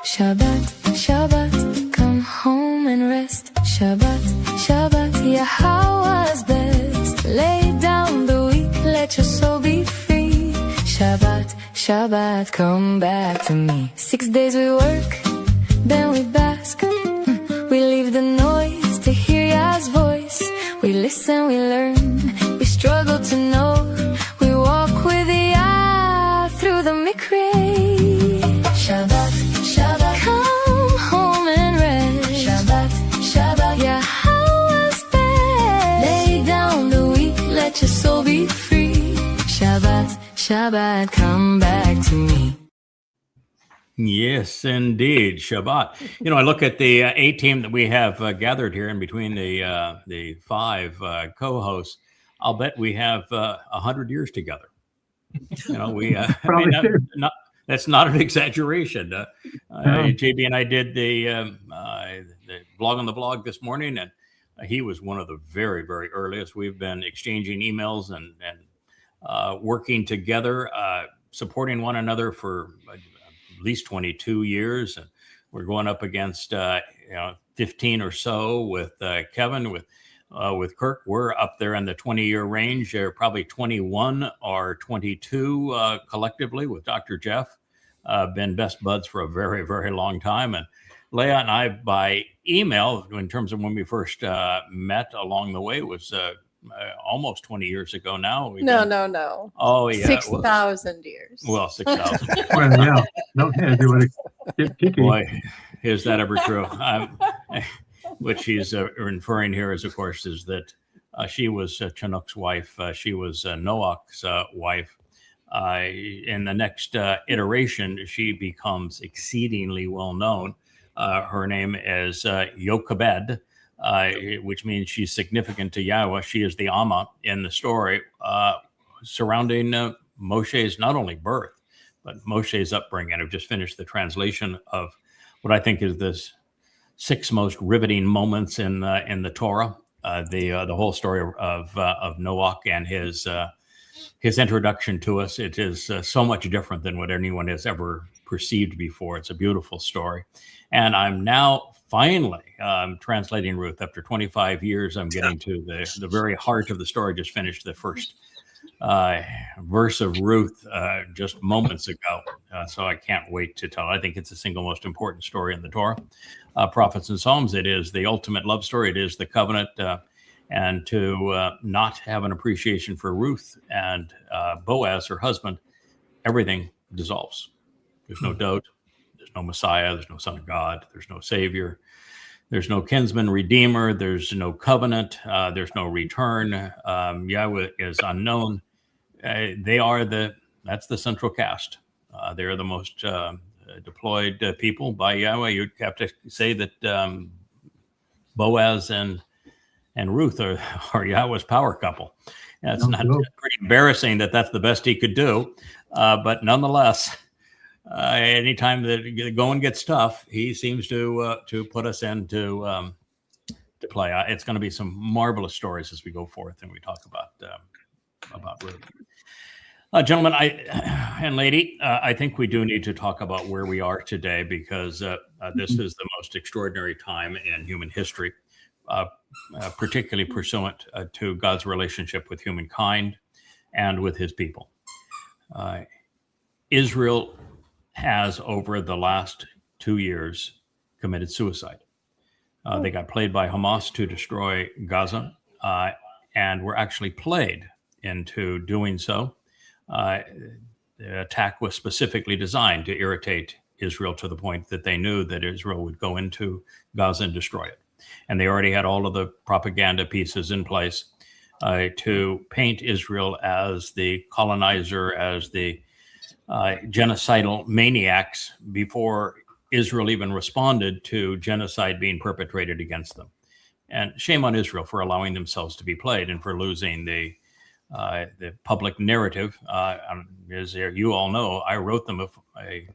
Shabbat, Shabbat, come home and rest. Shabbat, Shabbat, Yahowah's best. Lay down the weak, let your soul be free. Shabbat, Shabbat, come back to me. 6 days we work, then we bask. We leave the noise to hear Yah's voice. We listen, we learn, we struggle to know. We walk with Yah through the mikre. Shabbat, Shabbat, come home and rest. Shabbat, Shabbat, Yahowah's best. Lay down the weak, let your soul be free. Shabbat, Shabbat, come back to me. Yes, indeed, Shabbat. You know, I look at the A team that we have gathered here in between the five co-hosts. I'll bet we have 100 years together. You know, we I mean, that's not an exaggeration. JB and I did the blog on the blog this morning, and he was one of the very, very earliest. We've been exchanging emails and working together, supporting one another for at least 22 years, and we're going up against 15 or so with Kevin, with Kirk. We're up there in the 20-year range. They're probably 21 or 22 collectively with Dr. Jeff. Been best buds for a very, very long time. And Leah and I, by email, in terms of when we first met along the way, was almost 20 years ago now. No. Oh, yeah. 6,000 years. Well, 6,000. Well, yeah. No, you want to get picky. Boy, is that ever true? What she's inferring here is, of course, is that she was Chinook's wife. She was Noach's wife. In the next iteration, she becomes exceedingly well known. Her name is Yochebed, which means she's significant to Yahowah. She is the Amma in the story surrounding Moshe's not only birth, but Moshe's upbringing. I've just finished the translation of what I think is the 6 most riveting moments in the Torah. The whole story of Noach and his introduction to us. It is so much different than what anyone has ever perceived before. It's a beautiful story. And I'm now finally translating Ruth. After 25 years, I'm getting to the very heart of the story. Just finished the first verse of Ruth just moments ago. So I can't wait to tell. I think it's the single most important story in the Torah. Prophets and Psalms, it is the ultimate love story. It is the covenant. And to not have an appreciation for Ruth and Boaz, her husband, everything dissolves. There's no doubt. There's no Messiah. There's no Son of God. There's no Savior. There's no kinsman redeemer. There's no covenant. There's no return. Yahweh is unknown. That's the central cast. They are the most deployed people by Yahweh. You'd have to say that Boaz and Ruth are Yahweh's power couple. It's pretty embarrassing that that's the best he could do. But nonetheless, anytime that the going gets tough, he seems to put us into to play. It's going to be some marvelous stories as we go forth and we talk about Ruth. Gentlemen, and lady, I think we do need to talk about where we are today, because this is the most extraordinary time in human history. Particularly pursuant to God's relationship with humankind and with his people. Israel has, over the last 2 years, committed suicide. They got played by Hamas to destroy Gaza, and were actually played into doing so. The attack was specifically designed to irritate Israel to the point that they knew that Israel would go into Gaza and destroy it. And they already had all of the propaganda pieces in place to paint Israel as the colonizer, as the genocidal maniacs, before Israel even responded to genocide being perpetrated against them. And shame on Israel for allowing themselves to be played and for losing the public narrative. As you all know, I wrote them a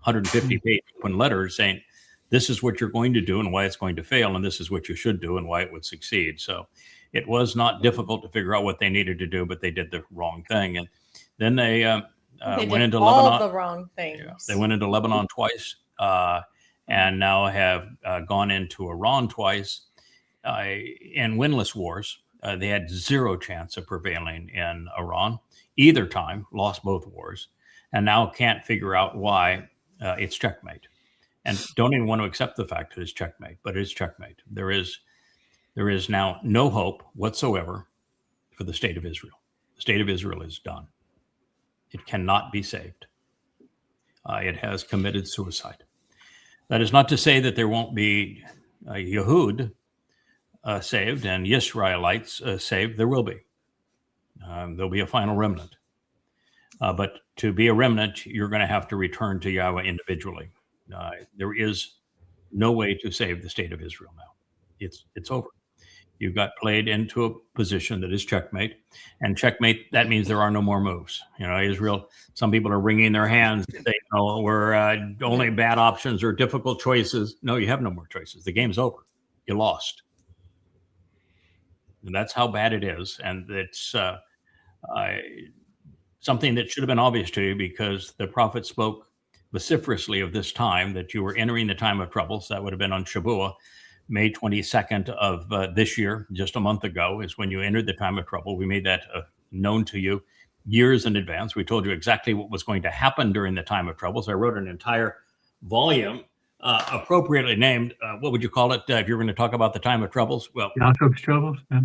150-page open letter saying, this is what you're going to do and why it's going to fail, and this is what you should do and why it would succeed. So it was not difficult to figure out what they needed to do, but they did the wrong thing. And then they went into Lebanon. All the wrong things. Yeah, they went into Lebanon twice. and now have gone into Iran twice in winless wars. They had zero chance of prevailing in Iran either time, lost both wars, and now can't figure out why it's checkmate. And don't even want to accept the fact that it's checkmate, but it's checkmate. There is now no hope whatsoever for the state of Israel. The state of Israel is done. It cannot be saved. It has committed suicide. That is not to say that there won't be Yehud saved and Yisraelites saved. There will be. There'll be a final remnant. But to be a remnant, you're going to have to return to Yahweh individually. There is no way to save the state of Israel now. It's over. You got played into a position that is checkmate, and checkmate, that means there are no more moves. Israel, some people are wringing their hands. They we're only bad options or difficult choices. No, you have no more choices. The game's over. You lost. And that's how bad it is. And it's something that should have been obvious to you, because the prophet spoke vociferously of this time, that you were entering the time of troubles. That would have been on Shabbat, May 22nd of this year, just a month ago, is when you entered the time of trouble. We made that known to you years in advance. We told you exactly what was going to happen during the time of troubles. I wrote an entire volume appropriately named, what would you call it if you're going to talk about the time of troubles? Well, Jacob's troubles. Yeah.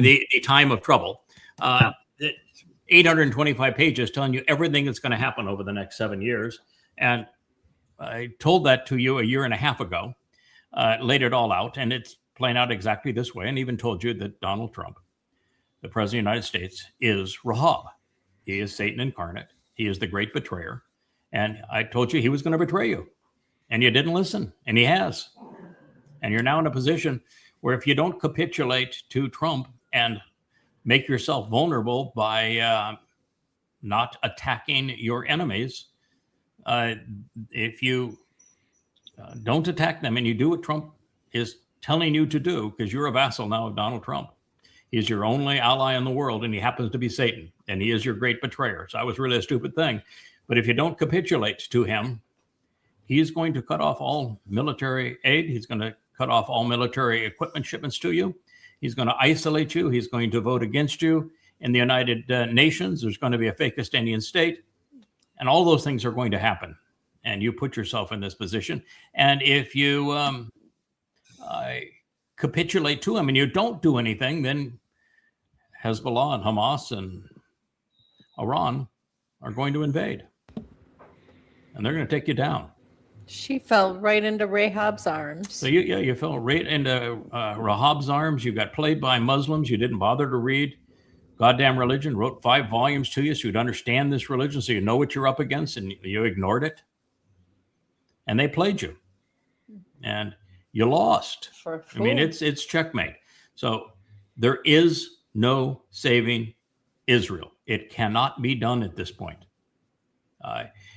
the time of trouble. 825 pages telling you everything that's going to happen over the next 7 years. And I told that to you a year and a half ago, laid it all out, and it's playing out exactly this way, and even told you that Donald Trump, the president of the United States, is Rahab. He is Satan incarnate. He is the great betrayer. And I told you he was going to betray you, and you didn't listen, and he has. And you're now in a position where if you don't capitulate to Trump and make yourself vulnerable by not attacking your enemies, if you don't attack them and you do what Trump is telling you to do, because you're a vassal now of Donald Trump. He's your only ally in the world, and he happens to be Satan, and he is your great betrayer. So that was really a stupid thing. But if you don't capitulate to him, he's going to cut off all military aid. He's going to cut off all military equipment shipments to you. He's going to isolate you. He's going to vote against you in the United Nations. There's going to be a Fakistanian state. And all those things are going to happen. And you put yourself in this position. And if you capitulate to him and you don't do anything, then Hezbollah and Hamas and Iran are going to invade. And they're going to take you down. She fell right into Rahab's arms. So you fell right into Rahab's arms. You got played by Muslims. You didn't bother to read goddamn religion. Wrote 5 volumes to you so you'd understand this religion, so you know what you're up against, and you ignored it. And they played you, and you lost. I mean, it's checkmate. So there is no saving Israel. It cannot be done at this point.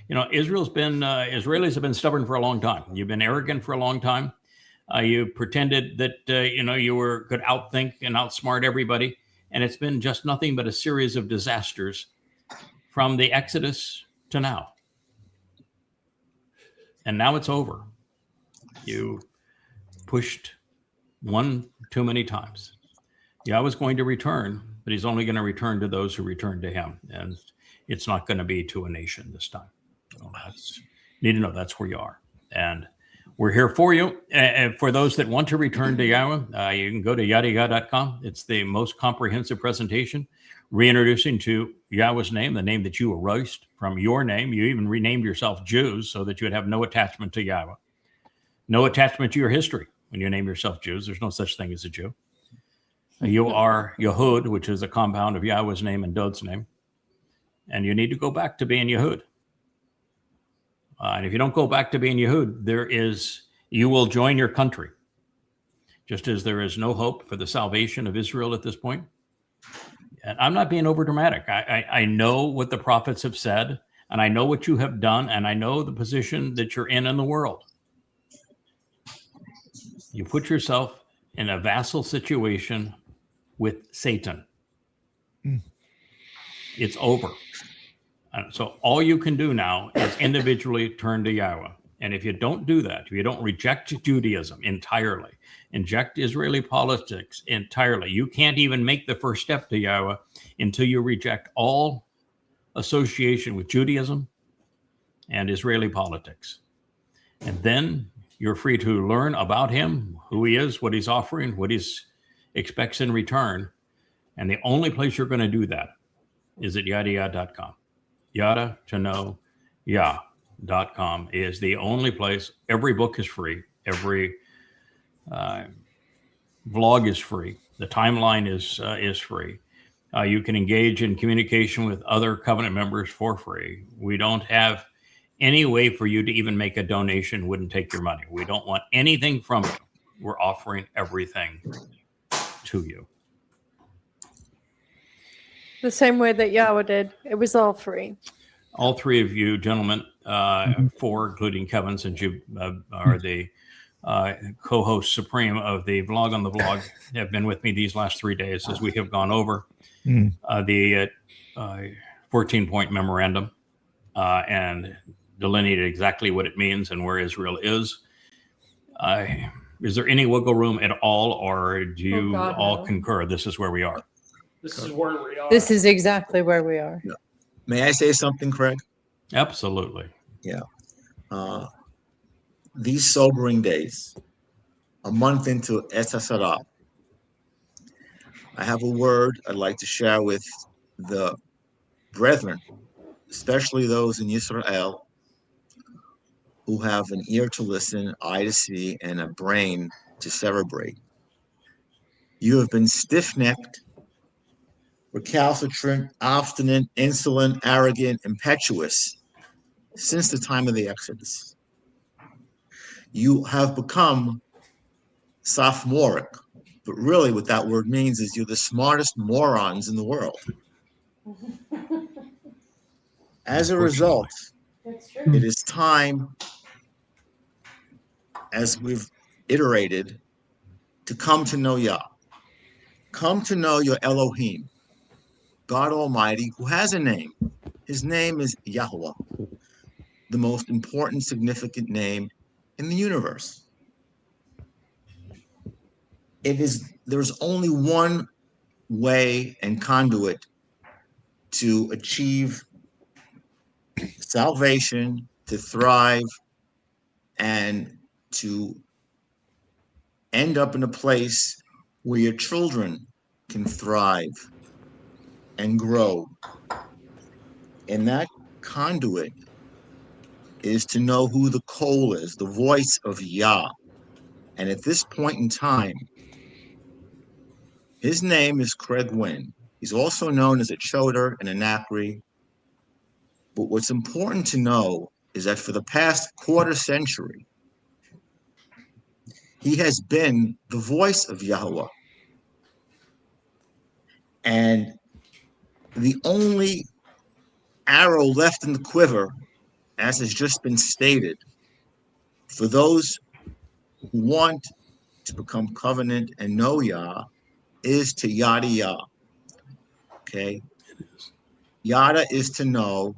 Israelis have been stubborn for a long time. You've been arrogant for a long time. You pretended that, you could outthink and outsmart everybody. And it's been just nothing but a series of disasters from the Exodus to now. And now it's over. You pushed one too many times. Yahweh's going to return, but he's only going to return to those who return to him. And it's not going to be to a nation this time. So need to know that's where you are. And we're here for you. For those that want to return to Yahweh, you can go to yahowah.com. It's the most comprehensive presentation, reintroducing to Yahweh's name, the name that you erased from your name. You even renamed yourself Jews so that you would have no attachment to Yahweh, no attachment to your history. When you name yourself Jews, there's no such thing as a Jew. You are Yehud, which is a compound of Yahweh's name and Dod's name. And you need to go back to being Yehud. And if you don't go back to being Yehud, you will join your country. Just as there is no hope for the salvation of Israel at this point. And I'm not being over dramatic. I know what the prophets have said, and I know what you have done, and I know the position that you're in the world. You put yourself in a vassal situation with Satan. It's over. So all you can do now is individually turn to Yahowah. And if you don't do that, if you don't reject Judaism entirely, inject Israeli politics entirely, you can't even make the first step to Yahowah until you reject all association with Judaism and Israeli politics. And then you're free to learn about him, who he is, what he's offering, what he expects in return. And the only place you're going to do that is at yadayah.com. Yada to know Yah.com is the only place. Every book is free. Every vlog is free. The timeline is free. You can engage in communication with other covenant members for free. We don't have any way for you to even make a donation. Wouldn't take your money. We don't want anything from you. We're offering everything to you. The same way that Yahowah did. It was all free. All three of you gentlemen, four, including Kevin, since you are the co-host supreme of the vlog on the vlog, have been with me these last 3 days as we have gone over the 14-point memorandum and delineated exactly what it means and where Israel is. Is there any wiggle room at all, or do you all concur this is where we are? This is where we are. This is exactly where we are. Yeah. May I say something, Craig? Absolutely. Yeah. These sobering days, a month into Hasatan, I have a word I'd like to share with the brethren, especially those in Israel who have an ear to listen, eye to see, and a brain to cerebrate. You have been stiff-necked, recalcitrant, obstinate, insolent, arrogant, impetuous since the time of the Exodus. You have become sophomoric, but really what that word means is you're the smartest morons in the world. As a result, it is time, as we've iterated, to come to know Yah. Come to know your Elohim, God Almighty, who has a name. His name is Yahowah, the most important, significant name in the universe. There's only one way and conduit to achieve salvation, to thrive, and to end up in a place where your children can thrive and grow. And that conduit is to know who the Kol is, the voice of Yah. And at this point in time, his name is Craig Wynn. He's also known as a Choder and a Nakri. But what's important to know is that for the past quarter century, he has been the voice of Yahowah. And the only arrow left in the quiver, as has just been stated, for those who want to become covenant and know Yah, is to yada Yah. Okay? Yada is to know.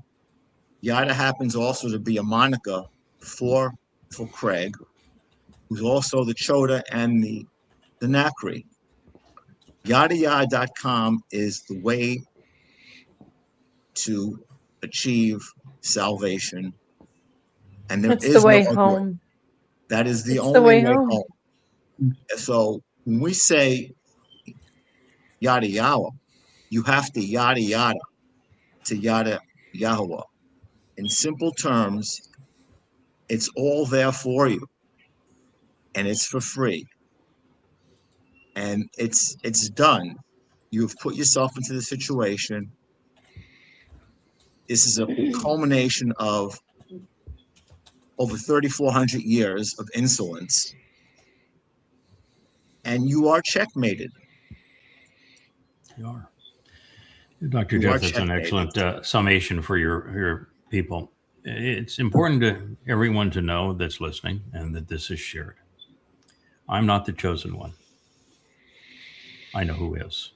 Yada happens also to be a moniker for Craig, who's also the Choda and the Nakri. Yadayah.com is the way to achieve salvation. And there That's is the way no other home. way. That is the It's only the way way home. home. So when we say yada Yahweh, you have to yada yada to yada Yahowah. In simple terms, it's all there for you, and it's for free, and it's done. You've put yourself into the situation. This is a culmination of over 3,400 years of insolence, and you are checkmated. You are. Dr. You Jeff, are that's an checkmated. excellent summation for your people. It's important to everyone to know that's listening and that this is shared. I'm not the chosen one. I know who is.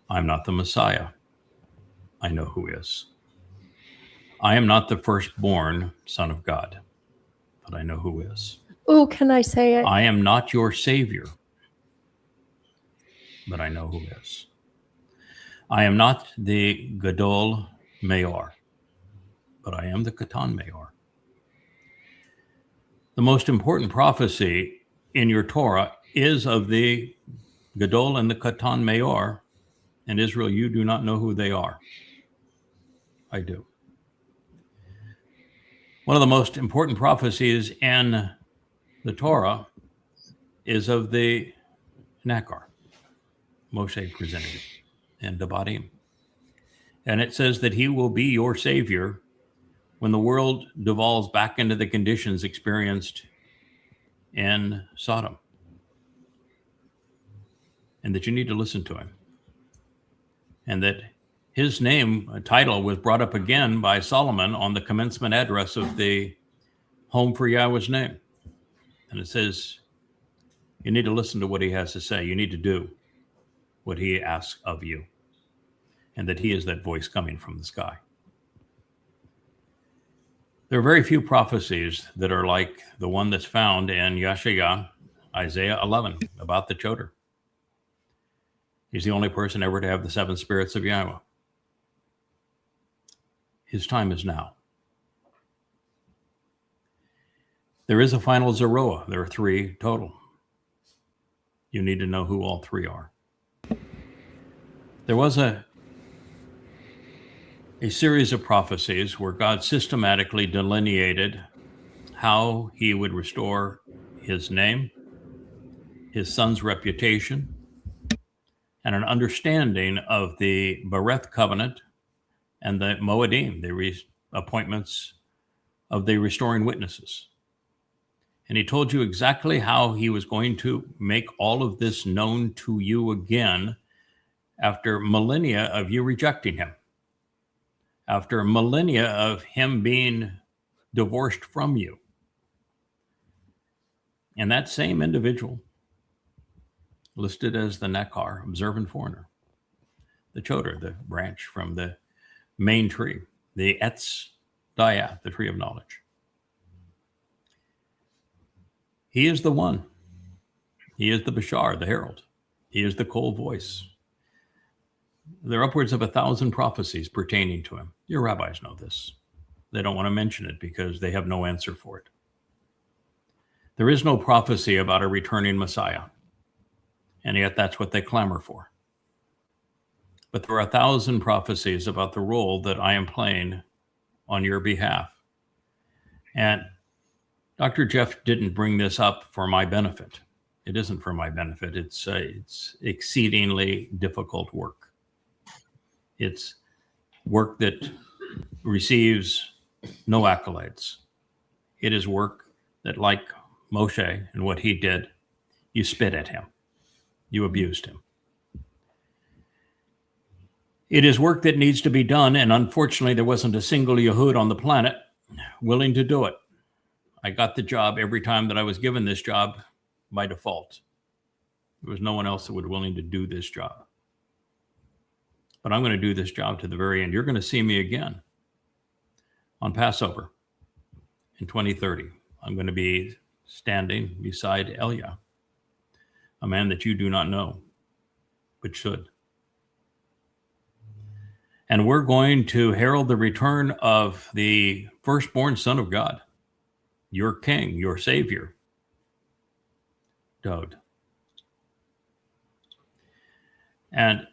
I'm not the Messiah. I know who is. I am not the firstborn son of God, but I know who is. Oh, can I say it? I am not your savior, but I know who is. I am not the Gadol Mayor, but I am the Katan Mayor. The most important prophecy in your Torah is of the Gadol and the Katan Mayor. And Israel, you do not know who they are. I do. One of the most important prophecies in the Torah is of the Nakar. Mosheh presented it in Devarim. And it says that he will be your savior when the world devolves back into the conditions experienced in Sodom. And that you need to listen to him. And that his name, a title, was brought up again by Solomon on the commencement address of the Home for Yahweh's Name. And it says, you need to listen to what he has to say. You need to do what he asks of you. And that he is that voice coming from the sky. There are very few prophecies that are like the one that's found in Yeshayah, Isaiah 11, about the Choder. He's the only person ever to have the seven spirits of Yahweh. His time is now. There is a final Zeroah. There are three total. You need to know who all three are. There was a series of prophecies where God systematically delineated how he would restore his name, his son's reputation, and an understanding of the Bereth covenant and the Moedim, the appointments of the restoring witnesses. And he told you exactly how he was going to make all of this known to you again after millennia of you rejecting him, after millennia of him being divorced from you. And that same individual, listed as the Nakar, observant foreigner, the Choder, the branch from the main tree, the Etz Dayah, the tree of knowledge. He is the one. He is the Bashar, the herald. He is the cold voice. There are upwards of 1,000 prophecies pertaining to him. Your rabbis know this. They don't want to mention it because they have no answer for it. There is no prophecy about a returning Messiah. And yet that's what they clamor for. But there are 1,000 prophecies about the role that I am playing on your behalf. And Dr. Jeff didn't bring this up for my benefit. It isn't for my benefit. It's exceedingly difficult work. It's work that receives no accolades. It is work that, like Mosheh and what he did, you spit at him. You abused him. It is work that needs to be done, and unfortunately, there wasn't a single Yehud on the planet willing to do it. I got the job every time that I was given this job by default. There was no one else that was willing to do this job. But I'm going to do this job to the very end. You're going to see me again on Passover in 2030. I'm going to be standing beside Elia, a man that you do not know, but should. And we're going to herald the return of the firstborn Son of God, your King, your Savior, Dowd. And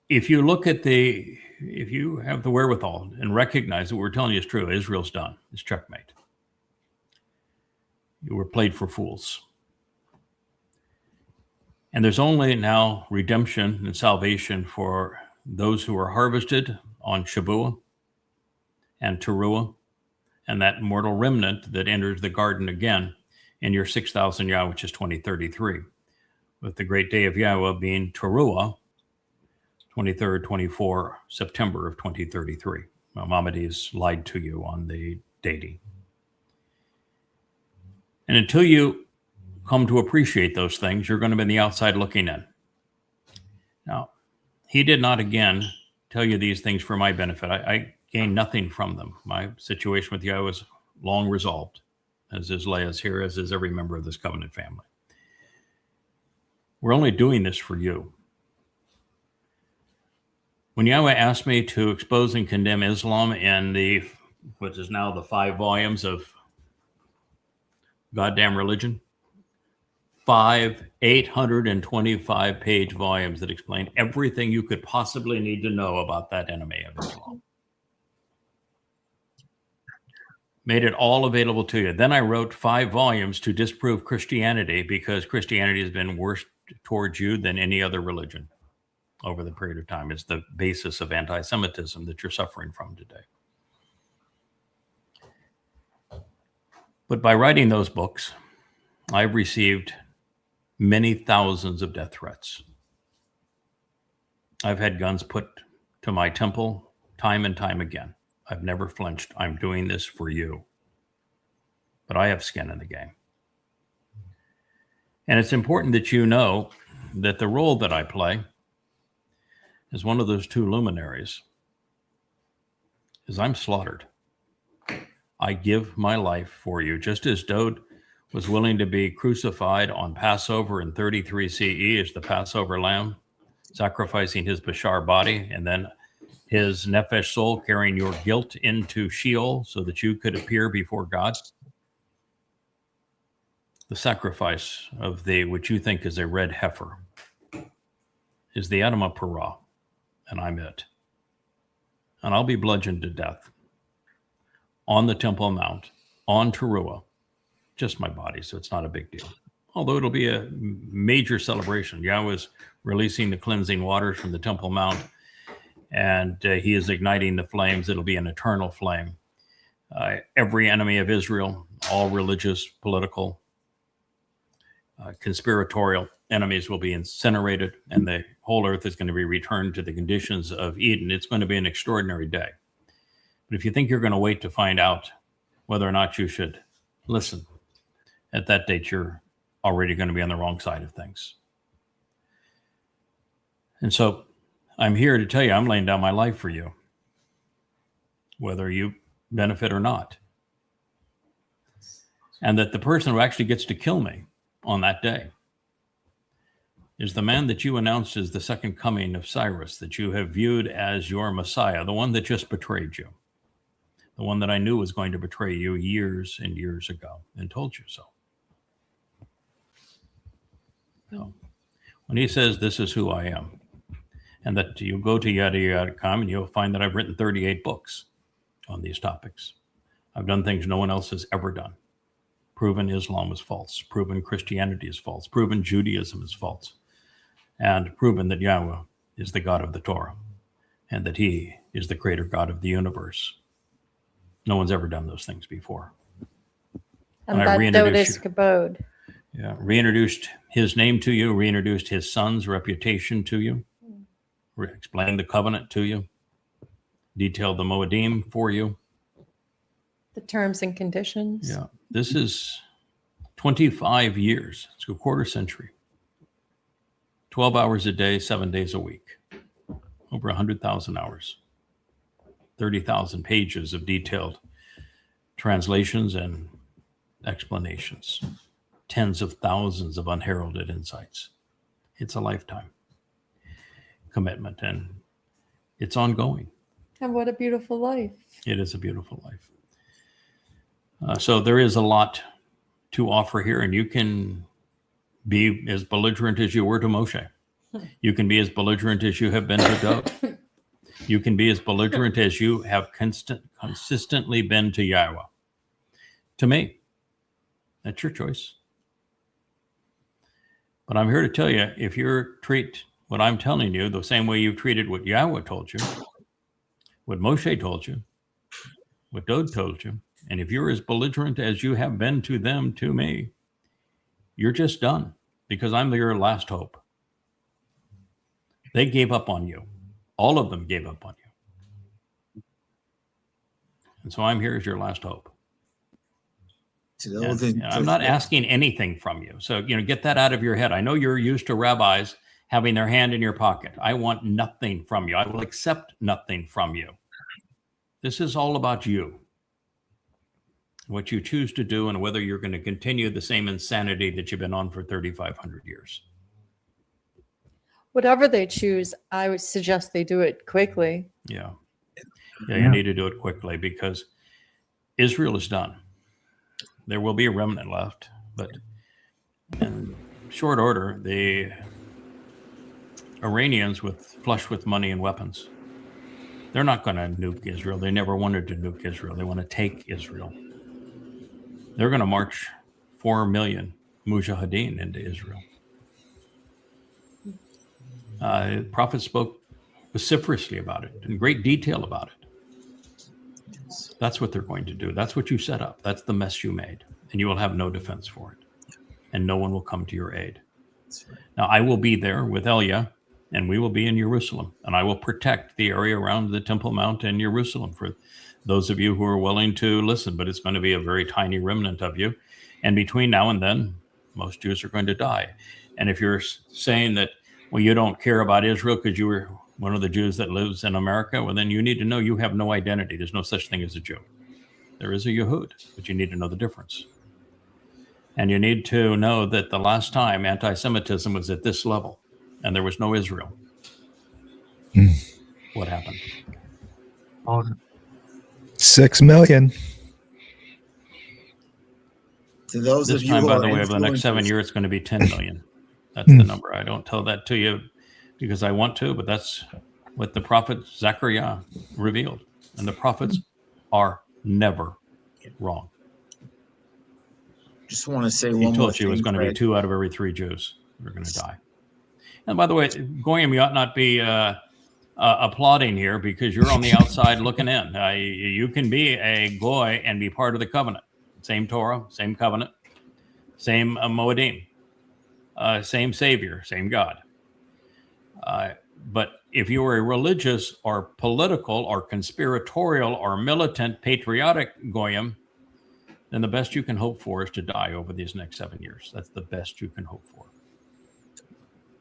if you look at if you have the wherewithal and recognize that what we're telling you is true, Israel's done. It's checkmate. You were played for fools. And there's only now redemption and salvation for those who are harvested on Shabbat and Teruah, and that mortal remnant that enters the garden again in your 6,000 Yah, which is 2033, with the great day of Yahweh being Teruah, 23rd, 24 September of 2033. Maimonides lied to you on the dating. And until you come to appreciate those things, you're going to be on the outside looking in. Now, he did not, again, tell you these things for my benefit. I gain nothing from them. My situation with Yahowah was long resolved, as is Leah's here, as is every member of this covenant family. We're only doing this for you. When Yahowah asked me to expose and condemn Islam in what is now the 5 volumes of Goddamn Religion, 5 825-page volumes that explain everything you could possibly need to know about that enemy of Islam. Made it all available to you. Then I wrote 5 volumes to disprove Christianity, because Christianity has been worse towards you than any other religion over the period of time. It's the basis of anti-Semitism that you're suffering from today. But by writing those books, I've received many thousands of death threats. I've had guns put to my temple time and time again. I've never flinched. I'm doing this for you. But I have skin in the game. And it's important that you know that the role that I play as one of those 2 luminaries is I'm slaughtered. I give my life for you, just as Dode was willing to be crucified on Passover in 33 CE as the Passover lamb, sacrificing his Bashar body, and then his Nefesh soul carrying your guilt into Sheol so that you could appear before God. The sacrifice of what you think is a red heifer is the Adamah Parah, and I'm it. And I'll be bludgeoned to death on the Temple Mount, on Teruah, just my body, so it's not a big deal. Although it'll be a major celebration. Yahowah is releasing the cleansing waters from the Temple Mount, and he is igniting the flames. It'll be an eternal flame. Every enemy of Israel, all religious, political, conspiratorial enemies will be incinerated, and the whole earth is going to be returned to the conditions of Eden. It's going to be an extraordinary day. But if you think you're going to wait to find out whether or not you should listen, at that date, you're already going to be on the wrong side of things. And so I'm here to tell you, I'm laying down my life for you, whether you benefit or not. And that the person who actually gets to kill me on that day is the man that you announced as the second coming of Cyrus, that you have viewed as your Messiah, the one that just betrayed you, the one that I knew was going to betray you years and years ago and told you so. So when he says, this is who I am, and that you go to yada.com and you'll find that I've written 38 books on these topics. I've done things no one else has ever done. Proven Islam is false, proven Christianity is false, proven Judaism is false, and proven that Yahowah is the God of the Torah and that he is the creator God of the universe. No one's ever done those things before. And that Dode is kabod. Yeah, reintroduced his name to you, reintroduced his son's reputation to you, explained the covenant to you, detailed the Moedim for you. The terms and conditions. Yeah, this is 25 years. It's a quarter century. 12 hours a day, 7 days a week. Over 100,000 hours. 30,000 pages of detailed translations and explanations. Tens of thousands of unheralded insights. It's a lifetime commitment, and it's ongoing. And what a beautiful life. It is a beautiful life. So there is a lot to offer here, and you can be as belligerent as you were to Mosheh. You can be as belligerent as you have been to Dode. You can be as belligerent as you have consistently been to Yahowah. To me, that's your choice. But I'm here to tell you, if you treat what I'm telling you the same way you've treated what Yahowah told you, what Mosheh told you, what Dode told you, and if you're as belligerent as you have been to them, to me, you're just done, because I'm your last hope. They gave up on you. All of them gave up on you. And so I'm here as your last hope. And I'm not asking anything from you. So, get that out of your head. I know you're used to rabbis having their hand in your pocket. I want nothing from you. I will accept nothing from you. This is all about you. What you choose to do and whether you're going to continue the same insanity that you've been on for 3,500 years. Whatever they choose, I would suggest they do it quickly. Yeah. You need to do it quickly because Israel is done. There will be a remnant left, but in short order, the Iranians flush with money and weapons, they're not going to nuke Israel. They never wanted to nuke Israel. They want to take Israel. They're going to march 4 million mujahideen into Israel. The prophet spoke vociferously about it, in great detail about it. That's what they're going to do. That's what you set up. That's the mess you made. And you will have no defense for it. And no one will come to your aid. Now, I will be there with Elia, and we will be in Jerusalem. And I will protect the area around the Temple Mount in Jerusalem for those of you who are willing to listen. But it's going to be a very tiny remnant of you. And between now and then, most Jews are going to die. And if you're saying that, well, you don't care about Israel because you were one of the Jews that lives in America, well, then you need to know you have no identity. There's no such thing as a Jew. There is a Yehud, but you need to know the difference. And you need to know that the last time anti-Semitism was at this level and there was no Israel. What happened? 6 million. To those This of you time, who by are the way, over the next 7 influencers- years, it's going to be 10 million. That's the number. I don't tell that to you because I want to, but that's what the prophet Zechariah revealed. And the prophets are never wrong. Just want to say He one more told you it was thing, going to be Fred. 2 out of every 3 Jews who are going to die. And by the way, Goyim, you ought not be applauding here because you're on the outside looking in. You can be a Goy and be part of the covenant. Same Torah, same covenant, same Moedim, same Savior, same God. But if you are a religious or political or conspiratorial or militant patriotic Goyim, then the best you can hope for is to die over these next 7 years. That's the best you can hope for.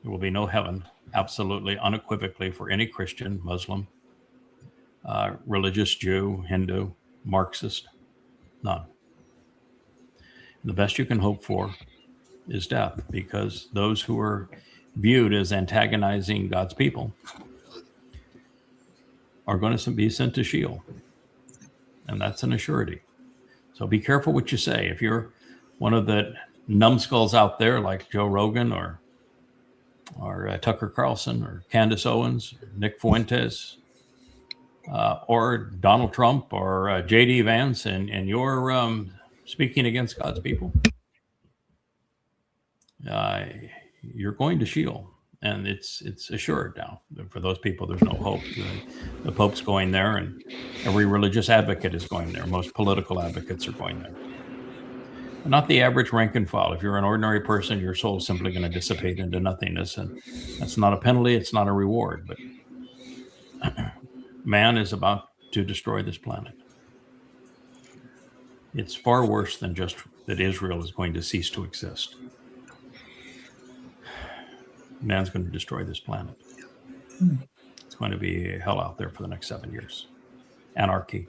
There will be no heaven, absolutely, unequivocally, for any Christian, Muslim, religious Jew, Hindu, Marxist, none. The best you can hope for is death, because those who are viewed as antagonizing God's people are going to be sent to Sheol. And that's an assurity. So be careful what you say. If you're one of the numbskulls out there like Joe Rogan or Tucker Carlson or Candace Owens, or Nick Fuentes, or Donald Trump or J.D. Vance, and you're speaking against God's people, you're going to Sheol. And it's assured now. For those people, there's no hope. The Pope's going there, and every religious advocate is going there. Most political advocates are going there. But not the average rank and file. If you're an ordinary person, your soul's simply going to dissipate into nothingness. And that's not a penalty. It's not a reward. But man is about to destroy this planet. It's far worse than just that Israel is going to cease to exist. Man's going to destroy this planet. It's going to be hell out there for the next 7 years. Anarchy,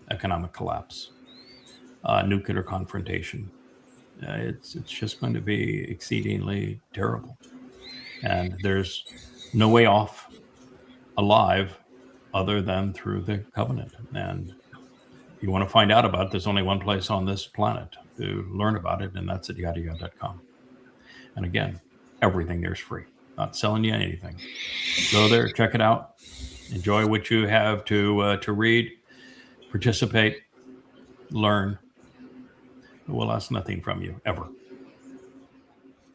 economic collapse, nuclear confrontation. It's just going to be exceedingly terrible. And there's no way off alive other than through the covenant. And if you want to find out about it, there's only one place on this planet to learn about it, and that's at yahowah.com. And again, everything there's free. Not selling you anything. Go there, check it out, enjoy what you have to read, participate, learn. We'll ask nothing from you ever.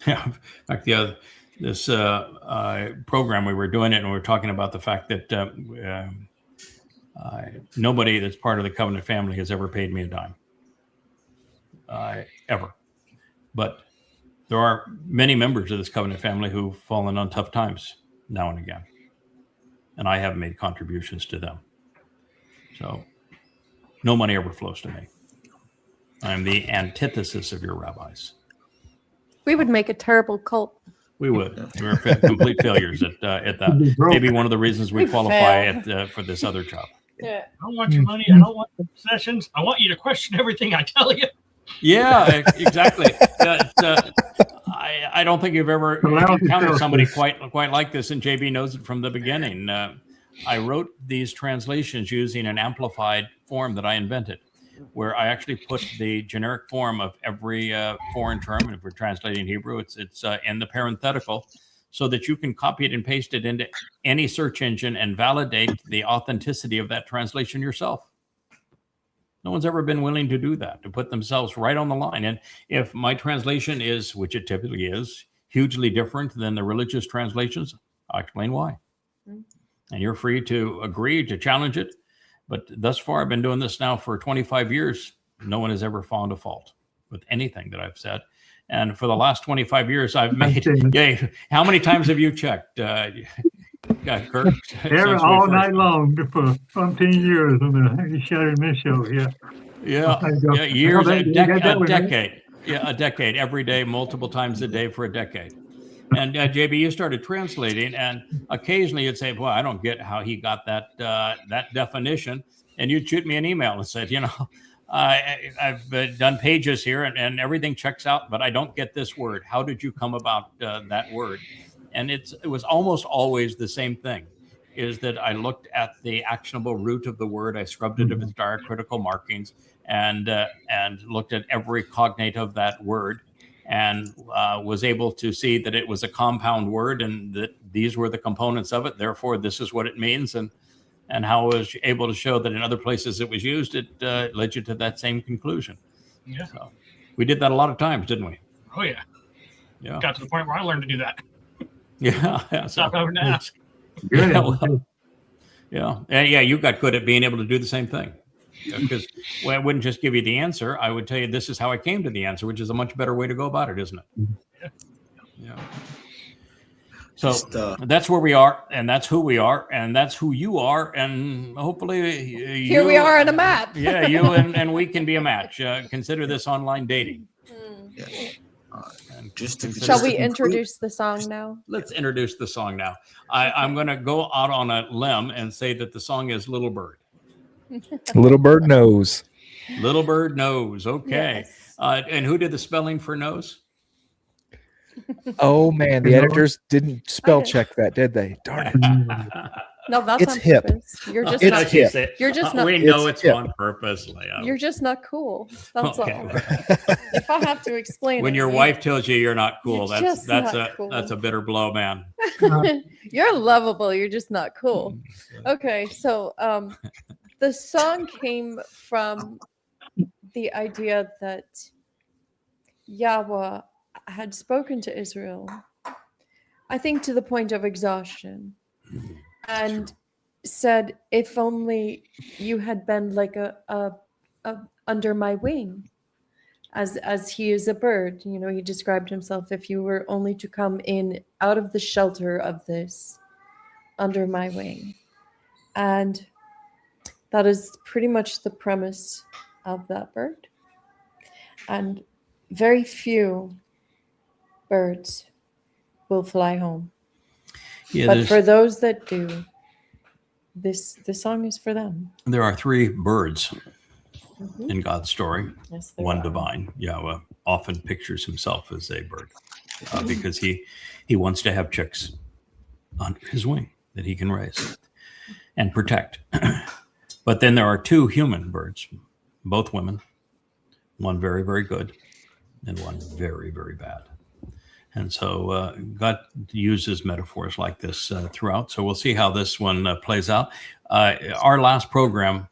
Yeah, in fact, this program we were doing it, and we were talking about the fact that nobody that's part of the covenant family has ever paid me a dime, ever. But there are many members of this covenant family who've fallen on tough times now and again. And I have made contributions to them. So no money ever flows to me. I'm the antithesis of your rabbis. We would make a terrible cult. We would. We're complete failures at that. Maybe one of the reasons we We qualify fail. for this other job. Yeah. I don't want your money. I don't want your possessions. I want you to question everything I tell you. Yeah, exactly. I don't think you've ever encountered somebody quite like this, and JB knows it from the beginning. I wrote these translations using an amplified form that I invented, where I actually put the generic form of every foreign term, and if we're translating Hebrew, it's in the parenthetical, so that you can copy it and paste it into any search engine and validate the authenticity of that translation yourself. No one's ever been willing to do that, to put themselves right on the line. And if my translation is, which it typically is, hugely different than the religious translations, I'll explain why. And you're free to agree, to challenge it. But thus far, I've been doing this now for 25 years. No one has ever found a fault with anything that I've said. And for the last 25 years, I've made, yay, how many times have you checked? Kirk, all night long for 15 years on the Shattered Miss show. Yeah, years, a decade. Yeah, a decade, every day, multiple times a day for a decade. And JB, you started translating, and occasionally you'd say, "Well, I don't get how he got that definition," and you'd shoot me an email and said, I've done pages here, and everything checks out, but I don't get this word. How did you come about that word? And it was almost always the same thing, is that I looked at the actionable root of the word. I scrubbed it of its diacritical markings and looked at every cognate of that word, and was able to see that it was a compound word and that these were the components of it. Therefore, this is what it means. And how I was able to show that in other places it was used, it led you to that same conclusion. Yeah. So we did that a lot of times, didn't we? Oh, yeah. Yeah. Got to the point where I learned to do that. Yeah. Stop having to ask. And you got good at being able to do the same thing. Because I wouldn't just give you the answer. I would tell you, this is how I came to the answer, which is a much better way to go about it, isn't it? Yeah. So that's where we are, and that's who we are, and that's who you are, and hopefully here we are on a map. Yeah, you and we can be a match. Consider this online dating. Shall we introduce the song now? Let's introduce the song now. I'm going to go out on a limb and say that the song is Lil Bird. Lil Bird Knowz. Lil Bird Knowz. Okay. Yes. And who did the spelling for Knowz? Oh man, the editors didn't spell check that, did they? Darn it. No, that's it's on hip. Purpose. You're just not hip. You're just not. We know it's on purpose, Leah. You're just not cool. That's all. If I have to explain, when your wife tells you you're not cool, that's cool. That's a bitter blow, man. You're lovable. You're just not cool. Okay, so the song came from the idea that Yahowah had spoken to Israel, I think to the point of exhaustion, and said, if only you had been like a under my wing, as he is a bird. He described himself, if you were only to come in out of the shelter of this, under my wing. And that is pretty much the premise of that bird. And very few birds will fly home. Yeah, but for those that do, this song is for them. There are three birds in God's story. Yes, one divine. Yahowah often pictures himself as a bird because he wants to have chicks under his wing that he can raise and protect. But then there are two human birds, both women, one very, very good and one very, very bad. And so God uses metaphors like this throughout. So we'll see how this one plays out. Our last program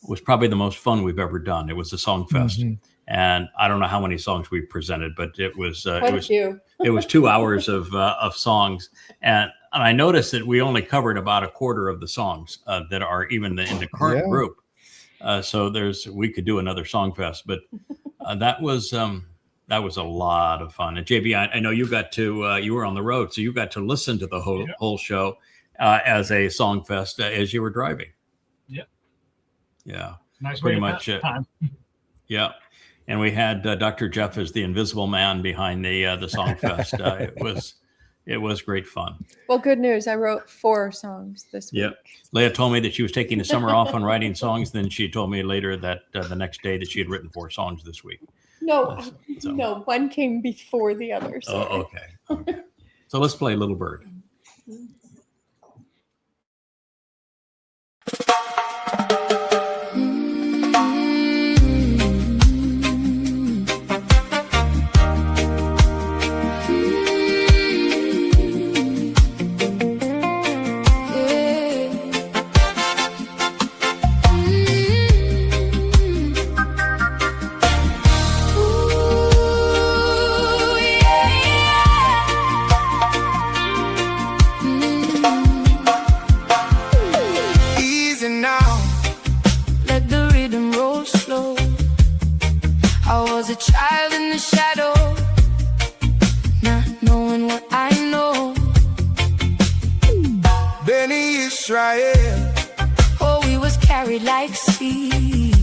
was probably the most fun we've ever done. It was a song fest. And I don't know how many songs we presented, but it was 2 hours of songs. And I noticed that we only covered about a quarter of the songs that are even in the current group. So we could do another song fest, but that was a lot of fun. And JB, I know you got to you were on the road, so you got to listen to the whole show as a song fest as you were driving. Yeah, nice pretty way much. Time. Yeah, and we had Dr. Jeff as the invisible man behind the song fest. It was great fun. Well, good news. I wrote 4 songs this week. Yep. Leah told me that she was taking the summer off on writing songs. Then she told me later that the next day that she had written 4 songs this week. No, So- no, one came before the other. Oh, Sorry. okay. So let's play Little Bird. Easy now, let the rhythm roll slow. I was a child in the shadow, not knowing what I know. Benny Israel, oh, we was carried like seed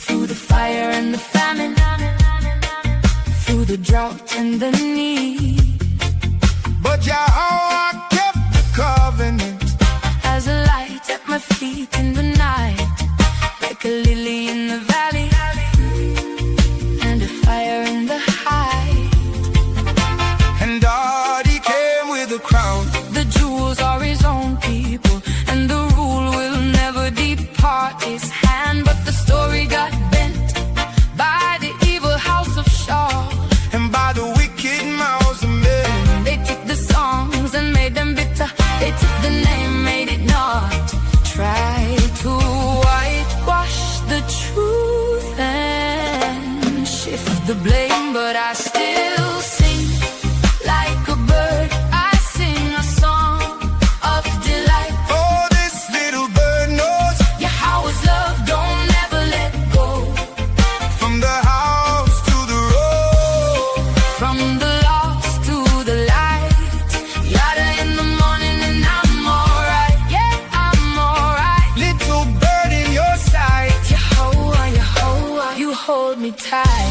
through the fire and the famine, through the drought and the need. But Yahowah kept the covenant as a light at my feet in the night, like a lily in the valley and a fire in the height. And God, he came with a crown. The jewels are his own people, and the rule will never depart his hand. But the story got bent by the evil house of Shaw and by the wicked mouths of men. They took the songs and made them bitter. They took the name, made it not. Try to whitewash the truth and shift the blame, but I still sing like a bird. I sing a song of delight. Oh, this little bird knows Yahowah's love don't ever let go. From the house to the road, from the lost to the light. Yada in the morning and I'm alright. Yeah, I'm alright. Little bird in your sight. Yahowah, Yahowah, you hold me tight.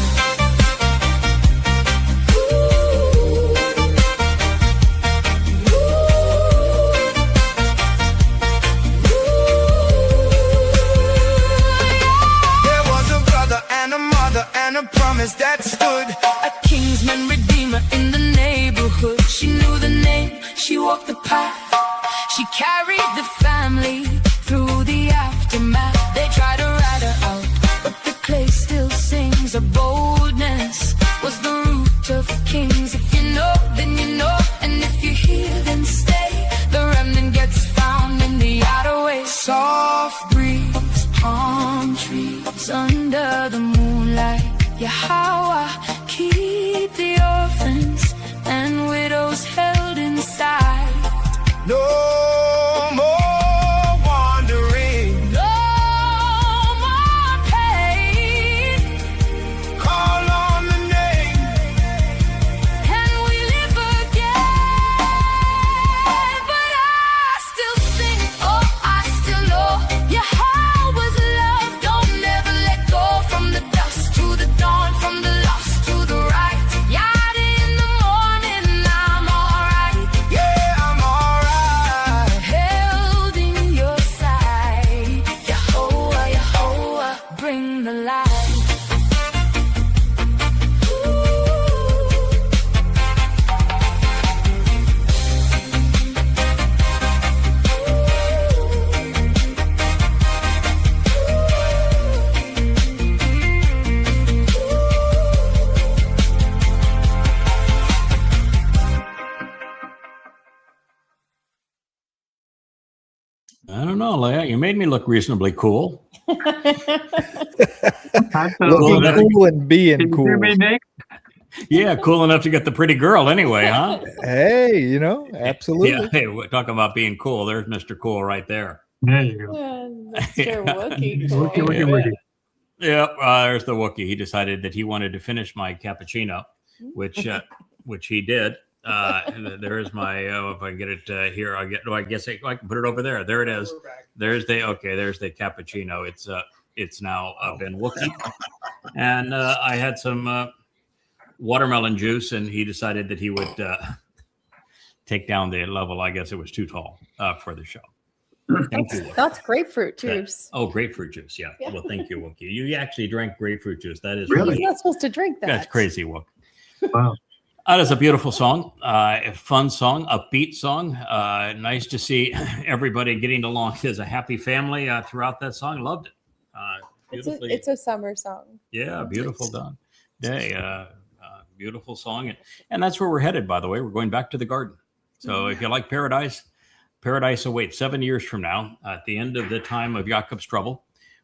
There was a brother and a mother and a promise that stood. A kingsman redeemer in the neighborhood. She knew the name, she walked the path. She carried the family through the aftermath. They tried to write her out, but the clay still sings. Her boldness was the root of kings. If you know, then you know, and if you hear, then stay. The remnant gets found in the outer way. Soft breeze, palm trees under the moonlight. Yahowah, keep the orphans and widows held inside. No more wandering, no more pain. Call on the name and we live again. But I still sing, oh, I still know Yahowah's love don't never let go. From the dusk to the dawn, from the lost to the right. Yada in the morning, I'm alright. Yeah, I'm alright. Held in your sight. Yahowah, Yahowah, bring the light. I don't know, Leah. You made me look reasonably cool. That's Looking cool and Can being you cool. hear me, Nick? Yeah, cool enough to get the pretty girl anyway, huh? Hey, you know, absolutely. Yeah, hey, we're talking about being cool. There's Mr. Cool right there. There you go. Mr. Wookie. Wookie, Cool. wookie, wookie. Yeah, there's the Wookiee. He decided that he wanted to finish my cappuccino, which he did. There is my. If I can get it here, I get. Oh, I guess I can put it over there. There it is. There's the cappuccino. It's now been Wookiee, and I had some watermelon juice, and he decided that he would take down the level. I guess it was too tall for the show. Thank you. That's grapefruit juice. Oh, grapefruit juice. Yeah. Well, thank you, Wookie. You actually drank grapefruit juice. That is Really? He's not supposed to drink that. That's crazy, Wook. Wow. That is a beautiful song, a fun song, upbeat song. Nice to see everybody getting along as a happy family throughout that song. Loved it. It's a summer song. Yeah, beautiful done. Day, beautiful song. And that's where we're headed, by the way. We're going back to the garden. So if you like paradise awaits 7 years from now. At the end of the time of Jacob's trouble,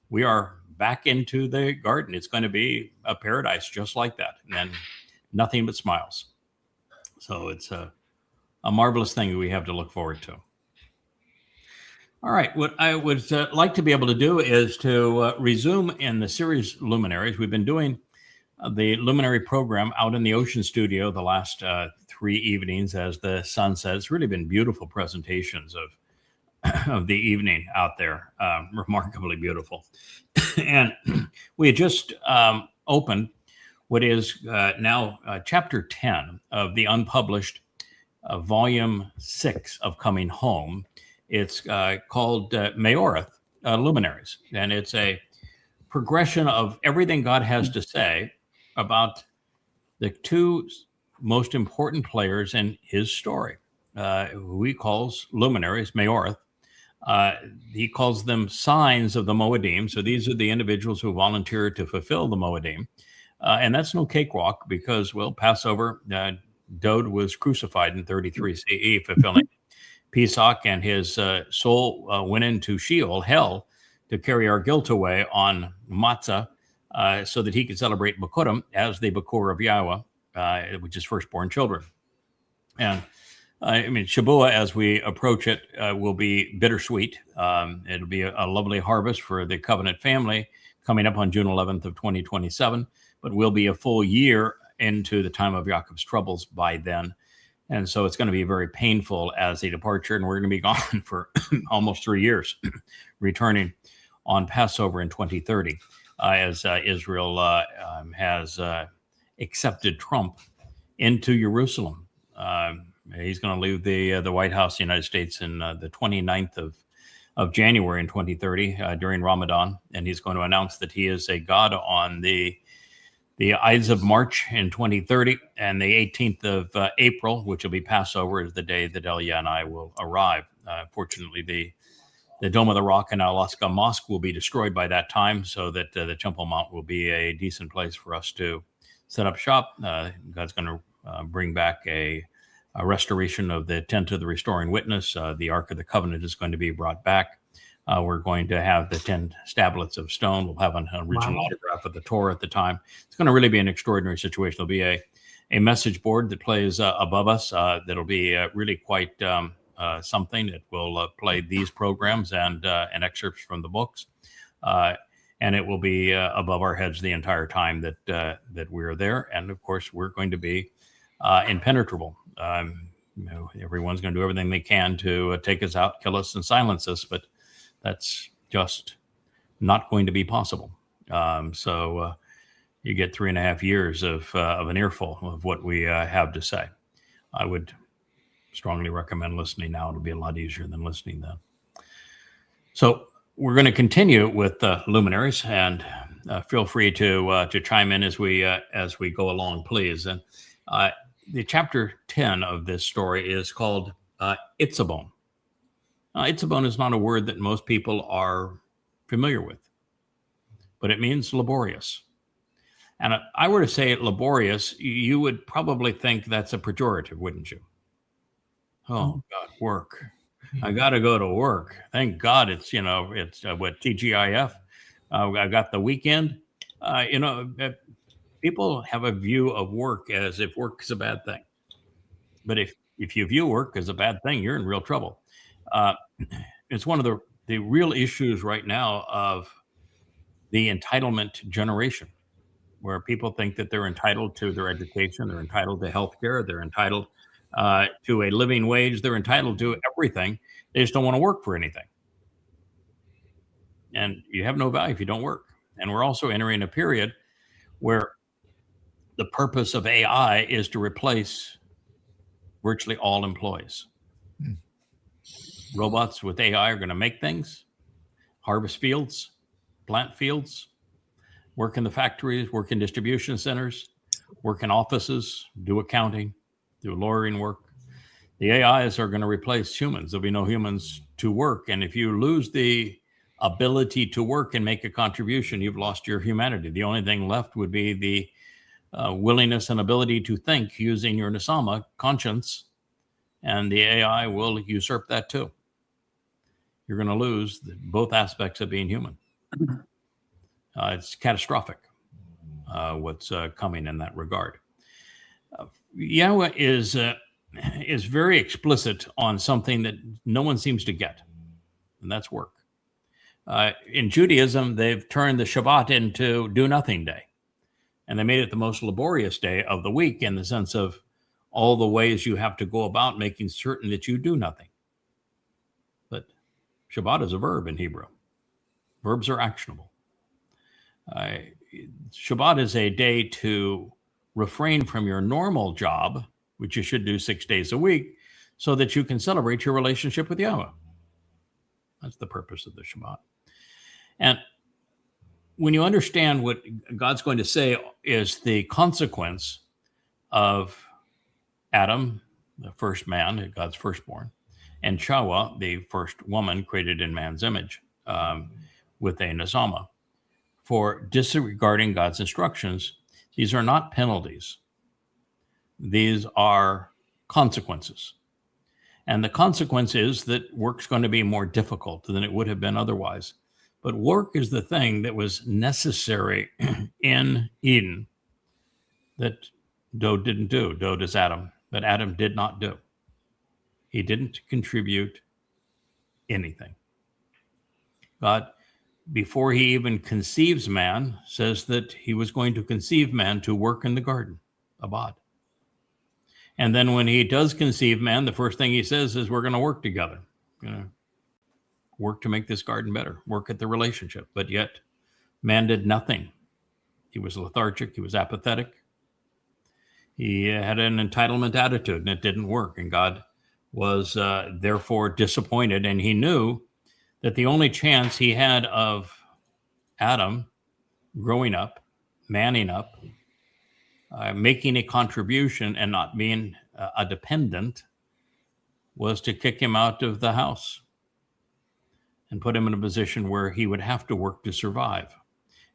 we are back into the garden. It's going to be a paradise just like that. And nothing but smiles. So it's a marvelous thing that we have to look forward to. All right. What I would like to be able to do is to resume in the series Luminaries. We've been doing the Luminary program out in the Ocean Studio the last 3 evenings, as the sun says. It's really been beautiful presentations of the evening out there. Remarkably beautiful. And we had just opened what is now chapter 10 of the unpublished volume 6 of Coming Home. It's called Maorith, Luminaries. And it's a progression of everything God has to say about the 2 most important players in his story, who he calls luminaries, Maorith. He calls them signs of the Moedim. So these are the individuals who volunteered to fulfill the Moedim. And that's no cakewalk because, well, Passover, Dode was crucified in 33 CE, fulfilling Pesach, and his soul went into Sheol, hell, to carry our guilt away on Matzah, so that he could celebrate Bikurim as the Bakur of Yahowah, which is firstborn children. And I mean, Shabbat, as we approach it, will be bittersweet. It'll be a lovely harvest for the covenant family coming up on June 11th of 2027, but we'll be a full year into the time of Jacob's troubles by then. And so it's going to be very painful as a departure, and we're going to be gone for almost 3 years, returning on Passover in 2030, as Israel has accepted Trump into Jerusalem. He's going to leave the White House, the United States, in the 29th of January in 2030 during Ramadan, and he's going to announce that he is a god on the Ides of March in 2030, and the 18th of April, which will be Passover, is the day that Elia and I will arrive. Fortunately, the Dome of the Rock in Al-Aqsa Mosque will be destroyed by that time, so that the Temple Mount will be a decent place for us to set up shop. God's going to bring back a restoration of the tent of the restoring witness. The Ark of the Covenant is going to be brought back. We're going to have the 10 tablets of stone. We'll have an original autograph of the Torah at the time. It's going to really be an extraordinary situation. There'll be a message board that plays above us. That'll be really quite something. It will play these programs and excerpts from the books. And it will be above our heads the entire time that we're there. And of course, we're going to be impenetrable. Everyone's going to do everything they can to take us out, kill us, and silence us. But that's just not going to be possible. So you get 3.5 years of an earful of what we have to say. I would strongly recommend listening now. It'll be a lot easier than listening then. So we're going to continue with Luminaries, and feel free to chime in as we go along, please. And the chapter 10 of this story is called Itsabown. Itsabown is not a word that most people are familiar with, but it means laborious. And if I were to say laborious, you would probably think that's a pejorative, wouldn't you? Oh, God, work. I got to go to work. Thank God it's what, TGIF. I got the weekend. People have a view of work as if work is a bad thing. But if you view work as a bad thing, you're in real trouble. It's one of the real issues right now of the entitlement generation, where people think that they're entitled to their education, they're entitled to health care, they're entitled to a living wage, they're entitled to everything. They just don't want to work for anything. And you have no value if you don't work. And we're also entering a period where the purpose of AI is to replace virtually all employees. Robots with AI are going to make things, harvest fields, plant fields, work in the factories, work in distribution centers, work in offices, do accounting, do lawyering work. The AIs are going to replace humans. There'll be no humans to work. And if you lose the ability to work and make a contribution, you've lost your humanity. The only thing left would be the willingness and ability to think using your Nesama conscience, and the AI will usurp that too. You're going to lose both aspects of being human. It's catastrophic what's coming in that regard. Yahowah is very explicit on something that no one seems to get, and that's work. In Judaism, they've turned the Shabbat into do-nothing day, and they made it the most laborious day of the week in the sense of all the ways you have to go about making certain that you do nothing. But Shabbat is a verb in Hebrew. Verbs are actionable. Shabbat is a day to refrain from your normal job, which you should do 6 days a week, so that you can celebrate your relationship with Yahowah. That's the purpose of the Shabbat. And when you understand what God's going to say is the consequence of Adam, the first man, God's firstborn, and Chawah, the first woman created in man's image, with a Nesama, for disregarding God's instructions, these are not penalties. These are consequences. And the consequence is that work's going to be more difficult than it would have been otherwise. But work is the thing that was necessary in Eden that Dod didn't do. Dod is Adam, but Adam did not do. He didn't contribute anything. God, before he even conceives man, says that he was going to conceive man to work in the garden, Abad. And then when he does conceive man, the first thing he says is, we're going to work together. We're going to work to make this garden better, work at the relationship. But yet, man did nothing. He was lethargic. He was apathetic. He had an entitlement attitude, and it didn't work. And God was therefore disappointed. And he knew that the only chance he had of Adam growing up, manning up, making a contribution and not being a dependent was to kick him out of the house and put him in a position where he would have to work to survive.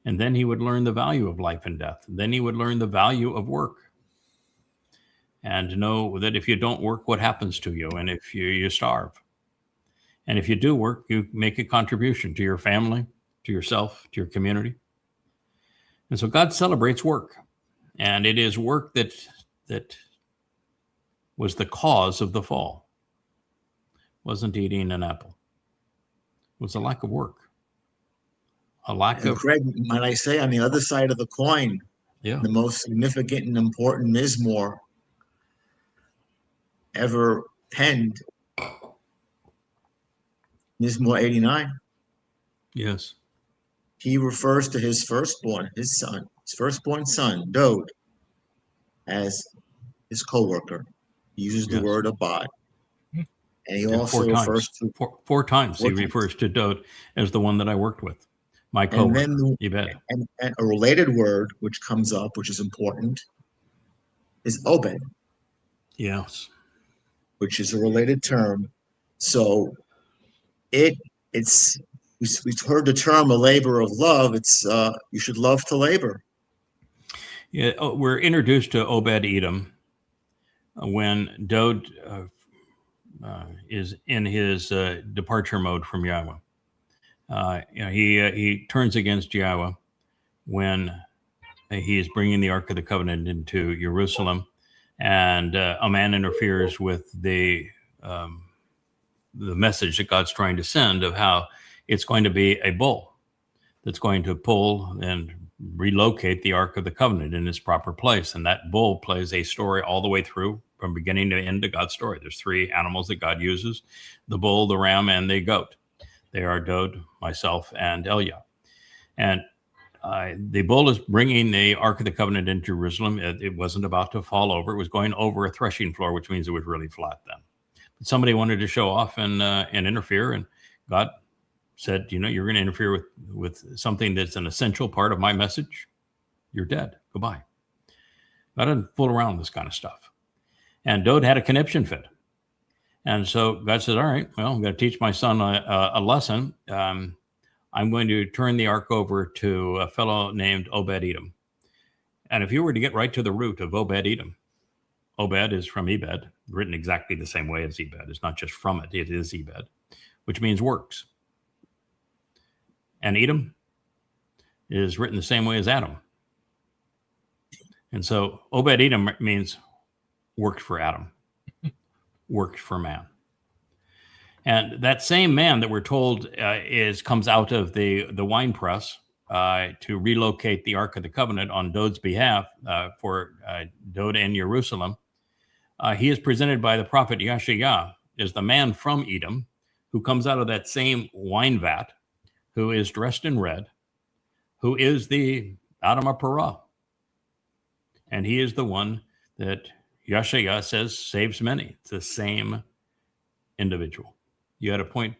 And then he would learn the value of life and death. Then he would learn the value of work and know that if you don't work, what happens to you? And if you starve. And if you do work, you make a contribution to your family, to yourself, to your community. And so God celebrates work. And it is work that was the cause of the fall. Wasn't eating an apple. It was a lack of work. A lack of... Craig, might I say, on the other side of the coin, the most significant and important Mizmor ever penned, Mizmor 89. Yes. He refers to his firstborn, his son, his firstborn son, Dod, as his co-worker. He uses the word Abad. And he also refers to... Four times he refers to Dod as the one that I worked with. My co-worker. And a related word which comes up, which is important, is Obed. Yes. Which is a related term. So it's we've heard the term a labor of love. It's you should love to labor. Yeah, we're introduced to Obed Edom when Dod is in his departure mode from Yahowah. He turns against Yahowah when he is bringing the Ark of the Covenant into Jerusalem, and a man interferes with the message that God's trying to send of how it's going to be a bull that's going to pull and relocate the Ark of the Covenant in its proper place. And that bull plays a story all the way through from beginning to end of God's story. There's three animals that God uses: the bull, the ram, and the goat. They are Dod, myself, and Elia. And the bull is bringing the Ark of the Covenant into Jerusalem. It wasn't about to fall over. It was going over a threshing floor, which means it was really flat then. But somebody wanted to show off and interfere, and God said, you know, you're going to interfere with something that's an essential part of my message. You're dead. Goodbye. I didn't fool around with this kind of stuff. And Dode had a conniption fit. And so God said, all right, well, I'm going to teach my son a lesson. I'm going to turn the ark over to a fellow named Obed-Edom. And if you were to get right to the root of Obed-Edom, Obed is from Ebed, written exactly the same way as Ebed. It's not just from it, it is Ebed, which means works. And Edom is written the same way as Adam. And so Obed-Edom means worked for Adam, worked for man. And that same man that we're told comes out of the wine press to relocate the Ark of the Covenant on Dode's behalf for Dode and Jerusalem. He is presented by the prophet Yahowah as the man from Edom who comes out of that same wine vat, who is dressed in red, who is the Adam HaParah. And he is the one that Yahowah says saves many. It's the same individual. You had a point,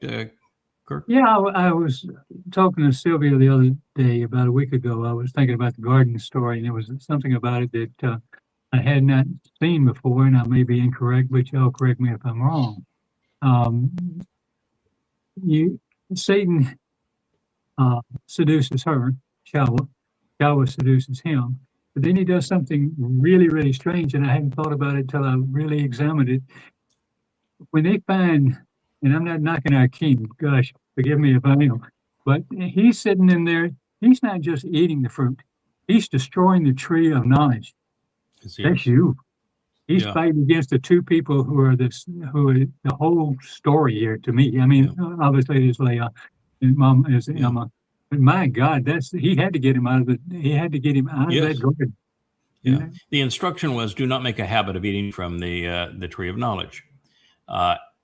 Kirk? Yeah, I was talking to Sylvia the other day, about a week ago. I was thinking about the garden story, and there was something about it that I had not seen before, and I may be incorrect, but y'all correct me if I'm wrong. Satan seduces her, Chawah. Chawah seduces him. But then he does something really, really strange, and I hadn't thought about it until I really examined it. When they find, and I'm not knocking our king, gosh, forgive me if I am, but he's sitting in there, he's not just eating the fruit, he's destroying the tree of knowledge. That's you. He's fighting against the two people who are the whole story here to me. I mean, obviously there's Leah and Mom is Emma. But my God, he had to get him out of that garden. Yeah. The instruction was, do not make a habit of eating from the tree of knowledge,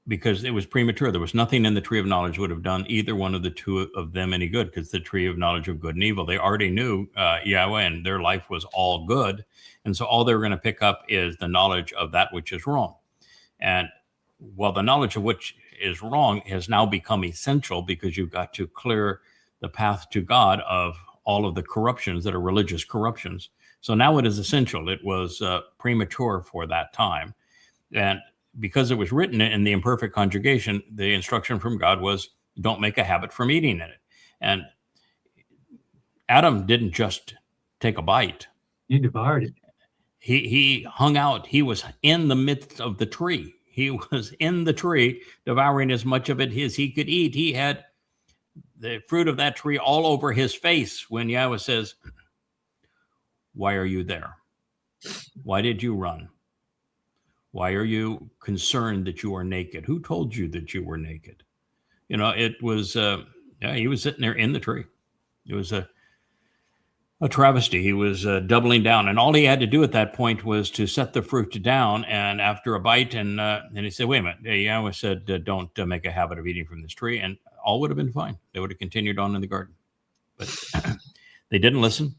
because it was premature. There was nothing in the tree of knowledge would have done either one of the two of them any good, because the tree of knowledge of good and evil, they already knew Yahweh, and their life was all good. And so all they were going to pick up is the knowledge of that which is wrong. And well, the knowledge of which is wrong has now become essential, because you've got to clear the path to God of all of the corruptions that are religious corruptions. So now it is essential. It was premature for that time. And because it was written in the imperfect conjugation, the instruction from God was, don't make a habit from eating in it. And Adam didn't just take a bite. He devoured it. He hung out. He was in the midst of the tree. He was in the tree, devouring as much of it as he could eat. He had the fruit of that tree all over his face when Yahweh says, why are you there? Why did you run? Why are you concerned that you are naked? Who told you that you were naked? You know, it was, he was sitting there in the tree. It was a travesty. He was doubling down. And all he had to do at that point was to set the fruit down. And after a bite, and he said, wait a minute. Yahweh said, don't make a habit of eating from this tree. And all would have been fine. They would have continued on in the garden. But they didn't listen.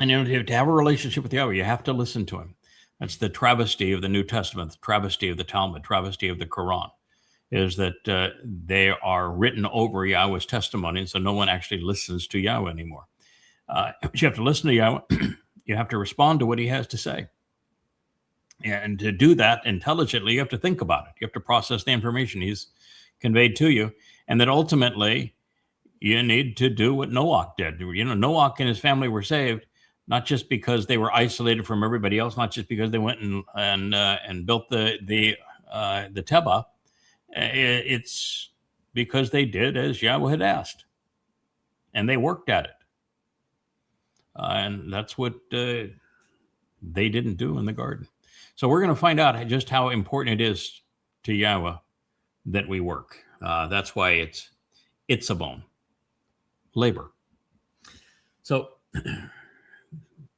And you know, to have a relationship with Yahweh, you have to listen to him. That's the travesty of the New Testament, the travesty of the Talmud, travesty of the Quran, is that they are written over Yahweh's testimony, and so no one actually listens to Yahweh anymore. But you have to listen to Yahweh. You have to respond to what he has to say. And to do that intelligently, you have to think about it. You have to process the information he's conveyed to you. And that ultimately, you need to do what Noach did. You know, Noach and his family were saved, not just because they were isolated from everybody else, not just because they went and built the Tebah. It's because they did as Yahweh had asked, and they worked at it. And that's what they didn't do in the garden. So we're going to find out just how important it is to Yahweh that we work. That's why it's Itsabown, labor. So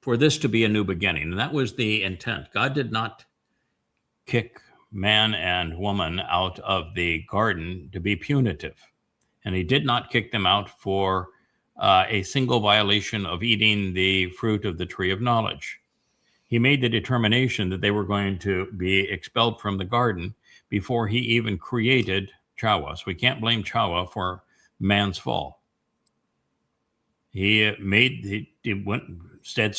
for this to be a new beginning, and that was the intent. God did not kick man and woman out of the garden to be punitive. And he did not kick them out for a single violation of eating the fruit of the tree of knowledge. He made the determination that they were going to be expelled from the garden before he even created Chawah. So we can't blame Chawah for man's fall. He went said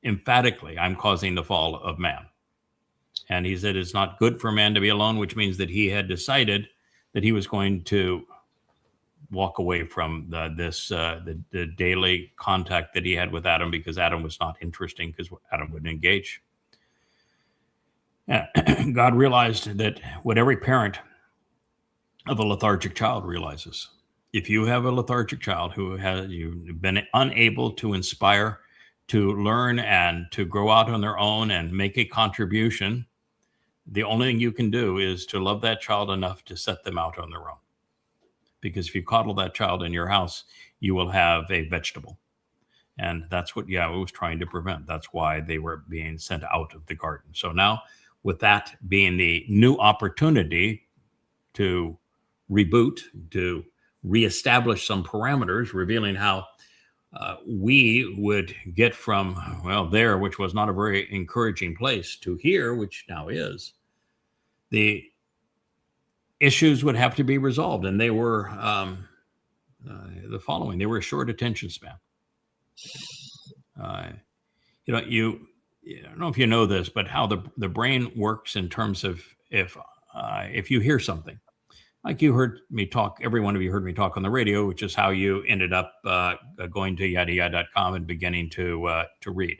emphatically, I'm causing the fall of man. And he said it's not good for man to be alone, which means that he had decided that he was going to walk away from the daily contact that he had with Adam, because Adam was not interesting, because Adam wouldn't engage. God realized that what every parent of a lethargic child realizes. If you have a lethargic child you've been unable to inspire, to learn and to grow out on their own and make a contribution, the only thing you can do is to love that child enough to set them out on their own. Because if you coddle that child in your house, you will have a vegetable. And that's what Yahowah was trying to prevent. That's why they were being sent out of the garden. So now, with that being the new opportunity to reboot, to reestablish some parameters, revealing how we would get from, there, which was not a very encouraging place, to here, which now is, the issues would have to be resolved. And they were the following. They were a short attention span. I don't know if you know this, but how the brain works in terms of if you hear something, like you heard me talk, every one of you heard me talk on the radio, which is how you ended up going to yada.com and beginning to read.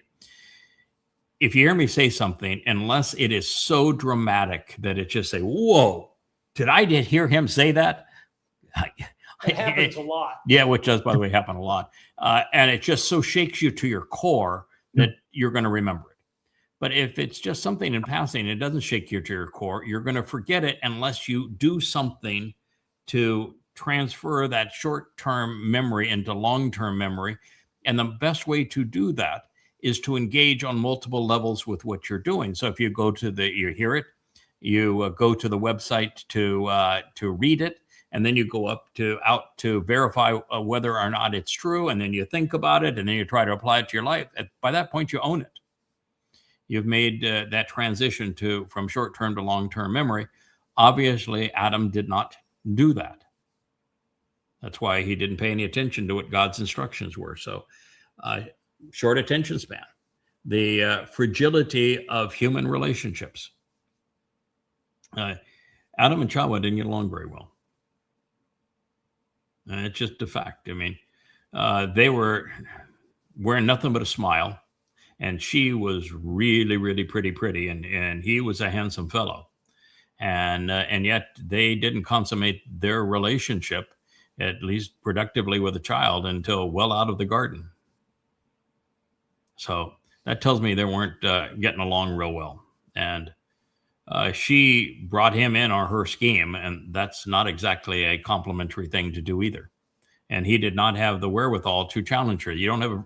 If you hear me say something, unless it is so dramatic that it just say, whoa, did I just hear him say that? It happens a lot. Yeah, which does, by the way, happen a lot. And it just so shakes you to your core that you're going to remember it. But if it's just something in passing, it doesn't shake you to your core, you're going to forget it unless you do something to transfer that short-term memory into long-term memory. And the best way to do that is to engage on multiple levels with what you're doing. So if you go to you hear it, you go to the website to read it, and then you go out to verify whether or not it's true, and then you think about it, and then you try to apply it to your life. By that point, you own it. You've made that transition from short-term to long-term memory. Obviously, Adam did not do that. That's why he didn't pay any attention to what God's instructions were. So, short attention span, the fragility of human relationships. Adam and Chawah didn't get along very well. It's just a fact. I mean, they were wearing nothing but a smile, and she was really, really pretty, and he was a handsome fellow, and yet they didn't consummate their relationship, at least productively, with a child until well out of the garden. So that tells me they weren't getting along real well, and she brought him in on her scheme, and that's not exactly a complimentary thing to do either. And he did not have the wherewithal to challenge her. You don't have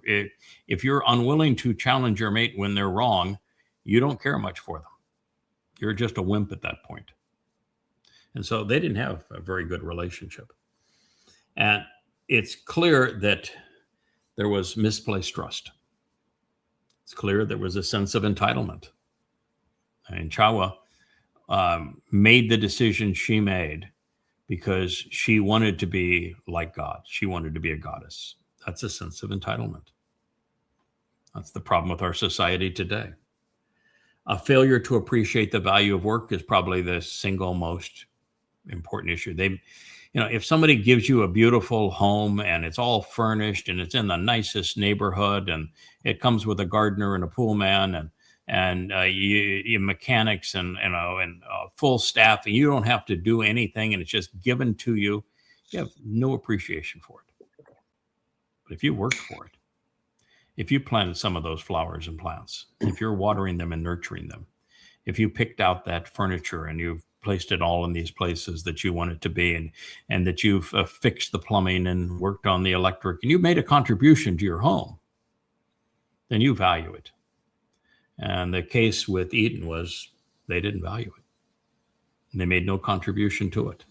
if you're unwilling to challenge your mate when they're wrong, you don't care much for them. You're just a wimp at that point. And so they didn't have a very good relationship. And it's clear that there was misplaced trust. It's clear there was a sense of entitlement. And Chawah made the decision she made because she wanted to be like God. She wanted to be a goddess. That's a sense of entitlement. That's the problem with our society today. A failure to appreciate the value of work is probably the single most important issue. If somebody gives you a beautiful home and it's all furnished and it's in the nicest neighborhood and it comes with a gardener and a pool man and you mechanics and full staff, and you don't have to do anything and it's just given to you, you have no appreciation for it. But if you worked for it, if you planted some of those flowers and plants, if you're watering them and nurturing them, if you picked out that furniture and you've placed it all in these places that you want it to be, and that you've fixed the plumbing and worked on the electric, and you made a contribution to your home, then you value it. And the case with Eden was they didn't value it. And they made no contribution to it.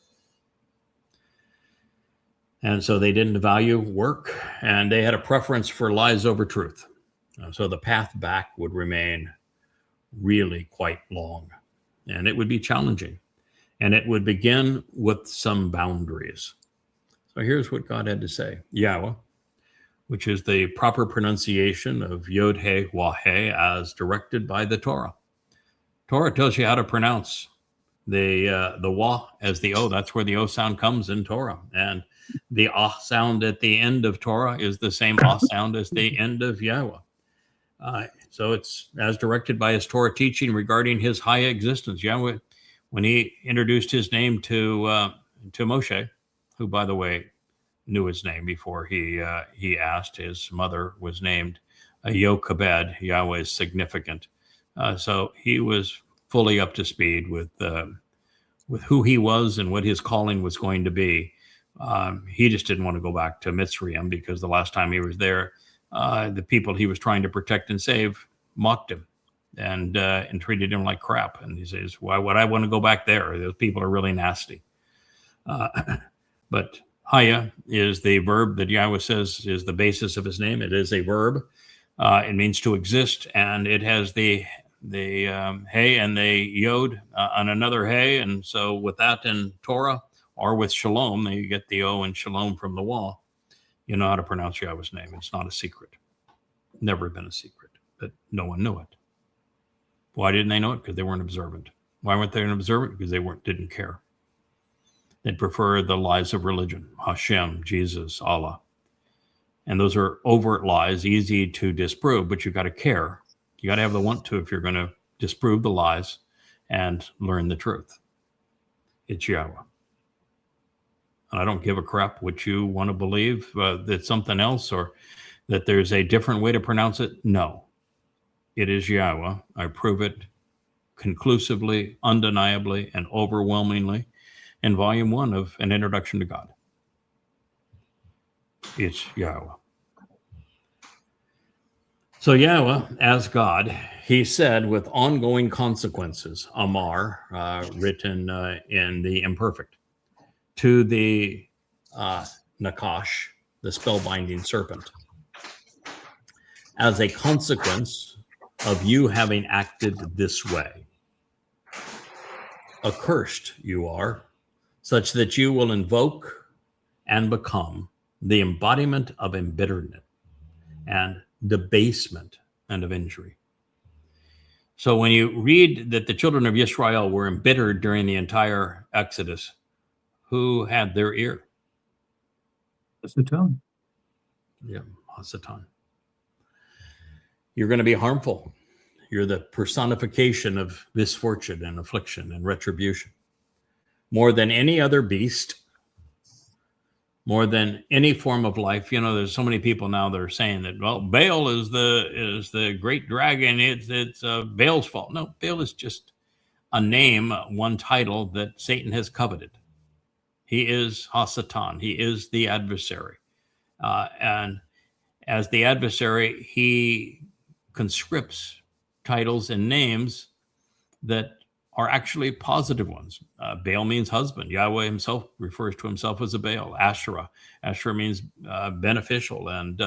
And so they didn't value work, and they had a preference for lies over truth. So the path back would remain really quite long, and it would be challenging. And it would begin with some boundaries. So here's what God had to say. Yahowah, which is the proper pronunciation of Yod He Wah He as directed by the Torah. Torah tells you how to pronounce the Wah as the O. That's where the O sound comes in Torah. And the Ah sound at the end of Torah is the same Ah sound as the end of Yahowah. So it's as directed by his Torah teaching regarding his high existence. Yahowah, when he introduced his name to Mosheh, who, by the way, knew his name before he asked. His mother was named Yochebed. Yahowah is significant. So he was fully up to speed with who he was and what his calling was going to be. He just didn't want to go back to Mitzrayim because the last time he was there, the people he was trying to protect and save mocked him and treated him like crap. And he says, why would I want to go back there? Those people are really nasty. But Haya is the verb that Yahowah says is the basis of his name. It is a verb. It means to exist, and it has the hey and the yod on another hey. And so with that in Torah or with shalom, you get the O and shalom from the wall. You know how to pronounce Yahowah's name. It's not a secret. Never been a secret, but no one knew it. Why didn't they know it? Because they weren't observant. Why weren't they observant? Because they didn't care. They'd prefer the lies of religion, Hashem, Jesus, Allah. And those are overt lies, easy to disprove, but you've got to care. You got to have the want to if you're going to disprove the lies and learn the truth. It's Yahowah. And I don't give a crap what you want to believe, that something else or that there's a different way to pronounce it. No, it is Yahowah. I prove it conclusively, undeniably, and overwhelmingly in volume 1 of An Introduction to God. It's Yahowah. So Yahowah, as God, he said with ongoing consequences, Amar, written in the imperfect, to the Nachash, the spellbinding serpent, as a consequence of you having acted this way. Accursed you are, such that you will invoke and become the embodiment of embitterment and debasement and of injury. So when you read that the children of Israel were embittered during the entire Exodus, who had their ear? Hasatan. Yeah, Hasatan. You're going to be harmful. You're the personification of misfortune and affliction and retribution. More than any other beast, more than any form of life. You know, there's so many people now that are saying that, well, Baal is the great dragon. It's Baal's fault. No, Baal is just a name, one title that Satan has coveted. He is Hasatan. He is the adversary. And as the adversary, he conscripts titles and names that are actually positive ones. Baal means husband. Yahowah himself refers to himself as a Baal. Asherah. Asherah means beneficial and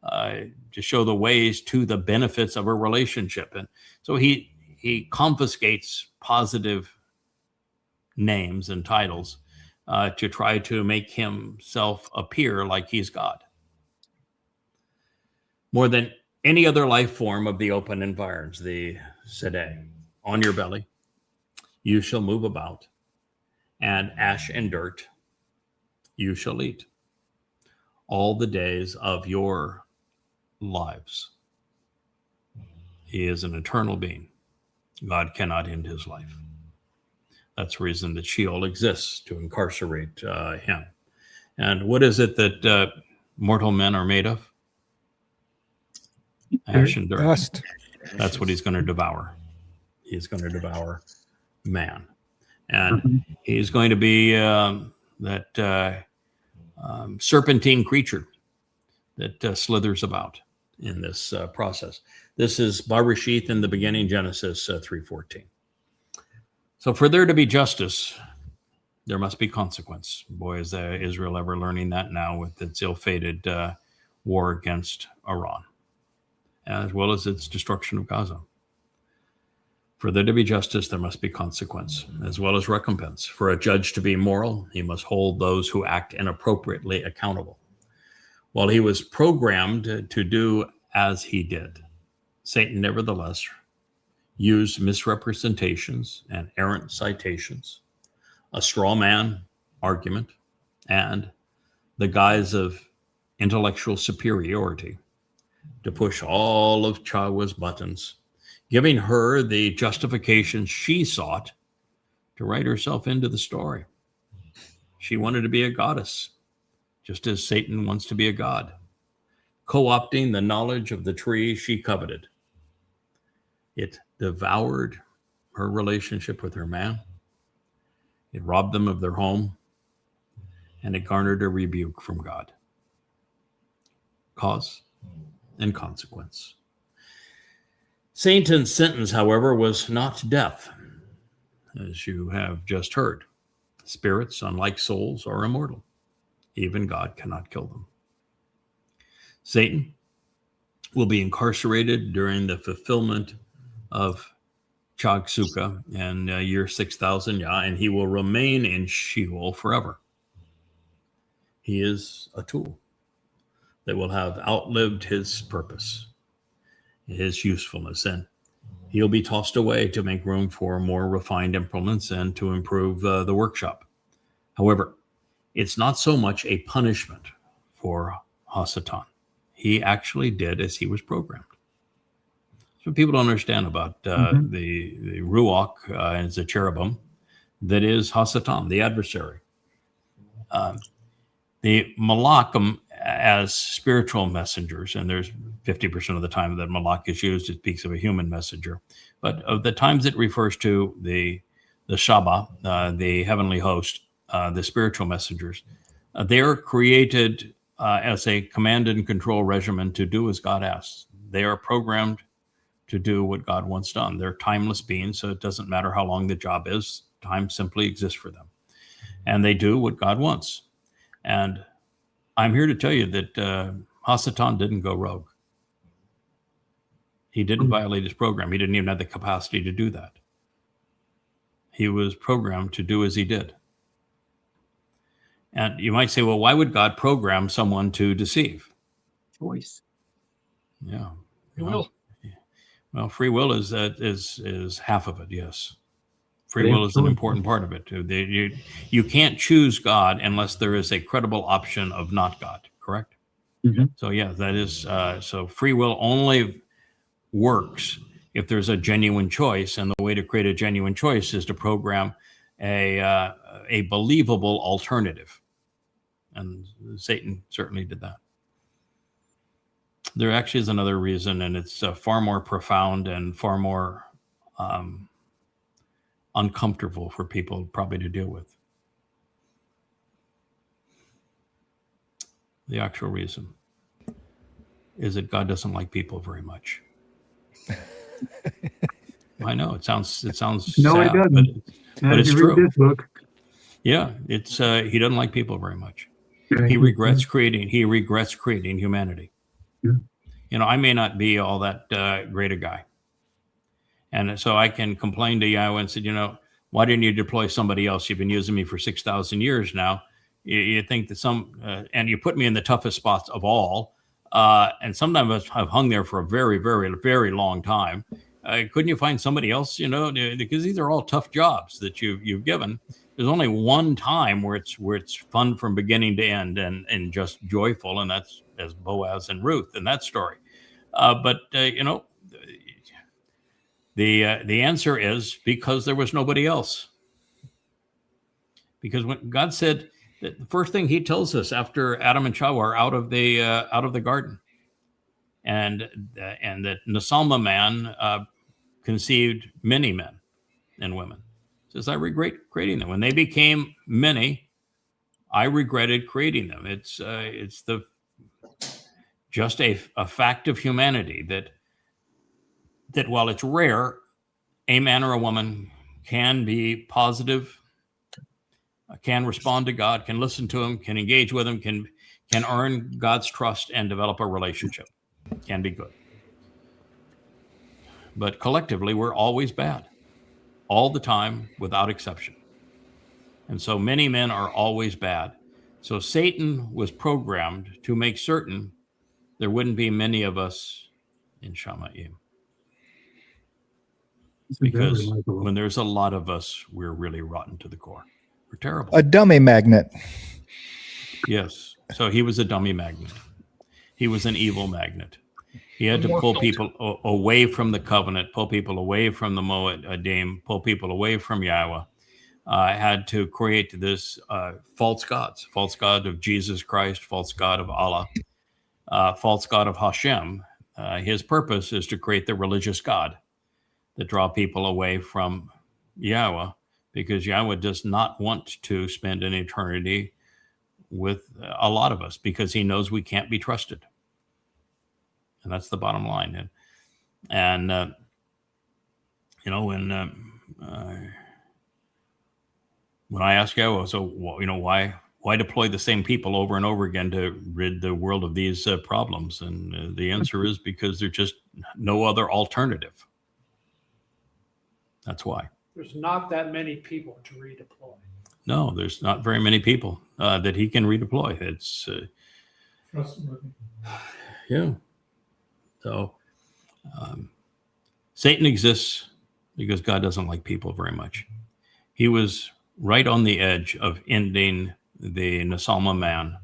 to show the ways to the benefits of a relationship. And so he confiscates positive names and titles to try to make himself appear like he's God. More than any other life form of the open environs, the Sedeh. On your belly, you shall move about, and ash and dirt you shall eat all the days of your lives. He is an eternal being. God cannot end his life. That's the reason that Sheol exists, to incarcerate him. And what is it that mortal men are made of? Ash and dirt. Dust. That's what he's going to devour. He's going to devour man. And he's going to be that serpentine creature that slithers about in this process. This is Bereshith in the beginning, Genesis 3:14. So for there to be justice, there must be consequence. Boy, is Israel ever learning that now with its ill-fated war against Iran, as well as its destruction of Gaza. For there to be justice, there must be consequence, as well as recompense. For a judge to be moral, he must hold those who act inappropriately accountable. While he was programmed to do as he did, Satan nevertheless used misrepresentations and errant citations, a straw man argument, and the guise of intellectual superiority to push all of Chawah's buttons, giving her the justification she sought to write herself into the story. She wanted to be a goddess, just as Satan wants to be a god, co-opting the knowledge of the tree she coveted. It devoured her relationship with her man. It robbed them of their home, and it garnered a rebuke from God. Cause and consequence. Satan's sentence, however, was not death, as you have just heard. Spirits, unlike souls, are immortal. Even God cannot kill them. Satan will be incarcerated during the fulfillment of Chag Sukkah in year 6000, and he will remain in Sheol forever. He is a tool that will have outlived his purpose, his usefulness, and he'll be tossed away to make room for more refined implements and to improve the workshop. However, it's not so much a punishment for Hasatan. He actually did as he was programmed. So people don't understand about the Ruach as a cherubim that is Hasatan, the adversary. The Malachim as spiritual messengers, and there's 50% of the time that Malach is used, it speaks of a human messenger. But of the times it refers to the Shabbat, the heavenly host, the spiritual messengers, they are created as a command and control regimen to do as God asks. They are programmed to do what God wants done. They're timeless beings, so it doesn't matter how long the job is. Time simply exists for them. And they do what God wants. And I'm here to tell you that Hasatan didn't go rogue. He didn't violate his program. He didn't even have the capacity to do that. He was programmed to do as he did. And you might say, well, why would God program someone to deceive? Choice. Yeah. Free will. Well, free will is half of it, yes. Free will is an important part of it, too. You can't choose God unless there is a credible option of not God, correct? Mm-hmm. So, yeah, that is, so free will only works if there's a genuine choice, and the way to create a genuine choice is to program a believable alternative. And Satan certainly did that. There actually is another reason, and it's far more profound and far more uncomfortable for people probably to deal with. The actual reason is that God doesn't like people very much. I know it sounds No, sad, it doesn't. but it's true. Read this book. Yeah, it's he doesn't like people very much. Yeah, He regrets creating humanity. Yeah. You know, I may not be all that great a guy. And so I can complain to Yahowah and say, you know, why didn't you deploy somebody else? You've been using me for 6,000 years now. You think that and you put me in the toughest spots of all. And sometimes I've hung there for a very, very, very long time. Couldn't you find somebody else, you know, because these are all tough jobs that you've given. There's only one time where it's fun from beginning to end and just joyful. And that's as Boaz and Ruth in that story. But you know, the answer is because there was nobody else. Because when God said that, the first thing he tells us after Adam and Chawah are out of the garden, and that Nasalma man conceived many men and women. He says, I regret creating them. When they became many, I regretted creating them. It's just a fact of humanity that while it's rare, a man or a woman can be positive, can respond to God, can listen to him, can engage with him, can earn God's trust and develop a relationship. Can be good. But collectively, we're always bad, all the time, without exception. And so many men are always bad. So Satan was programmed to make certain there wouldn't be many of us in Shamayim. Because when there's a lot of us, we're really rotten to the core. We're terrible. A dummy magnet. Yes. So he was a dummy magnet. He was an evil magnet. He had to pull people away from the covenant, pull people away from the Moedim, pull people away from Yahowah. Had to create this false gods, false god of Jesus Christ, false god of Allah, false god of Hashem. His purpose is to create the religious god that draw people away from Yahowah, because Yahowah does not want to spend an eternity with a lot of us, because he knows we can't be trusted. And that's the bottom line. And when I ask Yahowah, so why deploy the same people over and over again to rid the world of these problems? And the answer is because there's just no other alternative. That's why. There's not that many people to redeploy. No, there's not very many people that he can redeploy. It's trustworthy. Yeah. So Satan exists because God doesn't like people very much. He was right on the edge of ending the Nasalma man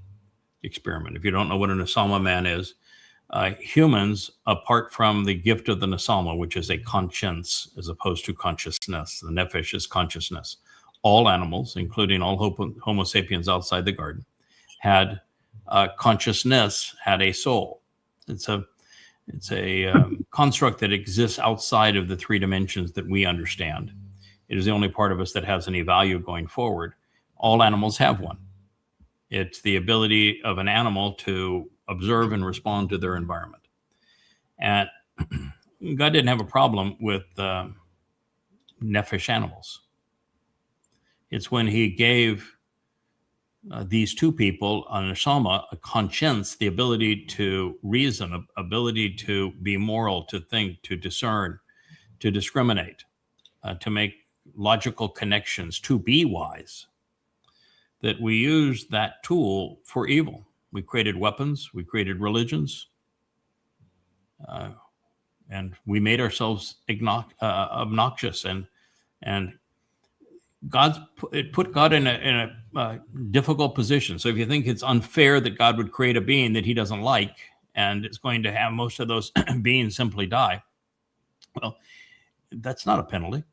experiment. If you don't know what a Nasalma man is, humans, apart from the gift of the Nasalma, which is a conscience as opposed to consciousness, the Nefesh is consciousness. All animals, including all Homo sapiens outside the garden, had consciousness, had a soul. It's a construct that exists outside of the three dimensions that we understand. It is the only part of us that has any value going forward. All animals have one. It's the ability of an animal to observe and respond to their environment. And God didn't have a problem with Nefesh animals. It's when he gave these two people, a neshama, a conscience, the ability to reason, ability to be moral, to think, to discern, to discriminate, to make logical connections, to be wise, that we used that tool for evil. We created weapons, we created religions, and we made ourselves obnoxious, and it put God in a difficult position. So if you think it's unfair that God would create a being that he doesn't like, and it's going to have most of those beings simply die, well, that's not a penalty.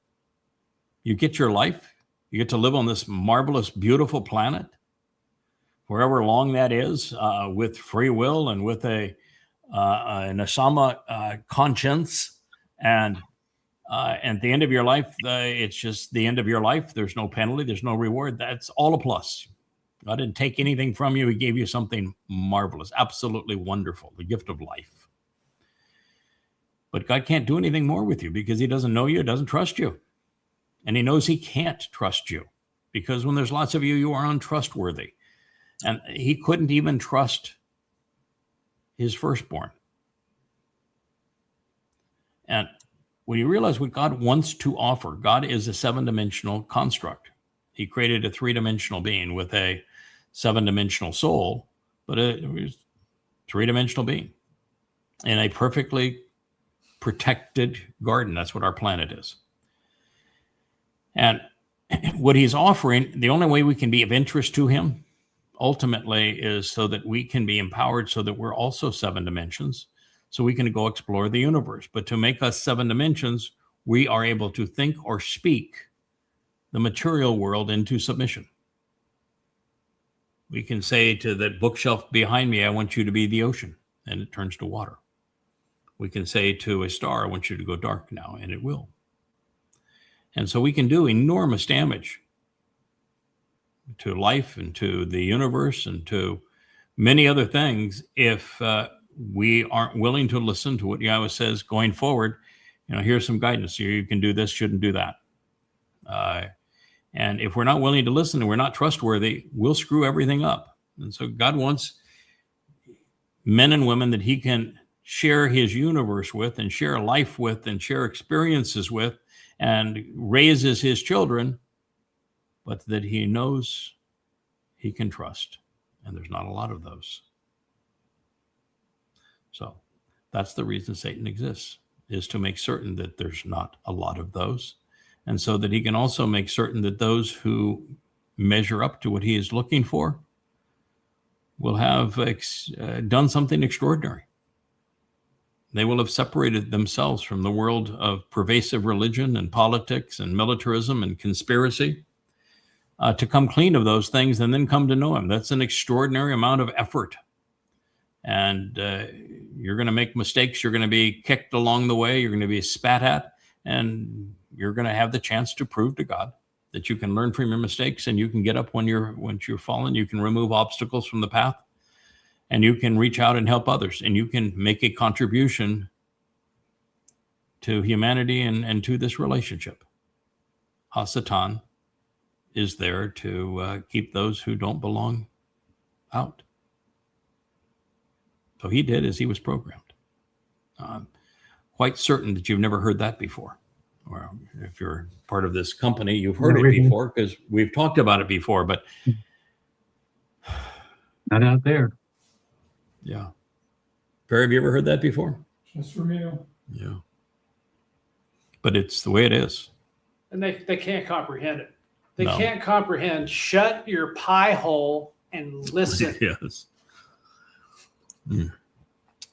You get your life. You get to live on this marvelous, beautiful planet, wherever long that is, with free will and with a Nasama conscience. And at the end of your life, it's just the end of your life. There's no penalty. There's no reward. That's all a plus. God didn't take anything from you. He gave you something marvelous, absolutely wonderful, the gift of life. But God can't do anything more with you because he doesn't know you, doesn't trust you. And he knows he can't trust you because when there's lots of you, you are untrustworthy. And he couldn't even trust his firstborn. And when you realize what God wants to offer, God is a seven-dimensional construct. He created a three-dimensional being with a seven-dimensional soul, but a three-dimensional being in a perfectly protected garden. That's what our planet is. And what he's offering, the only way we can be of interest to him ultimately is so that we can be empowered so that we're also seven dimensions, so we can go explore the universe. But to make us seven dimensions, we are able to think or speak the material world into submission. We can say to that bookshelf behind me, I want you to be the ocean, and it turns to water. We can say to a star, I want you to go dark now, and it will. And so we can do enormous damage to life and to the universe and to many other things if we aren't willing to listen to what Yahowah says going forward. Here's some guidance. You can do this, shouldn't do that. And if we're not willing to listen and we're not trustworthy, we'll screw everything up. And so God wants men and women that he can share his universe with and share life with and share experiences with and raises his children, but that he knows he can trust. And there's not a lot of those. So that's the reason Satan exists, is to make certain that there's not a lot of those. And so that he can also make certain that those who measure up to what he is looking for will have done something extraordinary. They will have separated themselves from the world of pervasive religion and politics and militarism and conspiracy to come clean of those things and then come to know him. That's an extraordinary amount of effort. And you're going to make mistakes. You're going to be kicked along the way. You're going to be spat at. And you're going to have the chance to prove to God that you can learn from your mistakes and you can get up when you're fallen. You can remove obstacles from the path. And you can reach out and help others. And you can make a contribution to humanity and to this relationship. Hasatan is there to keep those who don't belong out. So he did as he was programmed. I'm quite certain that you've never heard that before. Or if you're part of this company, you've heard it before because we've talked about it before, but not out there. Yeah. Perry, have you ever heard that before? Just from you. Yeah. But it's the way it is. And they can't comprehend it. They No. can't comprehend. Shut your pie hole and listen. Yes.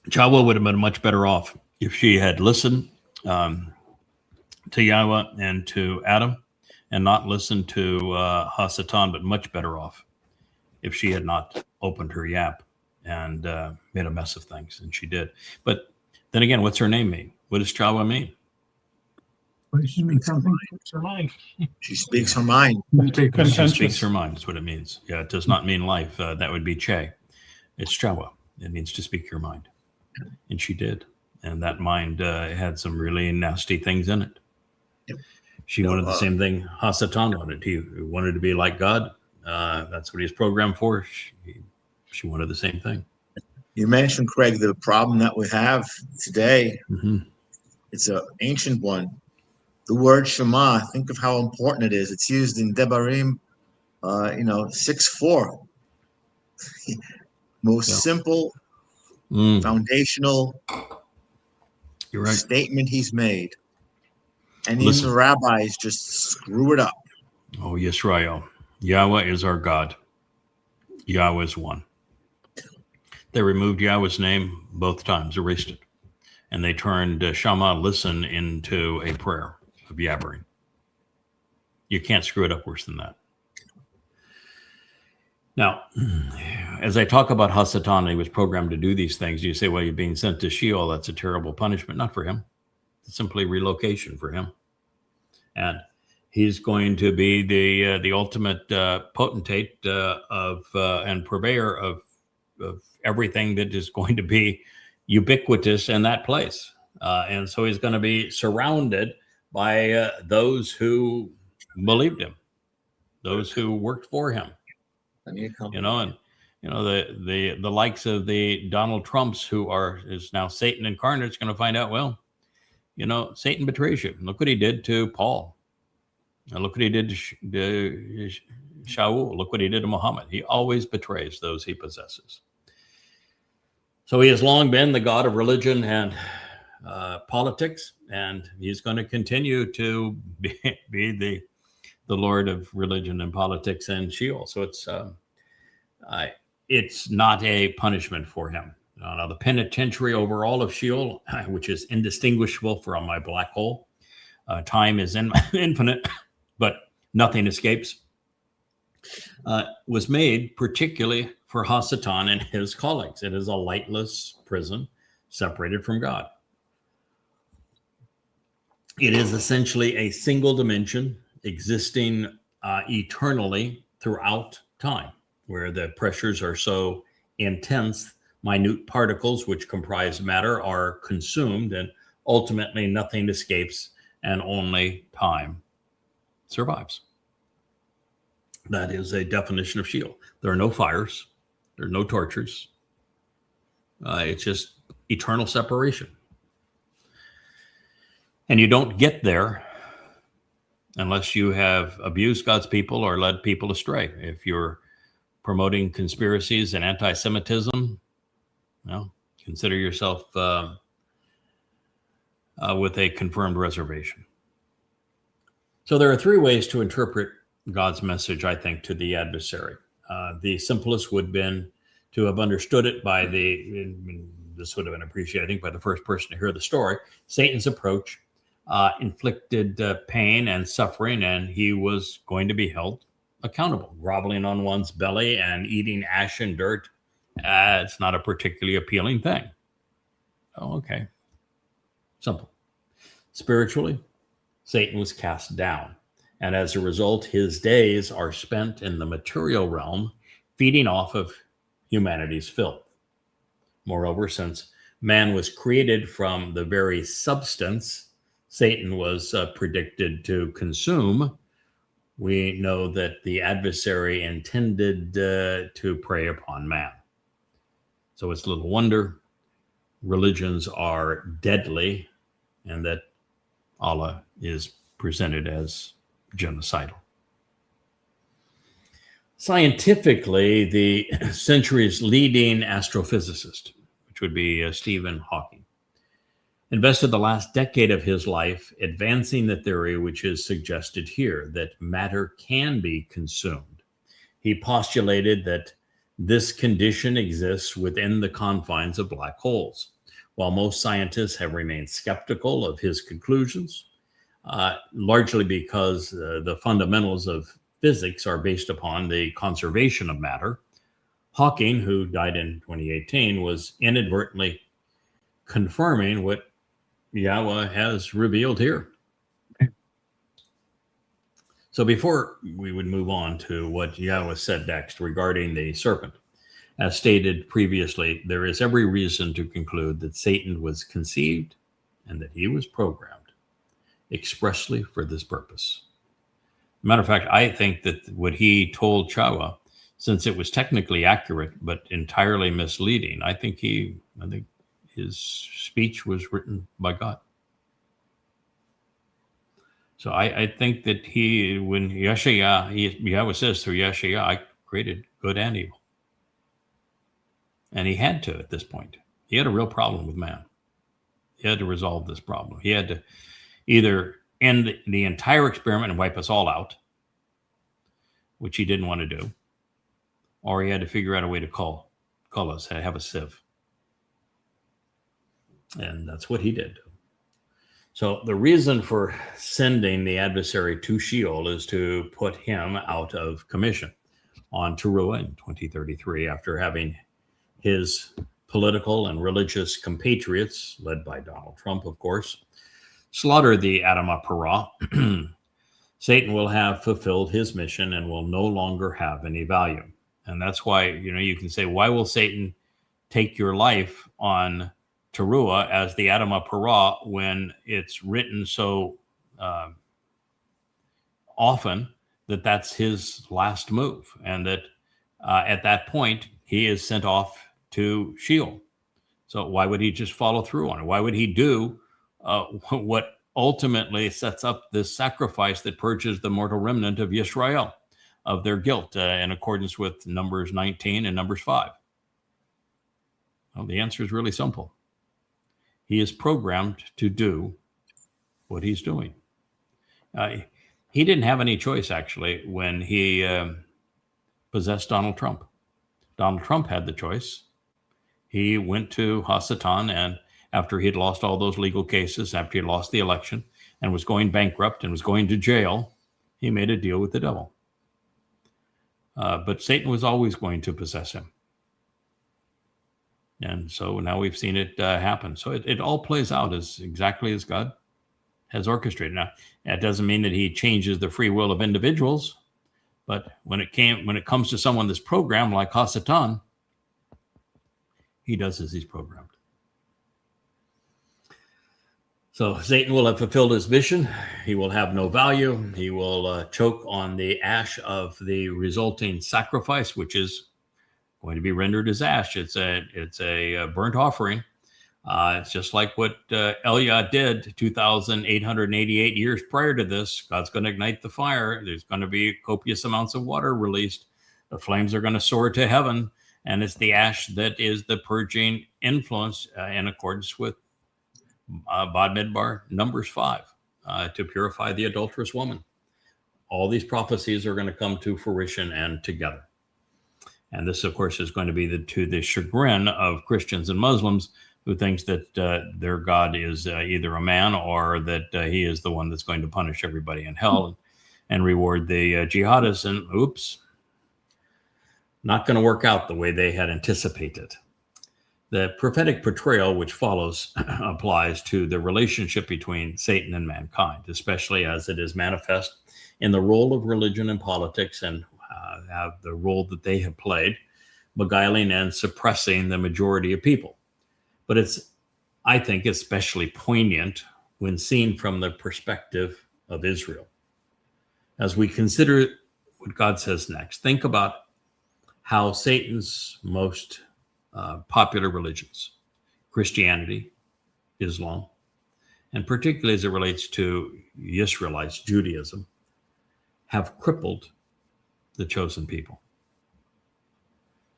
Chawah would have been much better off if she had listened to Yahowah and to Adam and not listened to Hasatan, but much better off if she had not opened her yap and made a mess of things, and she did. But then again, what's her name mean? What does Chawah mean? She means something. It's her mind. She speaks her mind. She speaks her mind. That's what it means. Yeah, it does not mean life. That would be Che. It's Chawah. It means to speak your mind. And she did. And that mind had some really nasty things in it. Yep. She wanted the same thing Hasatan wanted. He wanted to be like God. That's what he was programmed for. She wanted the same thing. You mentioned, Craig, the problem that we have today. Mm-hmm. It's an ancient one. The word Shema, think of how important it is. It's used in Devarim, 6:4. Most simple, foundational You're right. statement he's made. And even the rabbis just screw it up. Oh, Yisrael. Yahweh is our God. Yahweh is one. They removed Yahweh's name both times, erased it. And they turned Shama, listen, into a prayer of yabbering. You can't screw it up worse than that. Now, as I talk about Hasatan, he was programmed to do these things. You say, well, you're being sent to Sheol. That's a terrible punishment. Not for him. It's simply relocation for him. And he's going to be the ultimate potentate and purveyor of everything that is going to be ubiquitous in that place. And so he's going to be surrounded by those who believed him, those who worked for him. The likes of the Donald Trumps who is now Satan incarnate is going to find out, well, Satan betrays you. Look what he did to Paul. And look what he did to Shaul. Look what he did to Muhammad. He always betrays those he possesses. So he has long been the god of religion and politics, and he's going to continue to be the lord of religion and politics and Sheol. So it's not a punishment for him. Now, the penitentiary over all of Sheol, which is indistinguishable from my black hole, time is infinite, but nothing escapes, was made particularly for Hasatan and his colleagues. It is a lightless prison separated from God. It is essentially a single dimension existing eternally throughout time, where the pressures are so intense, minute particles which comprise matter are consumed, and ultimately nothing escapes, and only time survives. That is a definition of Sheol. There are no fires. There are no tortures. It's just eternal separation. And you don't get there unless you have abused God's people or led people astray. If you're promoting conspiracies and anti-Semitism, well, consider yourself with a confirmed reservation. So there are three ways to interpret God's message, I think, to the adversary. The simplest would have been to have understood it by this would have been appreciated, I think, by the first person to hear the story. Satan's approach inflicted pain and suffering, and he was going to be held accountable. Groveling on one's belly and eating ash and dirt, it's not a particularly appealing thing. Oh, okay. Simple. Spiritually, Satan was cast down, and as a result, his days are spent in the material realm, feeding off of humanity's filth. Moreover, since man was created from the very substance Satan was predicted to consume, we know that the adversary intended to prey upon man. So it's little wonder religions are deadly and that Allah is presented as genocidal. Scientifically, the century's leading astrophysicist, which would be Stephen Hawking, invested the last decade of his life advancing the theory which is suggested here, that matter can be consumed. He postulated that this condition exists within the confines of black holes. While most scientists have remained skeptical of his conclusions, largely because the fundamentals of physics are based upon the conservation of matter, Hawking, who died in 2018, was inadvertently confirming what Yahowah has revealed here. So before we would move on to what Yahowah said next regarding the serpent, as stated previously, there is every reason to conclude that Satan was conceived and that he was programmed expressly for this purpose. Matter of fact, I think that what he told Chawah, since it was technically accurate but entirely misleading, I think his speech was written by God. So I think that when Yahowah says through Yahowah, I created good and evil. And he had to at this point. He had a real problem with man. He had to resolve this problem. He had to either end the entire experiment and wipe us all out, which he didn't want to do, or he had to figure out a way to cull us, have a sieve. And that's what he did. So the reason for sending the adversary to Sheol is to put him out of commission on Teruah in 2033, after having his political and religious compatriots, led by Donald Trump, of course, slaughter the Adam and Chawah. Satan will have fulfilled his mission and will no longer have any value. And that's why, you can say, why will Satan take your life on Teruah as the Adam and Chawah when it's written so often that that's his last move, and that at that point he is sent off to Sheol. So why would he just follow through on it? Why would he do what ultimately sets up this sacrifice that purges the mortal remnant of Yisrael of their guilt in accordance with Numbers 19 and Numbers 5? Well, the answer is really simple. He is programmed to do what he's doing. He didn't have any choice, actually, when he possessed Donald Trump. Donald Trump had the choice. He went to Hasatan, and after he had lost all those legal cases, after he had lost the election and was going bankrupt and was going to jail, he made a deal with the devil. But Satan was always going to possess him. And so now we've seen it happen. So it all plays out exactly as God has orchestrated. Now, that doesn't mean that he changes the free will of individuals, but when it comes to someone that's programmed like Hasatan, he does as he's programmed. So Satan will have fulfilled his mission. He will have no value. He will choke on the ash of the resulting sacrifice, which is going to be rendered as ash. It's a burnt offering. It's just like what Elia did 2,888 years prior to this. God's going to ignite the fire. There's going to be copious amounts of water released. The flames are going to soar to heaven. And it's the ash that is the purging influence in accordance with Bod Midbar, Numbers 5, to purify the adulterous woman. All these prophecies are going to come to fruition and together. And this, of course, is going to be to the chagrin of Christians and Muslims who thinks that their God is either a man or that he is the one that's going to punish everybody in hell and reward the jihadists. And oops, not going to work out the way they had anticipated. The prophetic portrayal which follows applies to the relationship between Satan and mankind, especially as it is manifest in the role of religion and politics and have the role that they have played, beguiling and suppressing the majority of people. But it's, I think, especially poignant when seen from the perspective of Israel. As we consider what God says next, think about how Satan's most popular religions, Christianity, Islam, and particularly as it relates to Israelites, Judaism, have crippled the chosen people.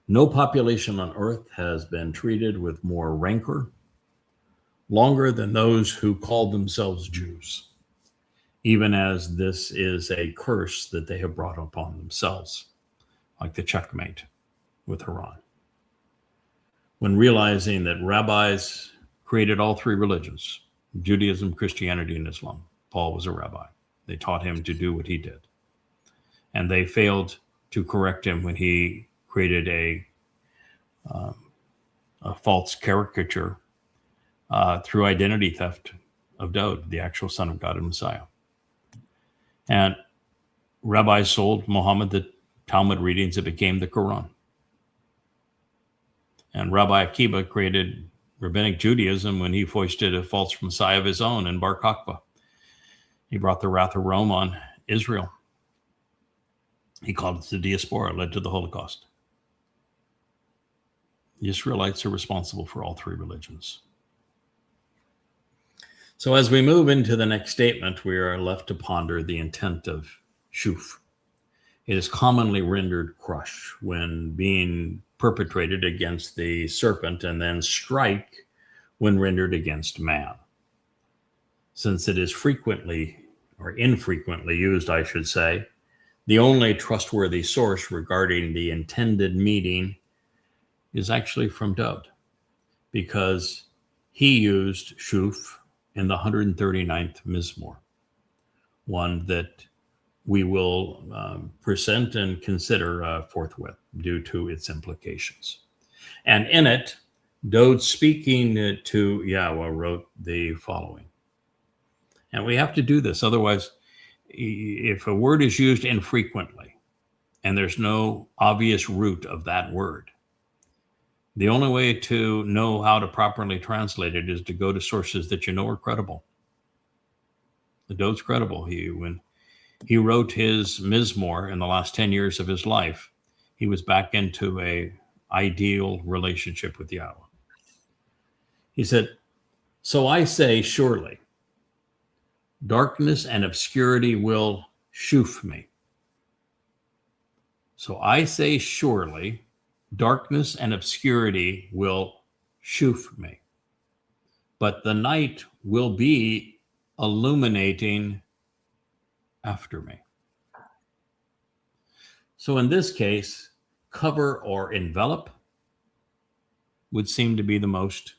No population on earth has been treated with more rancor longer than those who called themselves Jews, even as this is a curse that they have brought upon themselves, like the Checkmate with Haran. When realizing that rabbis created all three religions, Judaism, Christianity, and Islam, Paul was a rabbi. They taught him to do what he did. And they failed to correct him when he created a false caricature through identity theft of Daud, the actual son of God and Messiah. And rabbis sold Muhammad the Talmud readings that became the Quran. And Rabbi Akiba created rabbinic Judaism when he foisted a false Messiah of his own in Bar Kokhba. He brought the wrath of Rome on Israel. He called it the diaspora, led to the Holocaust. The Israelites are responsible for all three religions. So as we move into the next statement, we are left to ponder the intent of Shoof. It is commonly rendered crush when being perpetrated against the serpent, and then strike when rendered against man. Since it is frequently or infrequently used, I should say, the only trustworthy source regarding the intended meaning is actually from Daud, because he used Shoof in the 139th Mizmor, one that we will present and consider forthwith due to its implications. And in it, Daud, speaking to Yahowah, wrote the following. And we have to do this, otherwise, if a word is used infrequently and there's no obvious root of that word, the only way to know how to properly translate it is to go to sources that you know are credible. The Daud's credible. When he wrote his Mizmor in the last 10 years of his life, he was back into a ideal relationship with Yahowah. He said, "So I say, surely, darkness and obscurity will shoof me. So I say, surely, darkness and obscurity will shoof me. But the night will be illuminating after me." So in this case, cover or envelop would seem to be the most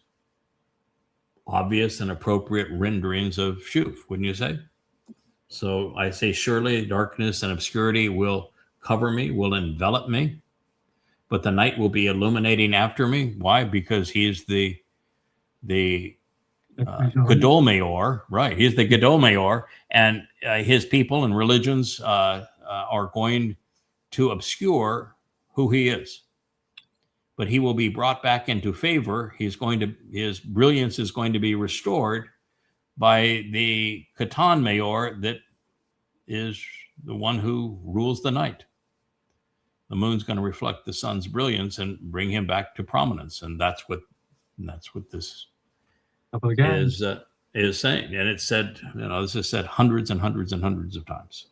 obvious and appropriate renderings of Shoof, wouldn't you say? So I say, surely darkness and obscurity will cover me, will envelop me, but the night will be illuminating after me. Why? Because he's the Gadol Meor, right? He's the Gadol Meor, and his people and religions are going to obscure who he is. But he will be brought back into favor. His brilliance is going to be restored by the Khatan Mayor that is the one who rules the night. The moon's going to reflect the sun's brilliance and bring him back to prominence, and that's what this is saying. And it's said, this is said hundreds and hundreds and hundreds of times.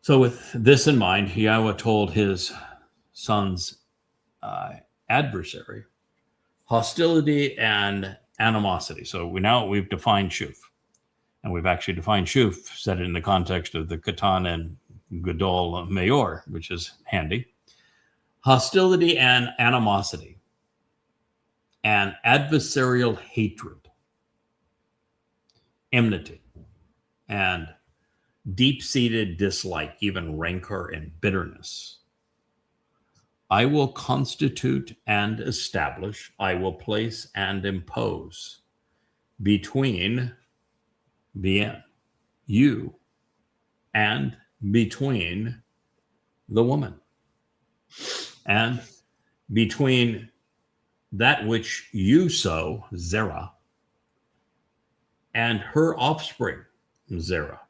So with this in mind, Yahowah told his son's adversary hostility and animosity. So we've defined Shoof, and we've actually defined Shoof, set it in the context of the Khatan and Gadol Mayor, which is handy. Hostility and animosity and adversarial hatred, enmity, and deep-seated dislike, even rancor and bitterness. I will constitute and establish, I will place and impose between you and between the woman, and between that which you sow, Zerah, and her offspring, Zerah.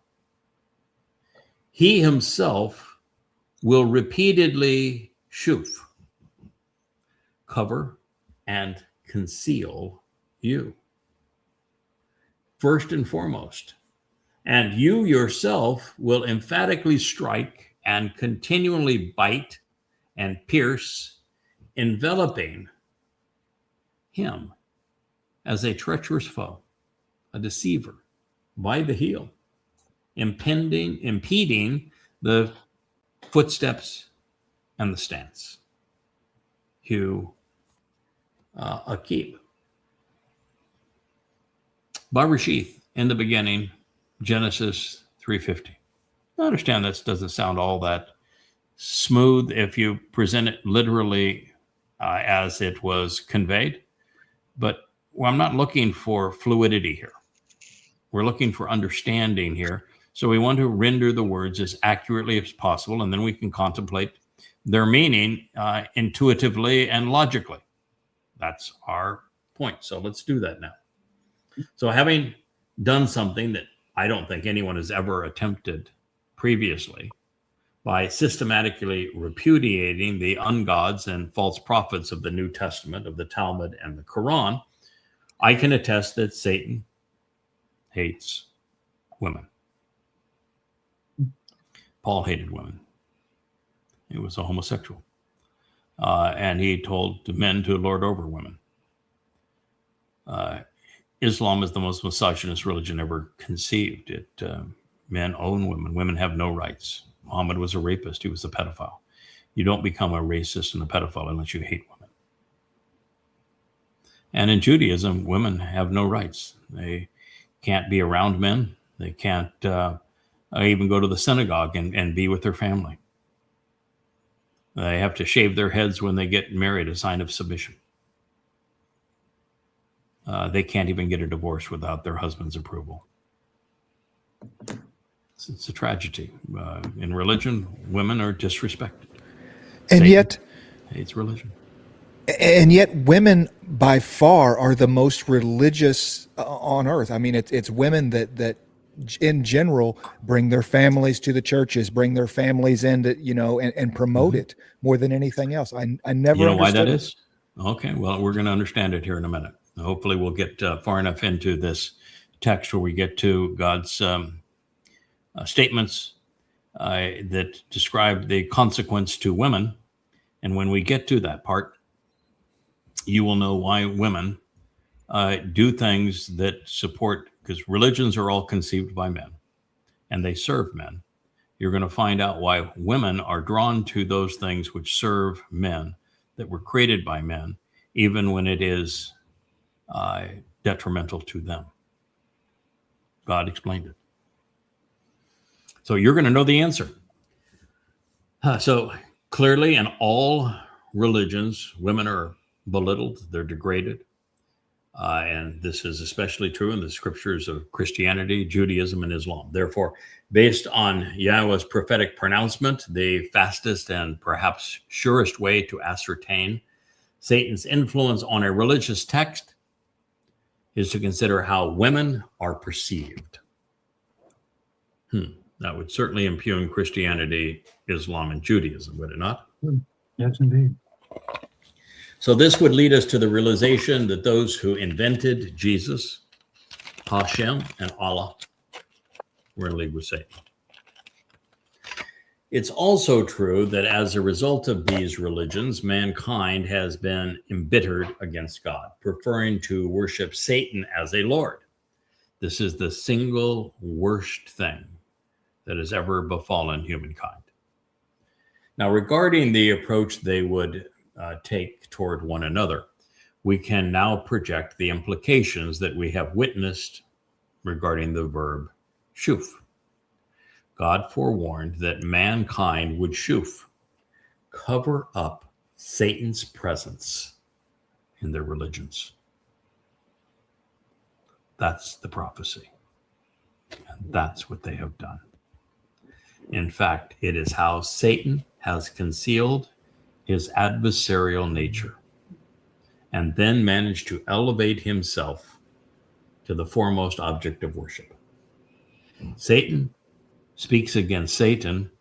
He himself will repeatedly Shoof, cover and conceal you, first and foremost. And you yourself will emphatically strike and continually bite and pierce, enveloping him as a treacherous foe, a deceiver, by the heel, impeding the footsteps and the stance. Hu Akib. Barashith, in the beginning, Genesis 3:50. I understand that doesn't sound all that smooth if you present it literally as it was conveyed, but I'm not looking for fluidity here. We're looking for understanding here. So we want to render the words as accurately as possible, and then we can contemplate their meaning intuitively and logically. That's our point. So let's do that now. So having done something that I don't think anyone has ever attempted previously by systematically repudiating the ungods and false prophets of the New Testament, of the Talmud and the Quran, I can attest that Satan hates women. Paul hated women. He was a homosexual. And he told the men to lord over women. Islam is the most misogynist religion ever conceived. Men own women. Women have no rights. Muhammad was a rapist. He was a pedophile. You don't become a racist and a pedophile unless you hate women. And in Judaism, women have no rights. They can't be around men. They can't even go to the synagogue and be with their family. They have to shave their heads when they get married, a sign of submission. They can't even get a divorce without their husband's approval. It's a tragedy. In religion, women are disrespected. And yet, hates religion. And yet women by far are the most religious on earth. I mean, it's women that in general bring their families to the churches, bring their families into, and promote it more than anything else. I never You know why that understood is? Okay, well, we're going to understand it here in a minute. Hopefully we'll get far enough into this text where we get to God's statements that describe the consequence to women. And when we get to that part, you will know why women do things that support, because religions are all conceived by men and they serve men. You're going to find out why women are drawn to those things which serve men, that were created by men, even when it is detrimental to them. God explained it. So you're going to know the answer. So clearly in all religions, women are belittled, they're degraded. And this is especially true in the scriptures of Christianity, Judaism, and Islam. Therefore, based on Yahowah's prophetic pronouncement, the fastest and perhaps surest way to ascertain Satan's influence on a religious text is to consider how women are perceived. That would certainly impugn Christianity, Islam, and Judaism, would it not? Yes, indeed. So this would lead us to the realization that those who invented Jesus, Hashem, and Allah were in league with Satan. It's also true that as a result of these religions, mankind has been embittered against God, preferring to worship Satan as a lord. This is the single worst thing that has ever befallen humankind. Now, regarding the approach they would take toward one another, we can now project the implications that we have witnessed regarding the verb shoof. God forewarned that mankind would shoof, cover up Satan's presence in their religions. That's the prophecy. And that's what they have done. In fact, it is how Satan has concealed his adversarial nature and then managed to elevate himself to the foremost object of worship. Satan speaks against Satan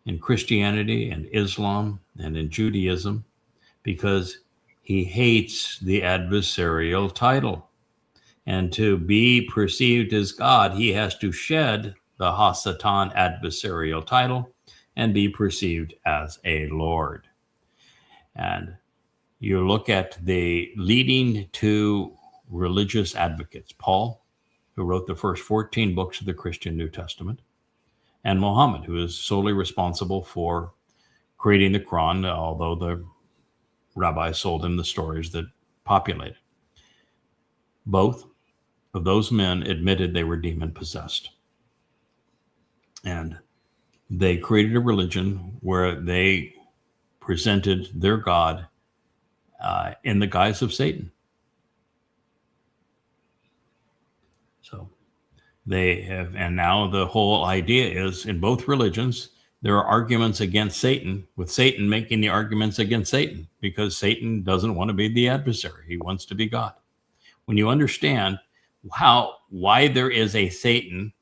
in Christianity and Islam and in Judaism because he hates the adversarial title. And to be perceived as God, he has to shed the Hasatan adversarial title and be perceived as a Lord. And you look at the leading two religious advocates, Paul, who wrote the first 14 books of the Christian New Testament, and Muhammad, who is solely responsible for creating the Quran, although the rabbis sold him the stories that populate it. Both of those men admitted they were demon-possessed. And they created a religion where they presented their God in the guise of Satan. So they have, and now the whole idea is in both religions, there are arguments against Satan, with Satan making the arguments against Satan, because Satan doesn't want to be the adversary. He wants to be God. When you understand why there is a Satan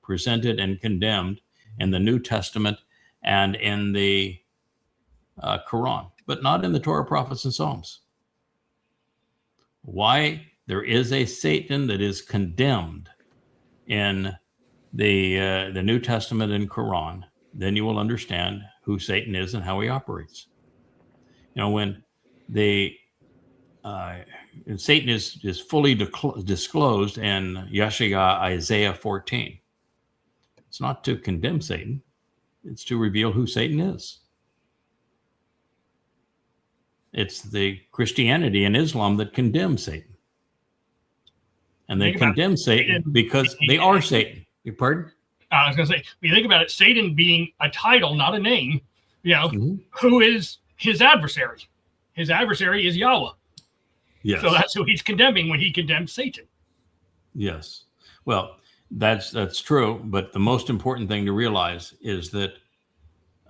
presented and condemned in the New Testament and in the Quran, but not in the Torah, prophets, and Psalms. Why there is a Satan that is condemned in the New Testament and Quran, then you will understand who Satan is and how he operates. You know, when Satan is fully disclosed in Isaiah 14. It's not to condemn Satan. It's to reveal who Satan is. It's the Christianity and Islam that condemn Satan. And they condemn Satan because they are Satan. You pardon? I was going to say, when you think about it, Satan being a title, not a name, who is his adversary? His adversary is Yahowah. Yes. So that's who he's condemning when he condemns Satan. Yes. Well, that's true. But the most important thing to realize is that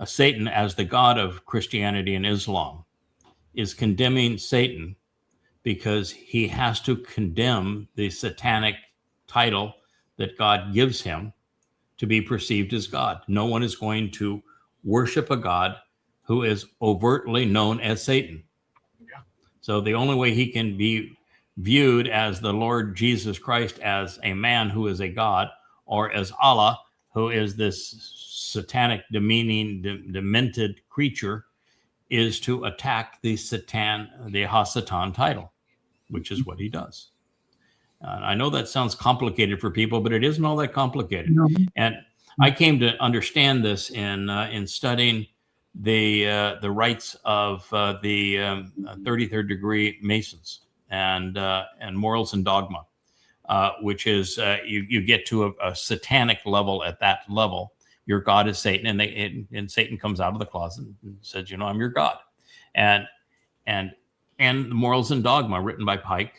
Satan, as the God of Christianity and Islam, is condemning Satan because he has to condemn the satanic title that God gives him to be perceived as God. No one is going to worship a God who is overtly known as Satan. Yeah. So the only way he can be viewed as the Lord Jesus Christ as a man who is a God, or as Allah, who is this satanic, demented creature, is to attack the Hasatan title, which is what he does. I know that sounds complicated for people, but it isn't all that complicated. No. And I came to understand this in studying the rites of the 33rd degree Masons and morals and dogma, which is you get to a satanic level. At that level, your God is Satan, and Satan comes out of the closet and says, I'm your God. And the morals and dogma, written by Pike,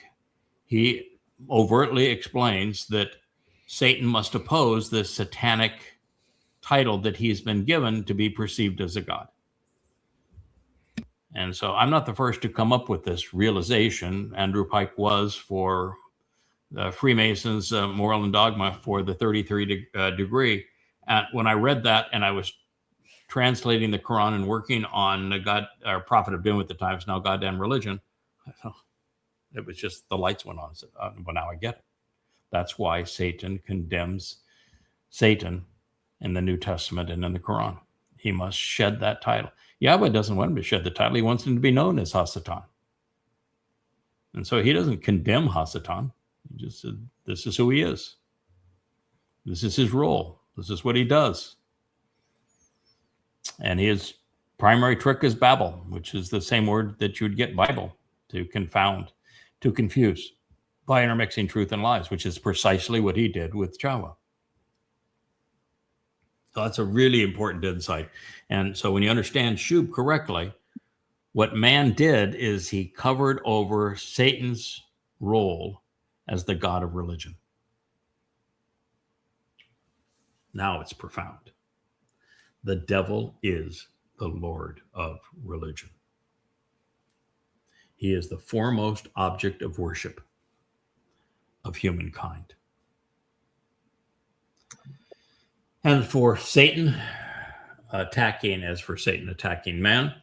he overtly explains that Satan must oppose this satanic title that he's been given to be perceived as a God. And so I'm not the first to come up with this realization. Andrew Pike was for Freemasons' moral and dogma for the 33 degree. And when I read that, and I was translating the Quran and working on Prophet of Doom at the times, now Goddamn Religion, it was just the lights went on. I said, well, now I get it. That's why Satan condemns Satan in the New Testament and in the Quran. He must shed that title. Yahweh doesn't want him to shed the title. He wants him to be known as Hasatan. And so he doesn't condemn Hasatan. He just said, this is who he is. This is his role. This is what he does. And his primary trick is Babel, which is the same word that you would get Bible, to confound, to confuse, by intermixing truth and lies, which is precisely what he did with Chawah. So that's a really important insight. And so when you understand Shuwb correctly, what man did is he covered over Satan's role as the god of religion. Now it's profound. The devil is the Lord of religion. He is the foremost object of worship of humankind. And for Satan attacking man,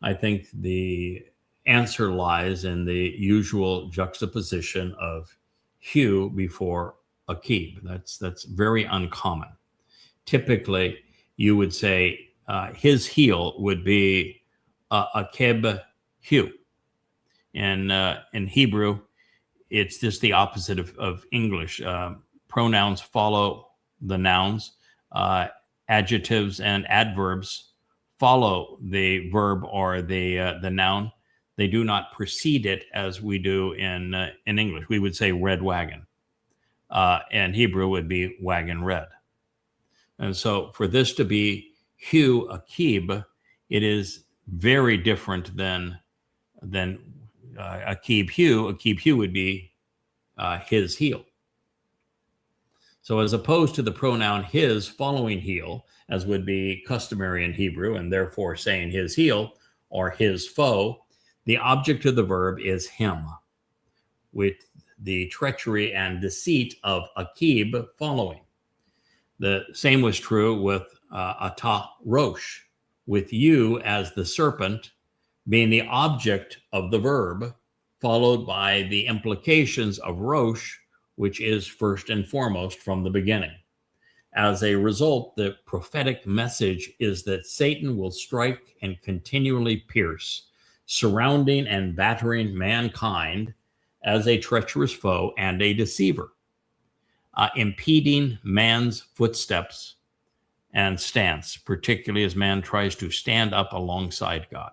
I think the answer lies in the usual juxtaposition of Hu before Akib. That's very uncommon. Typically, you would say his heel would be Akib Hu. In Hebrew, it's just the opposite of English. Pronouns follow the nouns. Adjectives and adverbs follow the verb or the noun. They do not precede it as we do in English. We would say red wagon. And Hebrew would be wagon red. And so for this to be Hu Akib, it is very different than Akib Hu. Akib Hu would be his heel. So as opposed to the pronoun his following heel, as would be customary in Hebrew, and therefore saying his heel or his foe, the object of the verb is him, with the treachery and deceit of Akib following. The same was true with Atah Rosh, with you as the serpent being the object of the verb, followed by the implications of Rosh, which is first and foremost from the beginning. As a result, the prophetic message is that Satan will strike and continually pierce, surrounding and battering mankind as a treacherous foe and a deceiver, impeding man's footsteps and stance, particularly as man tries to stand up alongside God.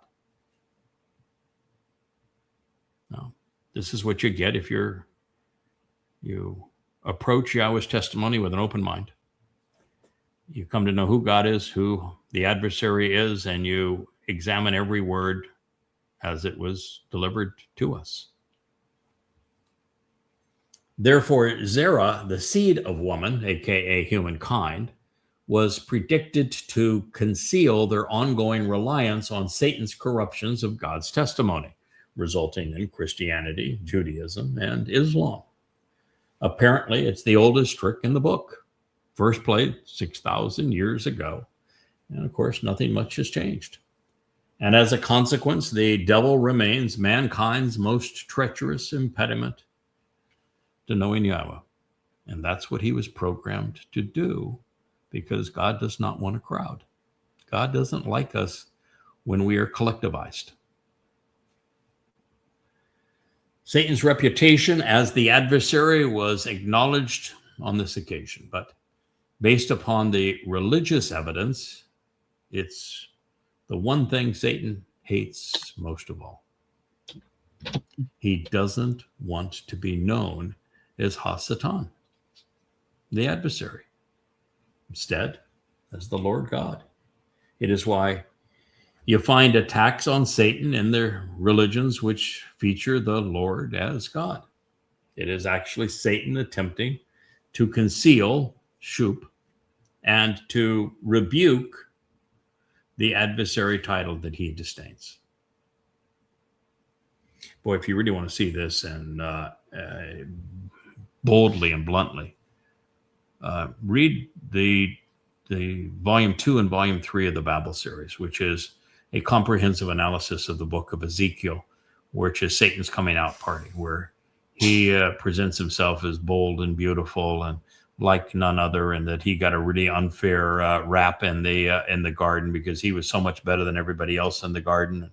Now, this is what you get if you approach Yahweh's testimony with an open mind. You come to know who God is, who the adversary is, and you examine every word as it was delivered to us. Therefore, Zerah, the seed of woman, aka humankind, was predicted to conceal their ongoing reliance on Satan's corruptions of God's testimony, resulting in Christianity, Judaism, and Islam. Apparently, it's the oldest trick in the book. First played 6,000 years ago. And of course, nothing much has changed. And as a consequence, the devil remains mankind's most treacherous impediment to knowing Yahweh. And that's what he was programmed to do, because God does not want a crowd. God doesn't like us when we are collectivized. Satan's reputation as the adversary was acknowledged on this occasion, but based upon the religious evidence, it's the one thing Satan hates most of all. He doesn't want to be known as Hasatan, the adversary. Instead, as the Lord God. It is why you find attacks on Satan in their religions which feature the Lord as God. It is actually Satan attempting to conceal Shuwb and to rebuke the adversary title that he disdains. Boy, if you really want to see this and boldly and bluntly. Read the volume 2 and volume 3 of the Babel series, which is a comprehensive analysis of the book of Ezekiel, which is Satan's coming out party, where he presents himself as bold and beautiful and like none other, and that he got a really unfair rap in the garden because he was so much better than everybody else in the garden,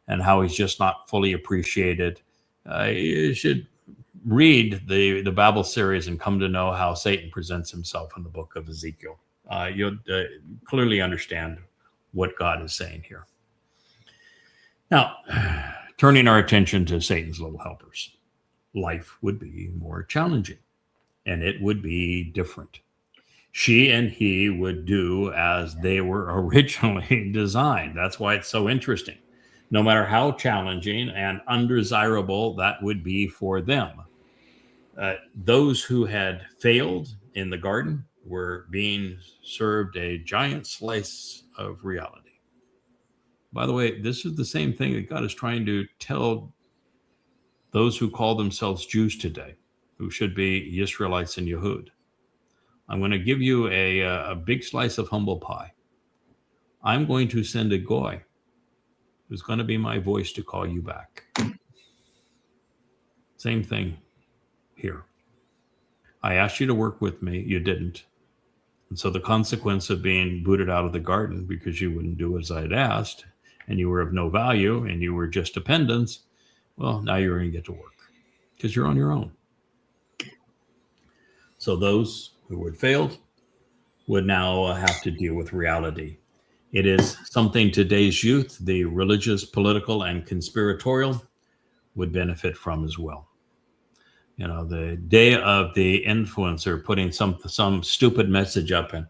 and how he's just not fully appreciated. You should read the Babel series and come to know how Satan presents himself in the book of Ezekiel. You'll clearly understand what God is saying here. Now, turning our attention to Satan's little helpers, life would be more challenging, and it would be different. She and he would do as they were originally designed. That's why it's so interesting. No matter how challenging and undesirable that would be for them, those who had failed in the garden were being served a giant slice of reality. By the way, this is the same thing that God is trying to tell those who call themselves Jews today, who should be Israelites and Yehud. I'm going to give you a big slice of humble pie. I'm going to send a goy who's going to be my voice to call you back. Same thing here. I asked you to work with me. You didn't. And so the consequence of being booted out of the garden because you wouldn't do as I'd asked, and you were of no value, and you were just dependents, well, now you're going to get to work because you're on your own. So those who had failed would now have to deal with reality. It is something today's youth, the religious, political, and conspiratorial, would benefit from as well. You know, the day of the influencer putting some stupid message up and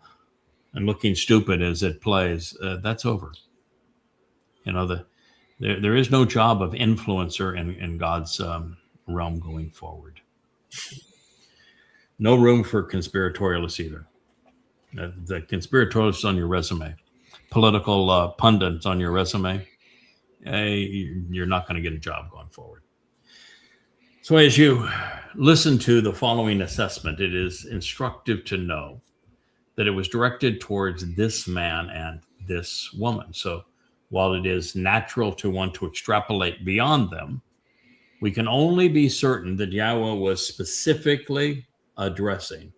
looking stupid as it plays, that's over. You know, there is no job of influencer in God's realm going forward. No room for conspiratorialists either. The conspiratorialists on your resume, political pundits on your resume, you're not going to get a job going forward. So as you listen to the following assessment, it is instructive to know that it was directed towards this man and this woman. So while it is natural to want to extrapolate beyond them, we can only be certain that Yahowah was specifically addressing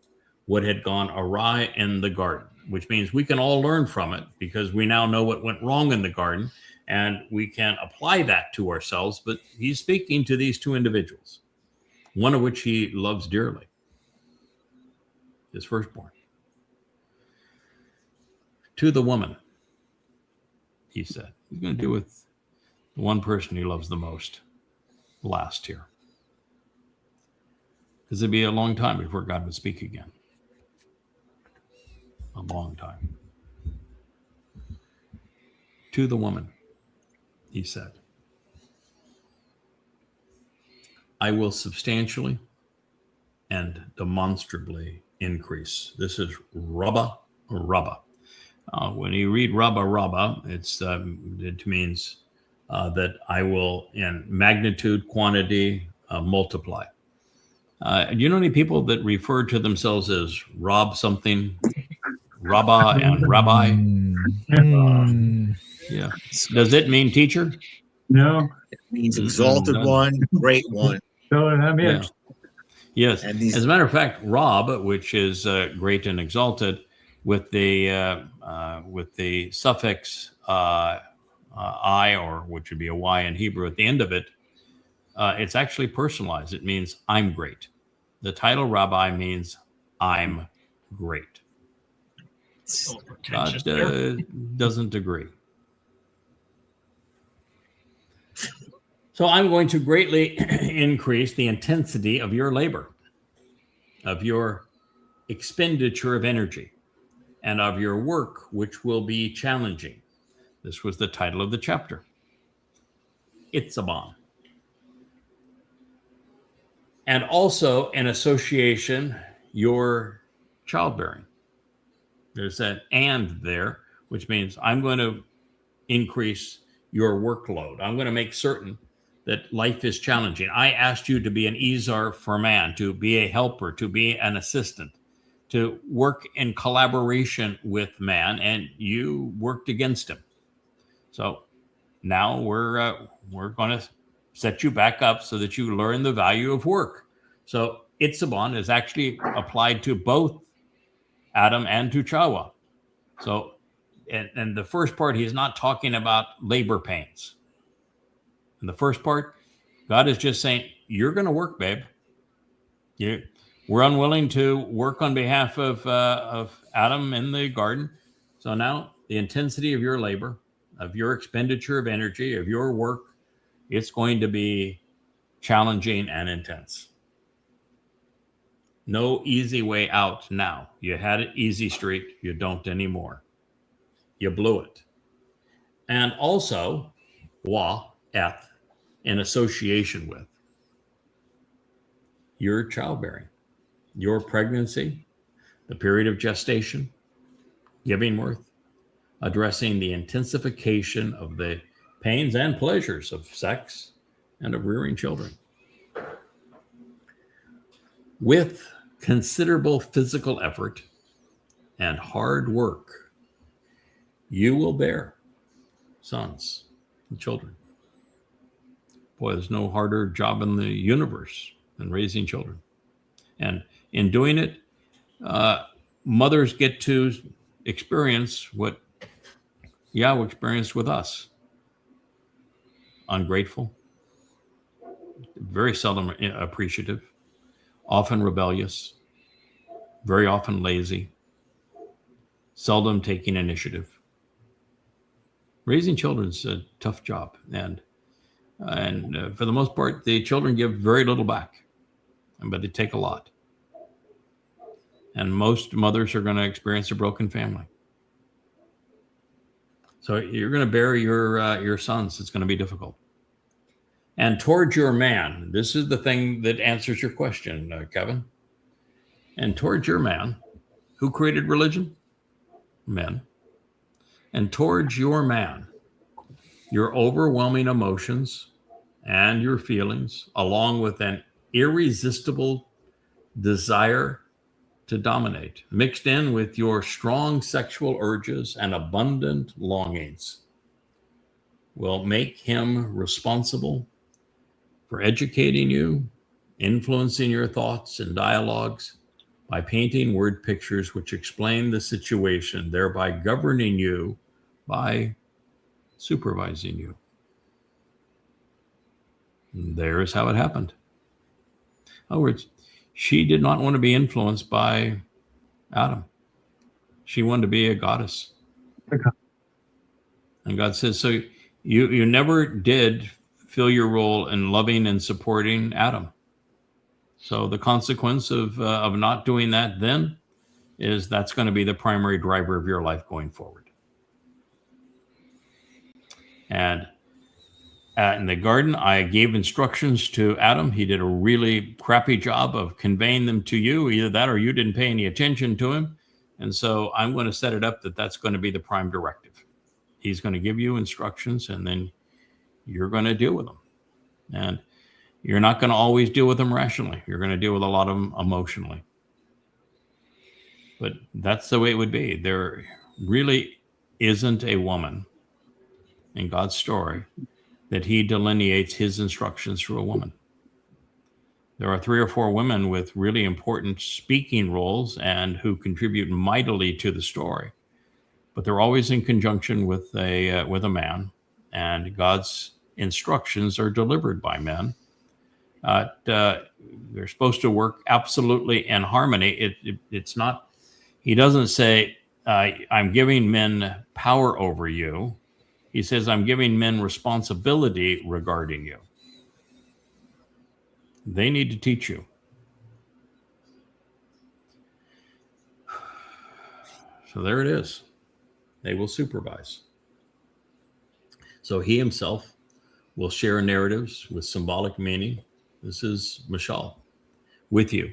what had gone awry in the garden, which means we can all learn from it because we now know what went wrong in the garden and we can apply that to ourselves. But he's speaking to these two individuals, one of which he loves dearly, his firstborn. To the woman, he said, he's going to do with the one person he loves the most last here. Because it'd be a long time before God would speak again. A long time. To the woman, he said, I will substantially and demonstrably increase. This is Rabba. When you read Rabba, it means that I will, in magnitude, quantity, multiply. Do you know any people that refer to themselves as Rob something, Rabba and Rabbi? Yeah. Does it mean teacher? No. It means exalted one, great one. So I'm here. Yeah. Yes. As a matter of fact, Rob, which is great and exalted, with the suffix I, or which would be a Y in Hebrew at the end of it, it's actually personalized. It means I'm great. The title Rabbi means I'm great. God doesn't agree. So I'm going to greatly increase the intensity of your labor, of your expenditure of energy, and of your work, which will be challenging. This was the title of the chapter. Itsabown. And also in association, your childbearing. There's an and there, which means I'm going to increase your workload. I'm going to make certain that life is challenging. I asked you to be an Ezer for man, to be a helper, to be an assistant, to work in collaboration with man, and you worked against him. So now we're going to set you back up so that you learn the value of work. So Itsabown is actually applied to both Adam and to Chawah. So, and the first part, he's not talking about labor pains. In the first part, God is just saying, you're going to work, babe. We're unwilling to work on behalf of Adam in the garden. So now the intensity of your labor, of your expenditure of energy, of your work, it's going to be challenging and intense. No easy way out now. You had it easy street. You don't anymore. You blew it. And also, eth, in association with your childbearing, your pregnancy, the period of gestation, giving birth, addressing the intensification of the pains and pleasures of sex and of rearing children. With considerable physical effort and hard work, you will bear sons and children. Boy, there's no harder job in the universe than raising children. And in doing it, mothers get to experience what Yahowah experienced with us. Ungrateful, very seldom appreciative, often rebellious, very often lazy, seldom taking initiative. Raising children is a tough job, and for the most part, the children give very little back, but they take a lot. And most mothers are going to experience a broken family. So you're going to bear your sons. It's going to be difficult. And towards your man, this is the thing that answers your question, Kevin. And towards your man, who created religion? Men. And towards your man, your overwhelming emotions and your feelings, along with an irresistible desire to dominate, mixed in with your strong sexual urges and abundant longings, will make him responsible for educating you, influencing your thoughts and dialogues by painting word pictures which explain the situation, thereby governing you by supervising you. And there's how it happened. In other words, she did not want to be influenced by Adam. She wanted to be a goddess. Okay. And God says, so you never did fill your role in loving and supporting Adam. So the consequence of not doing that then is that's going to be the primary driver of your life going forward. And in the garden, I gave instructions to Adam. He did a really crappy job of conveying them to you. Either that or you didn't pay any attention to him. And so I'm going to set it up that that's going to be the prime directive. He's going to give you instructions, and then you're going to deal with them. And you're not going to always deal with them rationally. You're going to deal with a lot of them emotionally. But that's the way it would be. There really isn't a woman in God's story that he delineates his instructions through a woman. There are 3 or 4 women with really important speaking roles and who contribute mightily to the story, but they're always in conjunction with a man, and God's instructions are delivered by men. They're supposed to work absolutely in harmony. It's not, he doesn't say, I'm giving men power over you. He says, I'm giving men responsibility regarding you. They need to teach you. So there it is. They will supervise. So he himself will share narratives with symbolic meaning. This is Mashal with you,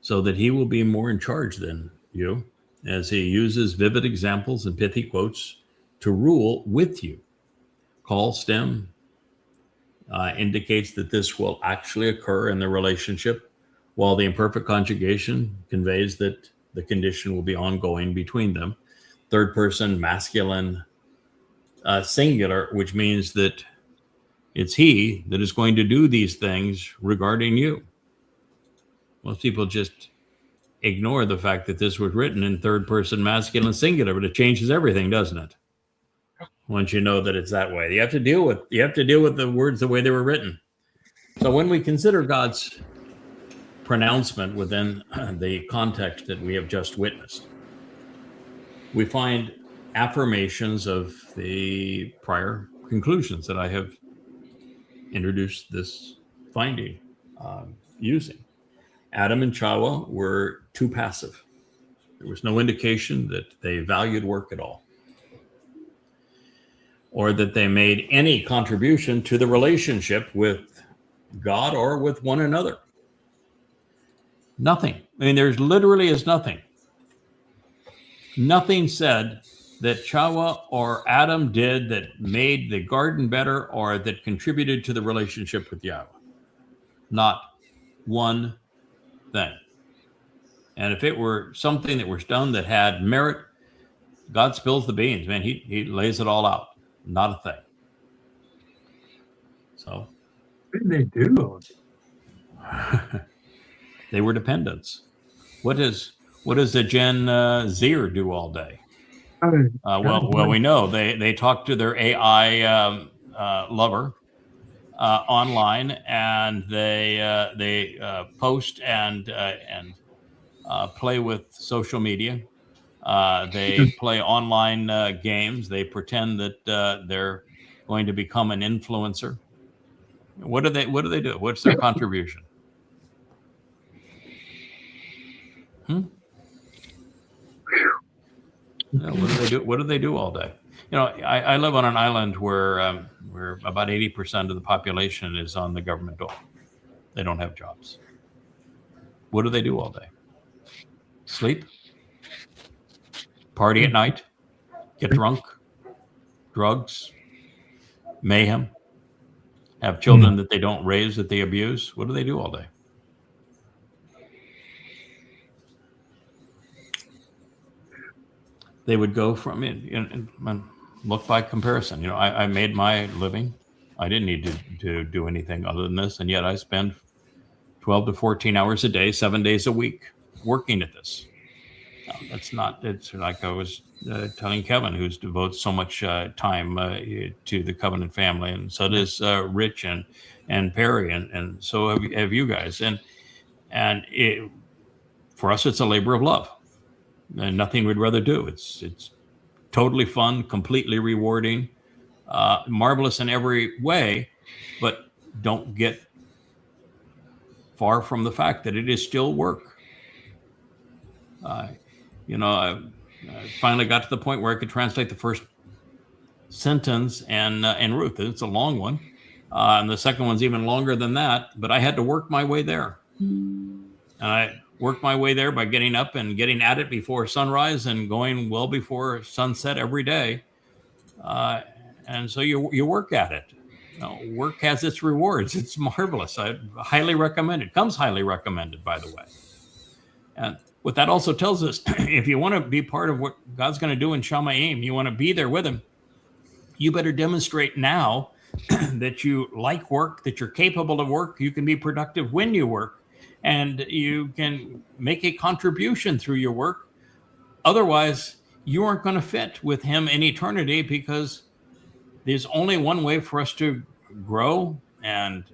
so that he will be more in charge than you, as he uses vivid examples and pithy quotes to rule with you. Call, stem, indicates that this will actually occur in the relationship, while the imperfect conjugation conveys that the condition will be ongoing between them. Third person masculine singular, which means that it's he that is going to do these things regarding you. Most people just ignore the fact that this was written in third person masculine singular, but it changes everything, doesn't it? Once you know that it's that way, you have to deal with the words the way they were written. So when we consider God's pronouncement within the context that we have just witnessed, we find affirmations of the prior conclusions that I have introduced this finding using. Adam and Chawah were too passive. There was no indication that they valued work at all, or that they made any contribution to the relationship with God or with one another. Nothing. I mean, there's literally is nothing. Nothing said that Chawah or Adam did that made the garden better or that contributed to the relationship with Yahweh. Not one thing. And if it were something that was done that had merit, God spills the beans, man. He lays it all out. Not a thing. So What did they do? they were dependents. What does the Gen Zer do all day? Well, we know they talk to their AI lover online, and they post and play with social media. They play online games. They pretend that they're going to become an influencer. What do they do? What's their contribution? What do they do all day? You know, I live on an island where about 80% of the population is on the government dole. They don't have jobs. What do they do all day? Sleep? Party at night? Get drunk? Drugs? Mayhem? Have children that they don't raise, that they abuse? What do they do all day? They would go from it and look by comparison. You know, I made my living. I didn't need to do anything other than this, and yet I spend 12 to 14 hours a day, 7 days a week working at this. No, that's not. It's like I was telling Kevin, who devotes so much time to the Covenant family, and so does Rich and Perry, and so have you guys. And for us, it's a labor of love. And nothing we'd rather do. It's totally fun, completely rewarding, marvelous in every way, but don't get far from the fact that it is still work. I finally got to the point where I could translate the first sentence and Ruth. It's a long one, and the second one's even longer than that. But I had to work my way there, and I worked my way there by getting up and getting at it before sunrise and going well before sunset every day. And so you work at it. You know, work has its rewards. It's marvelous. I highly recommend it. Comes highly recommended, by the way. And what that also tells us, if you want to be part of what God's going to do in Shamayim, you want to be there with him, you better demonstrate now that you like work, that you're capable of work, you can be productive when you work, and you can make a contribution through your work. Otherwise, you aren't going to fit with him in eternity, because there's only one way for us to grow and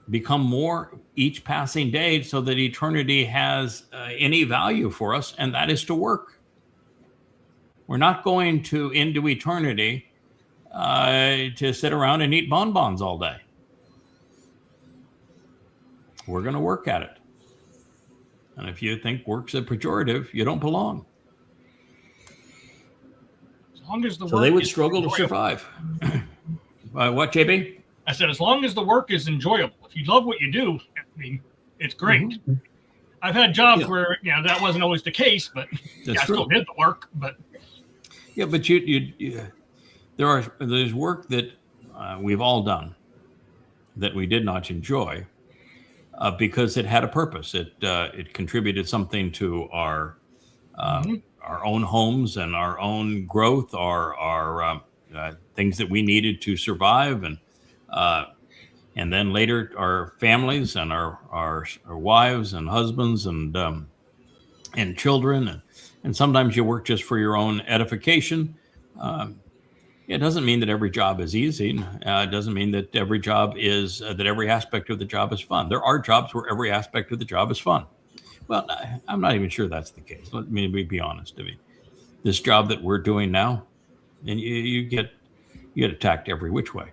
become more each passing day so that eternity has any value for us, and that is to work. We're not going into eternity to sit around and eat bonbons all day. We're going to work at it. And if you think work's a pejorative, you don't belong. As long as the so work they would is struggle enjoyable. to survive. What, JB? I said, as long as the work is enjoyable. If you love what you do, I mean, it's great. Mm-hmm. I've had jobs where that wasn't always the case, but I still did the work. But yeah, but there's work that we've all done that we did not enjoy because it had a purpose. It contributed something to our own homes and our own growth, our things that we needed to survive, and then later our families and our wives and husbands and children, and sometimes you work just for your own edification. It doesn't mean that every job is easy. It doesn't mean that every job is that every aspect of the job is fun. There are jobs where every aspect of the job is fun. Well, I'm not even sure that's the case. Let me be honest. I mean, this job that we're doing now, and you get attacked every which way.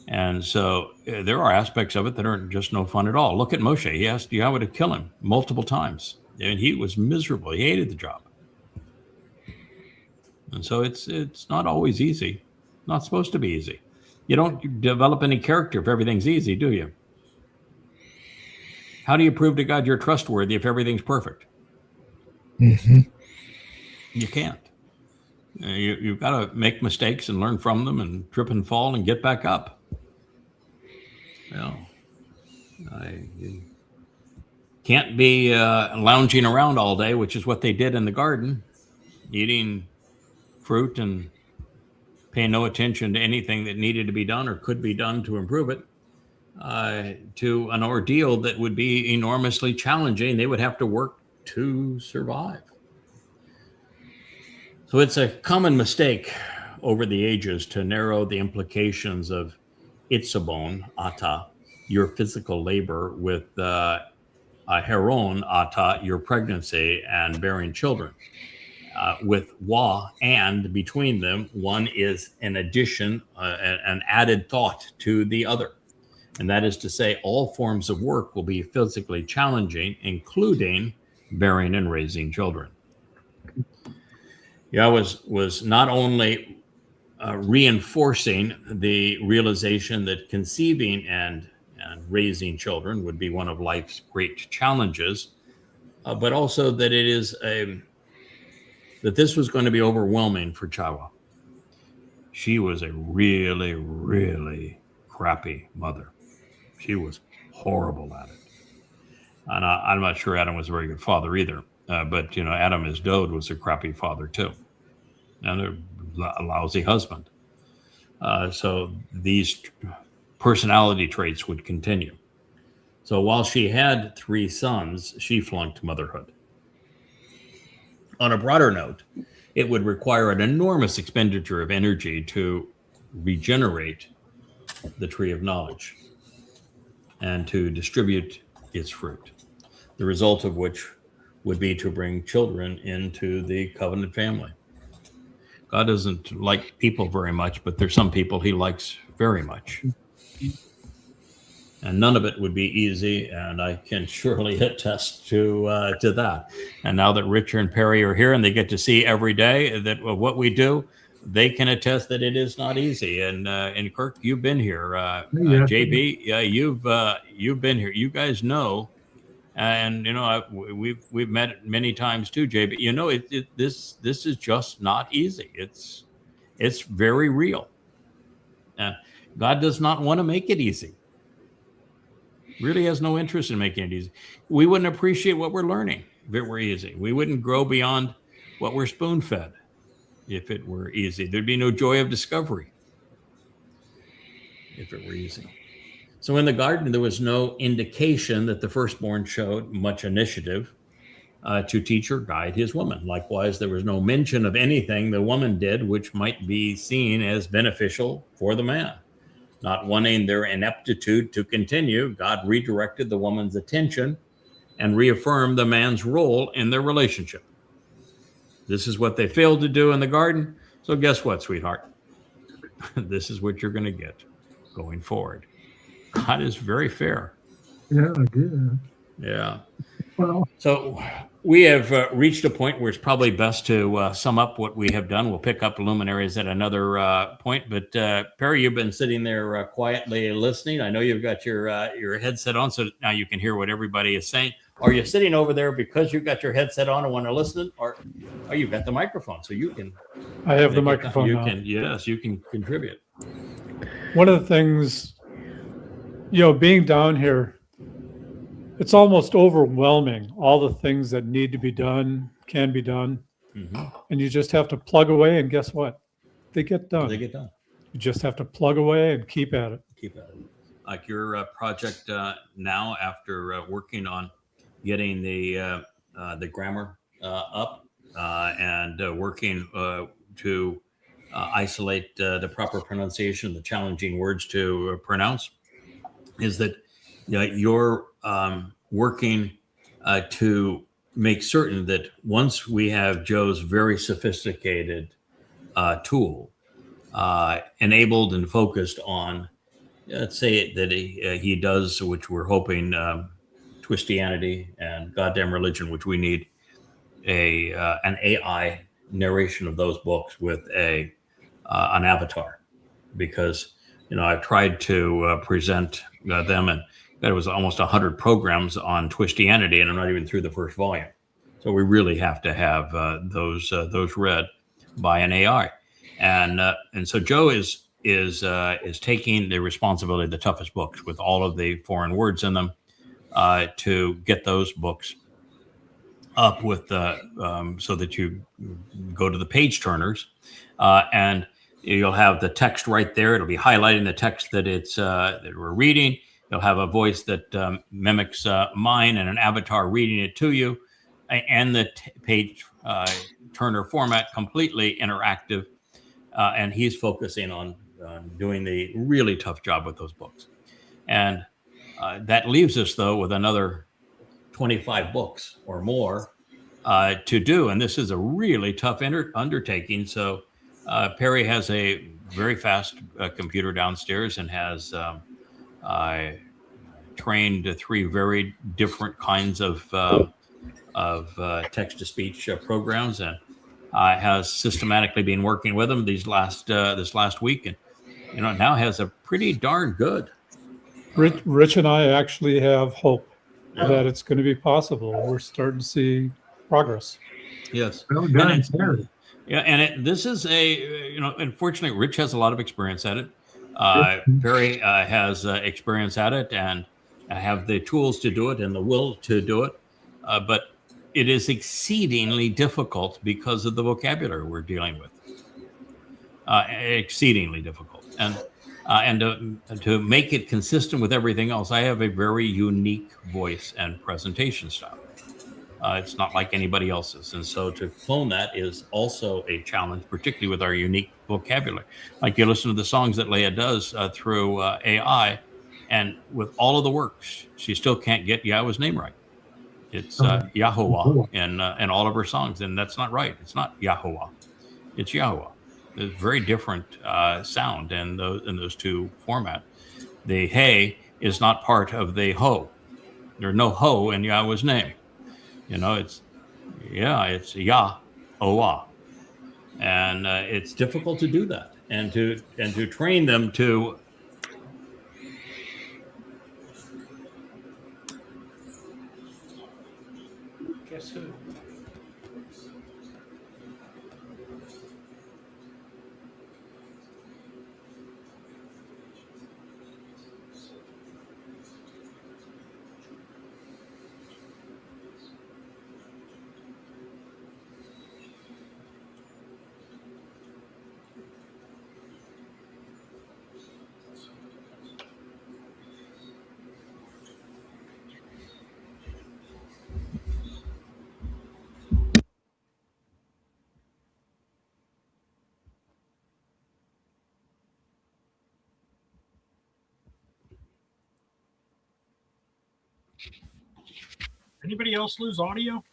And so there are aspects of it that aren't just no fun at all. Look at Mosheh. He asked Yahowah to kill him multiple times, and he was miserable. He hated the job. And so it's not always easy. Not supposed to be easy. You don't develop any character if everything's easy, do you? How do you prove to God you're trustworthy if everything's perfect? Mm-hmm. You can't. You've got to make mistakes and learn from them and trip and fall and get back up. You can't be lounging around all day, which is what they did in the garden, eating fruit and paying no attention to anything that needed to be done or could be done to improve it, to an ordeal that would be enormously challenging. They would have to work to survive. So it's a common mistake over the ages to narrow the implications of Itsabown, ata, your physical labor, with heron, ata, your pregnancy and bearing children. With wa and between them, one is an addition, an added thought to the other. And that is to say, all forms of work will be physically challenging, including bearing and raising children. Yahowah was not only reinforcing the realization that conceiving and raising children would be one of life's great challenges, but also that it is that this was going to be overwhelming for Chawah. She was a really, really crappy mother. She was horrible at it. And I'm not sure Adam was a very good father either. But, Adam, his dode, was a crappy father too. And a lousy husband. So these personality traits would continue. So while she had 3 sons, she flunked motherhood. On a broader note, it would require an enormous expenditure of energy to regenerate the tree of knowledge and to distribute its fruit, the result of which would be to bring children into the covenant family. God doesn't like people very much, but there's some people he likes very much. And none of it would be easy, and I can surely attest to that. And now that Richard and Perry are here and they get to see every day that what we do, they can attest that it is not easy. And Kirk, you've been here. JB, yeah, you've been here. You guys know, and we've met many times too, JB. This is just not easy. It's very real. God does not want to make it easy. Really has no interest in making it easy. We wouldn't appreciate what we're learning if it were easy. We wouldn't grow beyond what we're spoon-fed if it were easy. There'd be no joy of discovery if it were easy. So in the garden, there was no indication that the firstborn showed much initiative to teach or guide his woman. Likewise, there was no mention of anything the woman did which might be seen as beneficial for the man. Not wanting their ineptitude to continue, God redirected the woman's attention and reaffirmed the man's role in their relationship. This is what they failed to do in the garden. So guess what, sweetheart? This is what you're going to get going forward. God is very fair. Yeah, I did. Yeah. Well, so we have reached a point where it's probably best to sum up what we have done. We'll pick up Luminaries at another point. But Perry, you've been sitting there quietly listening. I know you've got your headset on, so now you can hear what everybody is saying. Are you sitting over there because you've got your headset on and want to listen, or you've got the microphone so you can? I have the microphone. You can contribute. one of the things, being down here, it's almost overwhelming. All the things that need to be done can be done. Mm-hmm. And you just have to plug away, and guess what? They get done. They get done. You just have to plug away and keep at it. Keep at it. Like your project now, after working on getting the grammar up and working to isolate the proper pronunciation, the challenging words to pronounce, is that you're working to make certain that once we have Joe's very sophisticated tool enabled and focused on, let's say that he does, which we're hoping, Twistianity and goddamn religion, which we need an AI narration of those books with an avatar, because I've tried to present them, and there was almost 100 programs on Twistianity, and I'm not even through the first volume. So we really have to have those read by an AI, and so Joe is taking the responsibility of the toughest books with all of the foreign words in them to get those books up with so that you go to the page turners and you'll have the text right there. It'll be highlighting the text that that we're reading. You'll have a voice that mimics mine and an avatar reading it to you, and the page turner format, completely interactive. And he's focusing on doing the really tough job with those books. And that leaves us, though, with another 25 books or more to do. And this is a really tough undertaking. So Perry has a very fast computer downstairs and has trained 3 very different kinds of text-to-speech programs, and has systematically been working with them this last week, and now has a pretty darn good. Rich and I actually have hope that it's going to be possible. We're starting to see progress. Yes. Well done, Perry. Yeah, and this is unfortunately, Rich has a lot of experience at it. Perry has experience at it and have the tools to do it and the will to do it, but it is exceedingly difficult because of the vocabulary we're dealing with. Exceedingly difficult, and to make it consistent with everything else, I have a very unique voice and presentation style. It's not like anybody else's, and so to clone that is also a challenge, particularly with our unique vocabulary. Like, you listen to the songs that Leah does through AI, and with all of the works, she still can't get Yahweh's name right. It's Yahowah in all of her songs, and that's not right. It's not Yahowah. It's Yahowah. It's a very different sound in those two formats. The hey is not part of the ho. There's no ho in Yahweh's name. It's Yahowah, and it's difficult to do that, and to train them to. Guess who? Anybody else lose audio?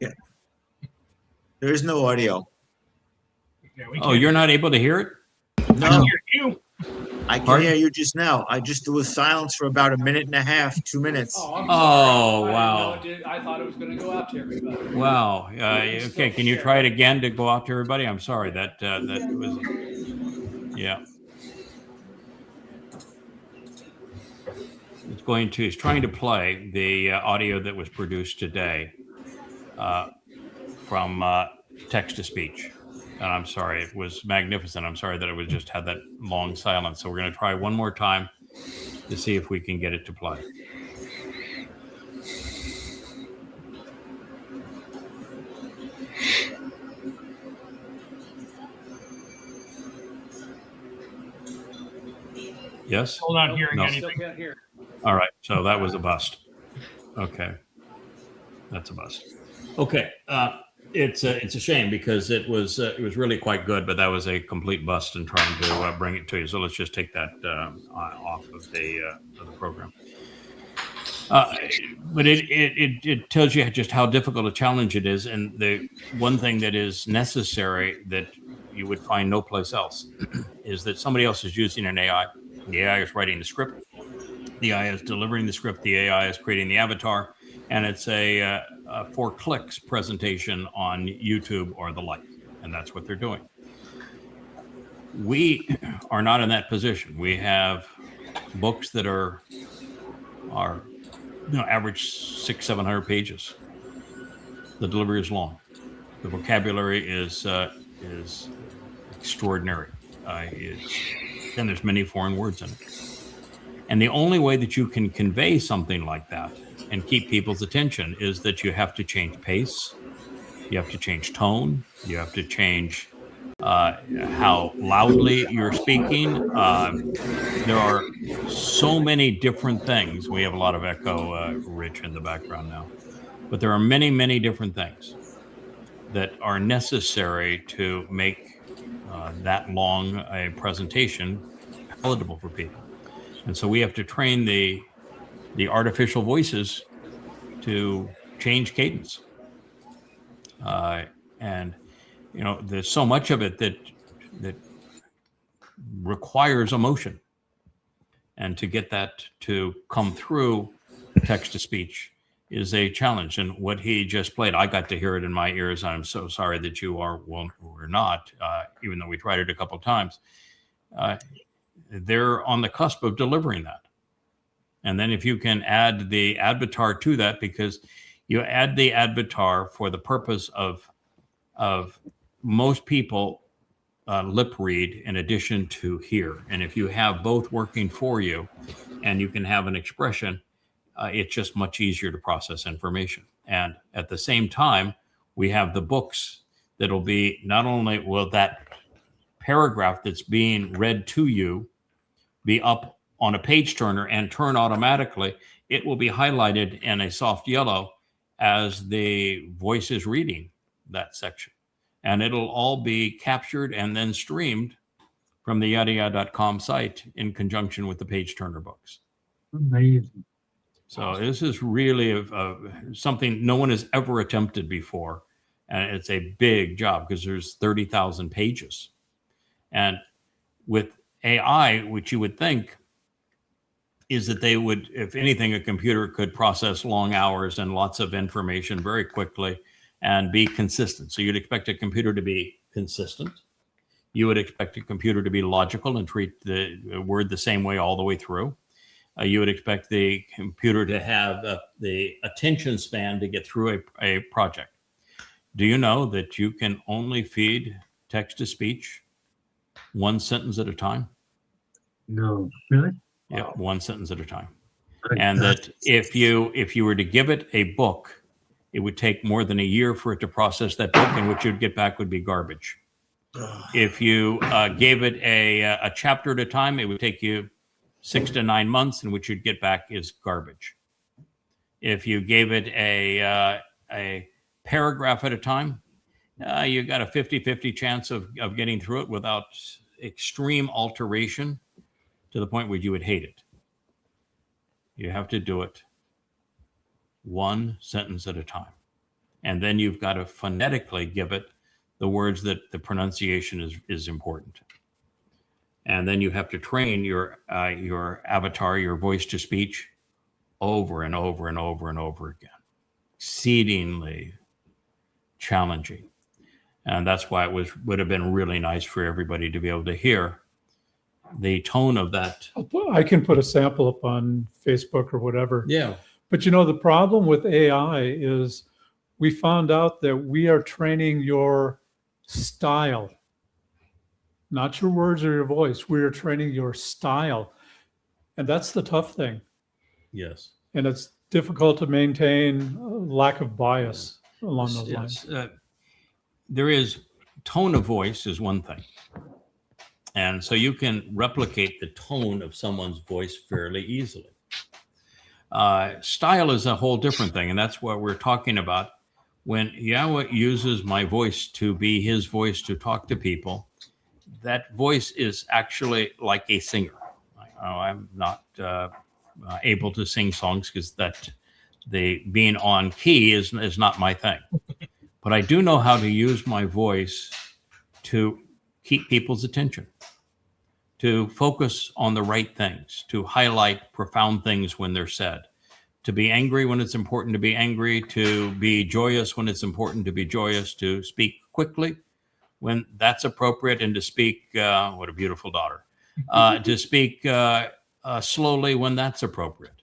Yeah. There is no audio. Yeah, we Oh, can't. you're not able to hear it? I No, can hear you. I can Pardon? hear you just now. There was silence for about 1.5 minutes, 2 minutes. Oh, I'm Oh, sorry. wow. I thought it was going to go out to everybody. Wow. Okay. Can you try it again to go out to everybody? I'm sorry. That was. Yeah. It's trying to play the audio that was produced today from text to speech. And I'm sorry, it was magnificent. I'm sorry that it was just had that long silence. So we're going to try one more time to see if we can get it to play. Yes? Still not hearing No. anything. Still can't hear. All right. So that was a bust. Okay. That's a bust. Okay. It's a shame because it was really quite good, but that was a complete bust in trying to bring it to you. So let's just take that off of the program. But it tells you just how difficult a challenge it is, and the one thing that is necessary that you would find no place else is that somebody else is using an AI. The AI is writing the script. The AI is delivering the script. The AI is creating the avatar, and it's a 4 clicks presentation on YouTube or the like, and that's what they're doing. We are not in that position. We have books that are average 600-700 pages. The delivery is long. The vocabulary is extraordinary. And there's many foreign words in it. And the only way that you can convey something like that and keep people's attention is that you have to change pace, you have to change tone, you have to change how loudly you're speaking. There are so many different things. We have a lot of echo, Rich, in the background now. But there are many, many different things that are necessary to make that long a presentation palatable for people. And so we have to train the artificial voices to change cadence. And there's so much of it that requires emotion, and to get that to come through text to speech is a challenge. And what he just played, I got to hear it in my ears. I'm so sorry that you were not, even though we tried it a couple of times. They're on the cusp of delivering that. And then if you can add the avatar to that, because you add the avatar for the purpose of most people lip read in addition to hear. And if you have both working for you and you can have an expression, it's just much easier to process information. And at the same time, we have the books that'll be not only will that paragraph that's being read to you be up on a page turner and turn automatically, it will be highlighted in a soft yellow as the voice is reading that section. And it'll all be captured and then streamed from the yahowah.com site in conjunction with the page turner books. Amazing. So this is really something no one has ever attempted before. And it's a big job because there's 30,000 pages. And with AI, which you would think is that they would, if anything, a computer could process long hours and lots of information very quickly and be consistent. So you'd expect a computer to be consistent. You would expect a computer to be logical and treat the word the same way all the way through. You would expect the computer to have the attention span to get through a project. Do you know that you can only feed text to speech one sentence at a time? No, really? Yeah, one sentence at a time. And that if you were to give it a book, it would take more than a year for it to process that book, and what you'd get back would be garbage. If you gave it a chapter at a time, it would take you 6 to 9 months, and what you'd get back is garbage. If you gave it a paragraph at a time, you got a 50-50 chance of getting through it without extreme alteration to the point where you would hate it. You have to do it one sentence at a time. And then you've got to phonetically give it the words that the pronunciation is important. And then you have to train your avatar, your voice to speech, over and over and over and over again. Exceedingly challenging. And that's why it would have been really nice for everybody to be able to hear the tone of that. I can put a sample up on Facebook or whatever. Yeah. But the problem with AI is we found out that we are training your style, not your words or your voice. We are training your style. And that's the tough thing. Yes. And it's difficult to maintain lack of bias along those lines. There is tone of voice is one thing. And so you can replicate the tone of someone's voice fairly easily. Style is a whole different thing. And that's what we're talking about. When Yahowah uses my voice to be his voice to talk to people, that voice is actually like a singer. I'm not able to sing songs because the being on key is not my thing. But I do know how to use my voice to keep people's attention, to focus on the right things, to highlight profound things when they're said, to be angry when it's important to be angry, to be joyous when it's important to be joyous, to speak quickly when that's appropriate, and to speak, what a beautiful daughter, to speak slowly when that's appropriate,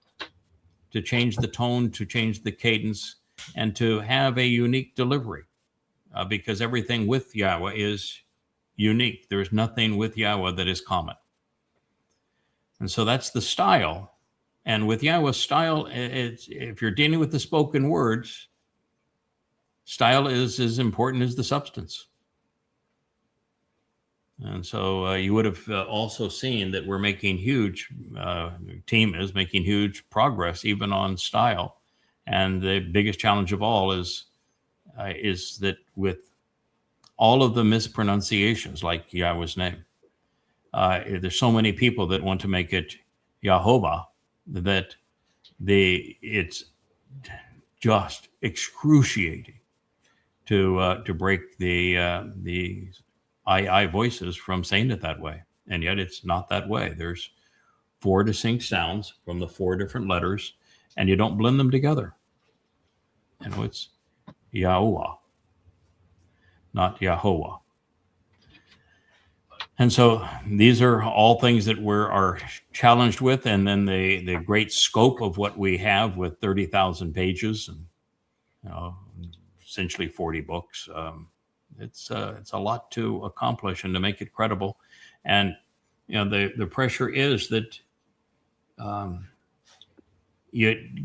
to change the tone, to change the cadence, and to have a unique delivery, because everything with Yahowah is unique. There's nothing with Yahowah that is common. And so that's the style. And with Yahowah's style, if you're dealing with the spoken words, style is as important as the substance. And so you would have also seen that we're making team is making huge progress even on style. And the biggest challenge of all is that with all of the mispronunciations, like Yahowah's name, there's so many people that want to make it Yahowah that it's just excruciating to break the I voices from saying it that way. And yet it's not that way. There's 4 distinct sounds from the 4 different letters, and you don't blend them together. It's Yahowah, not Yahowah. And so these are all things that are challenged with, and then the great scope of what we have with 30,000 pages and essentially 40 books. It's a lot to accomplish and to make it credible. And the pressure is that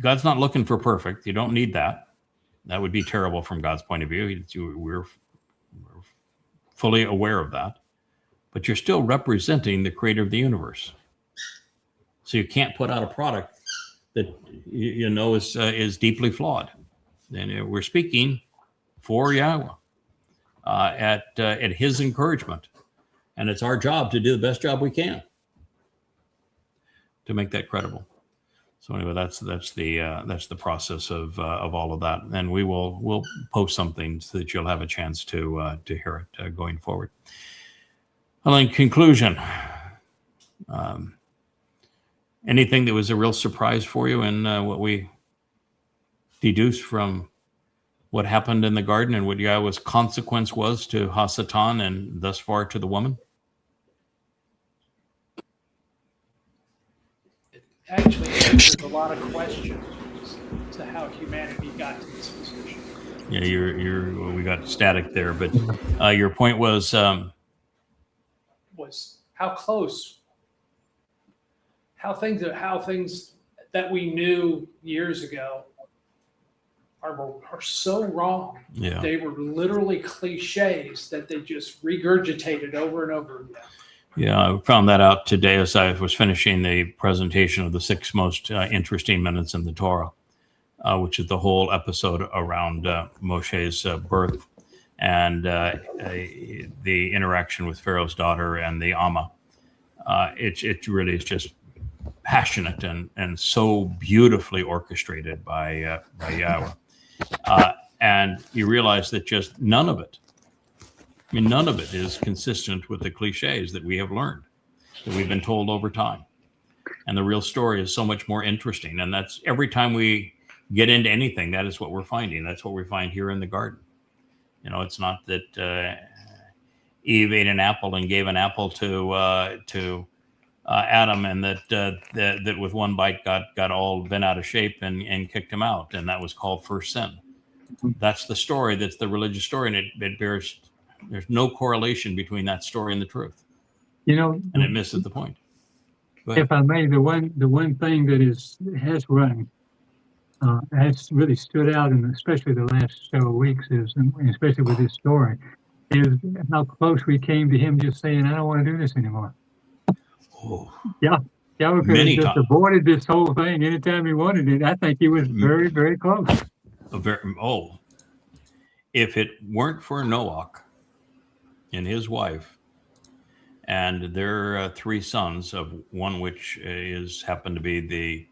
God's not looking for perfect. You don't need that. That would be terrible from God's point of view. We're fully aware of that. But you're still representing the creator of the universe. So you can't put out a product that is deeply flawed. And we're speaking for Yahowah at his encouragement. And it's our job to do the best job we can to make that credible. So anyway, that's the process of all of that. And we'll post something so that you'll have a chance to hear it going forward. Well, in conclusion, anything that was a real surprise for you in what we deduced from what happened in the garden and what Yahowah's consequence was to Hasatan and thus far to the woman? It actually answers a lot of questions as to how humanity got to this position. Yeah, we got static there, but your point was how close, how things that we knew years ago are so wrong. Yeah. They were literally cliches that they just regurgitated over and over again. Yeah, I found that out today as I was finishing the presentation of the 6 most interesting minutes in the Torah, which is the whole episode around Mosheh's birth and the interaction with Pharaoh's daughter and the Amma. It really is just passionate and so beautifully orchestrated by Yahowah. And you realize that just none of it is consistent with the cliches that we have learned, that we've been told over time. And the real story is so much more interesting. And that's every time we get into anything, that is what we're finding. That's what we find here in the garden. It's not that Eve ate an apple and gave an apple to Adam, and that with one bite got all bent out of shape and kicked him out, and that was called first sin. That's the story. That's the religious story, and it bears There's no correlation between that story and the truth, You know, and it misses the point. Go ahead. if I may, the one thing that has run, has really stood out, and especially the last several weeks, is, and especially with this story, is how close we came to him just saying, "I don't want to do this anymore." Oh, Yeah, Yahowah could have Many just times. aborted this whole thing anytime he wanted it. I think he was very, very close. If it weren't for Noach and his wife and their 3 sons, of one which happened to be the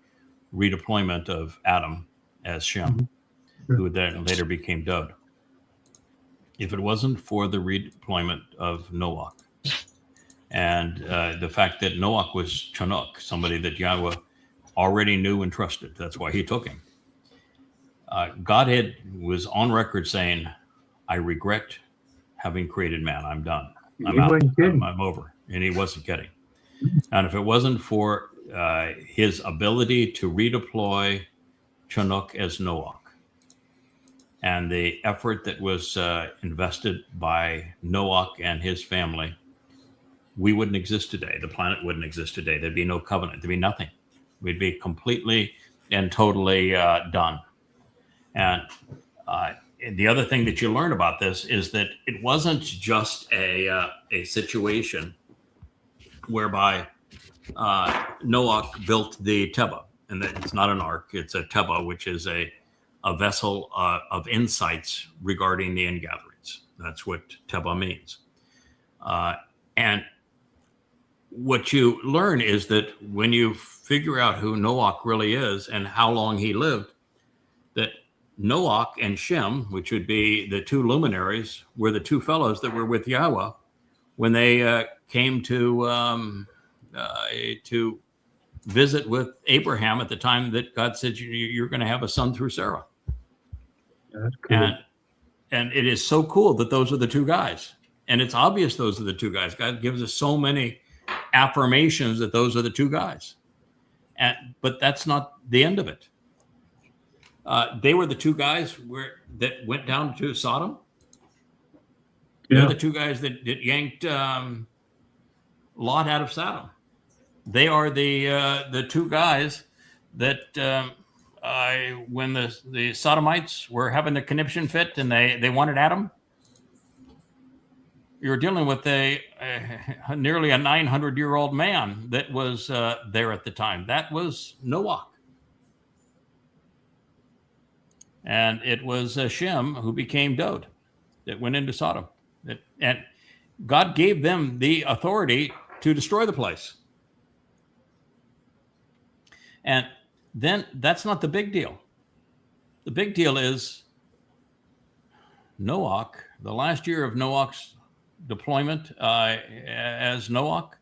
redeployment of Adam as Shem, who then later became Dod. If it wasn't for the redeployment of Noach and the fact that Noach was Chinook, somebody that Yahowah already knew and trusted, that's why he took him. Godhead was on record saying, "I regret having created man. I'm done. I'm out. I'm over." And he wasn't kidding. And if it wasn't for his ability to redeploy Chinook as Noach and the effort that was invested by Noach and his family, we wouldn't exist today. The planet wouldn't exist today. There'd be no covenant. There'd be nothing. We'd be completely and totally done. And the other thing that you learn about this is that it wasn't just a situation whereby Noach built the Teba, and that it's not an ark, it's a Teba, which is a vessel of insights regarding the ingatherings. That's what Teba means. And what you learn is that when you figure out who Noach really is and how long he lived, that Noach and Shem, which would be the 2 luminaries, were the 2 fellows that were with Yahowah when they came to visit with Abraham at the time that God said, "You're going to have a son through Sarah." That's cool. And it is so cool that those are the 2 guys. And it's obvious those are the 2 guys. God gives us so many affirmations that those are the 2 guys. But that's not the end of it. They were the 2 guys that went down to Sodom. They're the 2 guys that yanked Lot out of Sodom. They are the 2 guys that when the Sodomites were having the conniption fit and they wanted Adam, you're dealing with nearly a 900-year-old man that was there at the time. That was Noach. And it was Shem who became Dod that went into Sodom. And God gave them the authority to destroy the place. And then that's not the big deal. The big deal is Noach, the last year of Noach's deployment as Noach,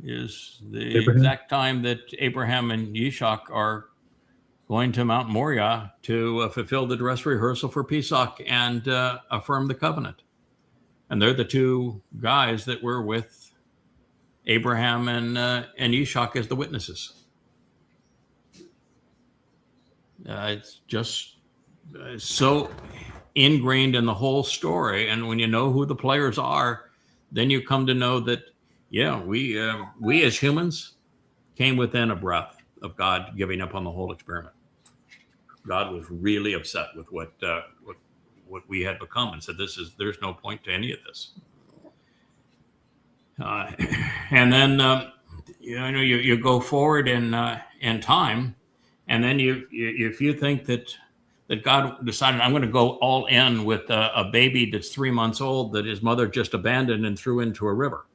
is the exact time that Abraham and Yishak are going to Mount Moriah to fulfill the dress rehearsal for Pesach and affirm the covenant. And they're the 2 guys that were with Abraham and Yishak as the witnesses. It's just so ingrained in the whole story. And when you know who the players are, then you come to know that, we as humans came within a breath of God giving up on the whole experiment. God was really upset with what we had become and said, there's no point to any of this. And then, you go forward in time, and then if you think that God decided, I'm going to go all in with a baby that's 3 months old that his mother just abandoned and threw into a river,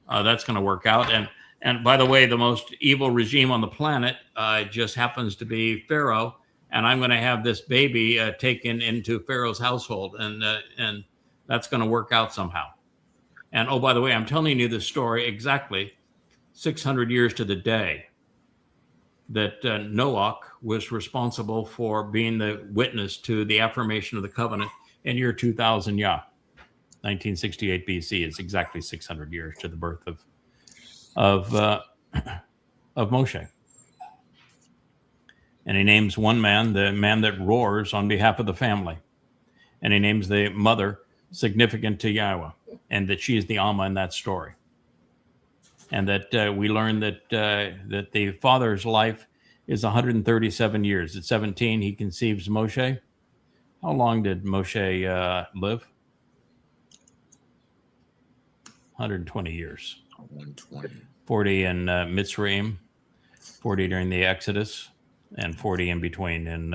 that's going to work out. And by the way, the most evil regime on the planet just happens to be Pharaoh, and I'm going to have this baby taken into Pharaoh's household, and that's going to work out somehow. And oh, by the way, I'm telling you this story exactly 600 years to the day that Noach was responsible for being the witness to the affirmation of the covenant in year 2000 Yah, 1968 BC. It's exactly 600 years to the birth of Mosheh. And he names one man, the man that roars on behalf of the family. and he names the mother significant to Yahowah, and that she is the Alma in that story. And that we learn that that the father's life is 137 years. At 17, he conceives Mosheh. How long did Mosheh live? 120 years. 120. 40 in Mitzrayim, 40 during the Exodus, and 40 in between in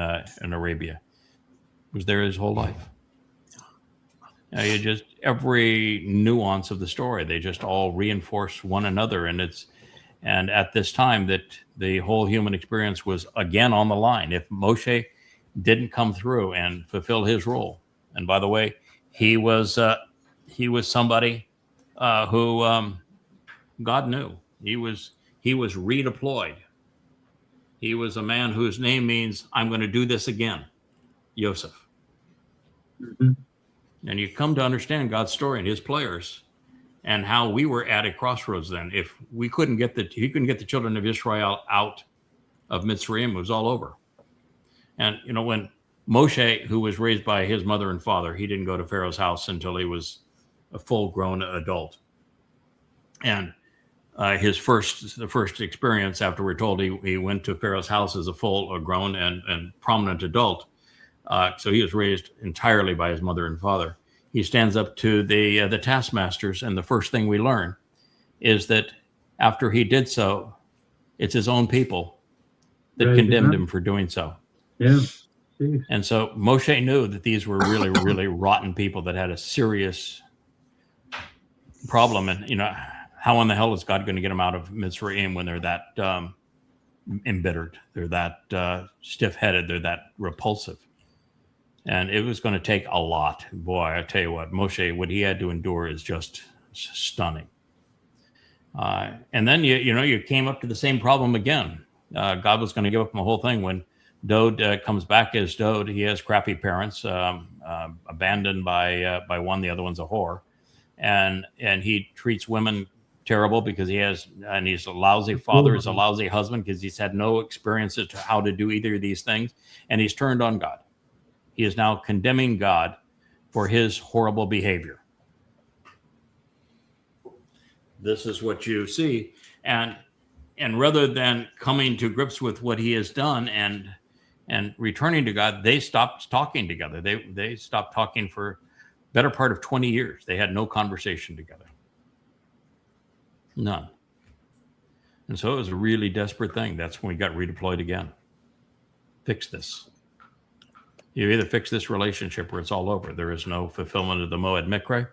Arabia. Was there his whole life. You just every nuance of the story, they just all reinforce one another, and at this time that the whole human experience was again on the line. If Mosheh didn't come through and fulfill his role, and by the way, he was somebody who God knew. He was redeployed. He was a man whose name means I'm going to do this again, Yosef. Mhm. And you come to understand God's story and his players and how we were at a crossroads then. If he couldn't get the children of Israel out of Mitzrayim, it was all over. And, when Mosheh, who was raised by his mother and father, he didn't go to Pharaoh's house until he was a full-grown adult. And the first experience after we're told he went to Pharaoh's house as a full-grown and prominent adult. So he was raised entirely by his mother and father. He stands up to the taskmasters, and the first thing we learn is that after he did so, it's his own people that Right, condemned yeah. him for doing so. Yeah. Jeez. And so Mosheh knew that these were really, really rotten people that had a serious problem. And, how in the hell is God going to get them out of Mitzrayim when they're that embittered? They're that stiff-headed. They're that repulsive. And it was going to take a lot. Boy, I tell you what, Mosheh, what he had to endure is just stunning. And then, you came up to the same problem again. God was going to give up the whole thing when Dode comes back as Dode. He has crappy parents, abandoned by one. The other one's a whore. And he treats women terrible because he's a lousy father, he's a lousy husband because he's had no experience as to how to do either of these things. And he's turned on God. He is now condemning God for his horrible behavior. This is what you see. And rather than coming to grips with what he has done and returning to God, they stopped talking together. They stopped talking for better part of 20 years. They had no conversation together. None. And so it was a really desperate thing. That's when we got redeployed again. Fix this. You either fix this relationship or it's all over. There is no fulfillment of the Moed Mikre.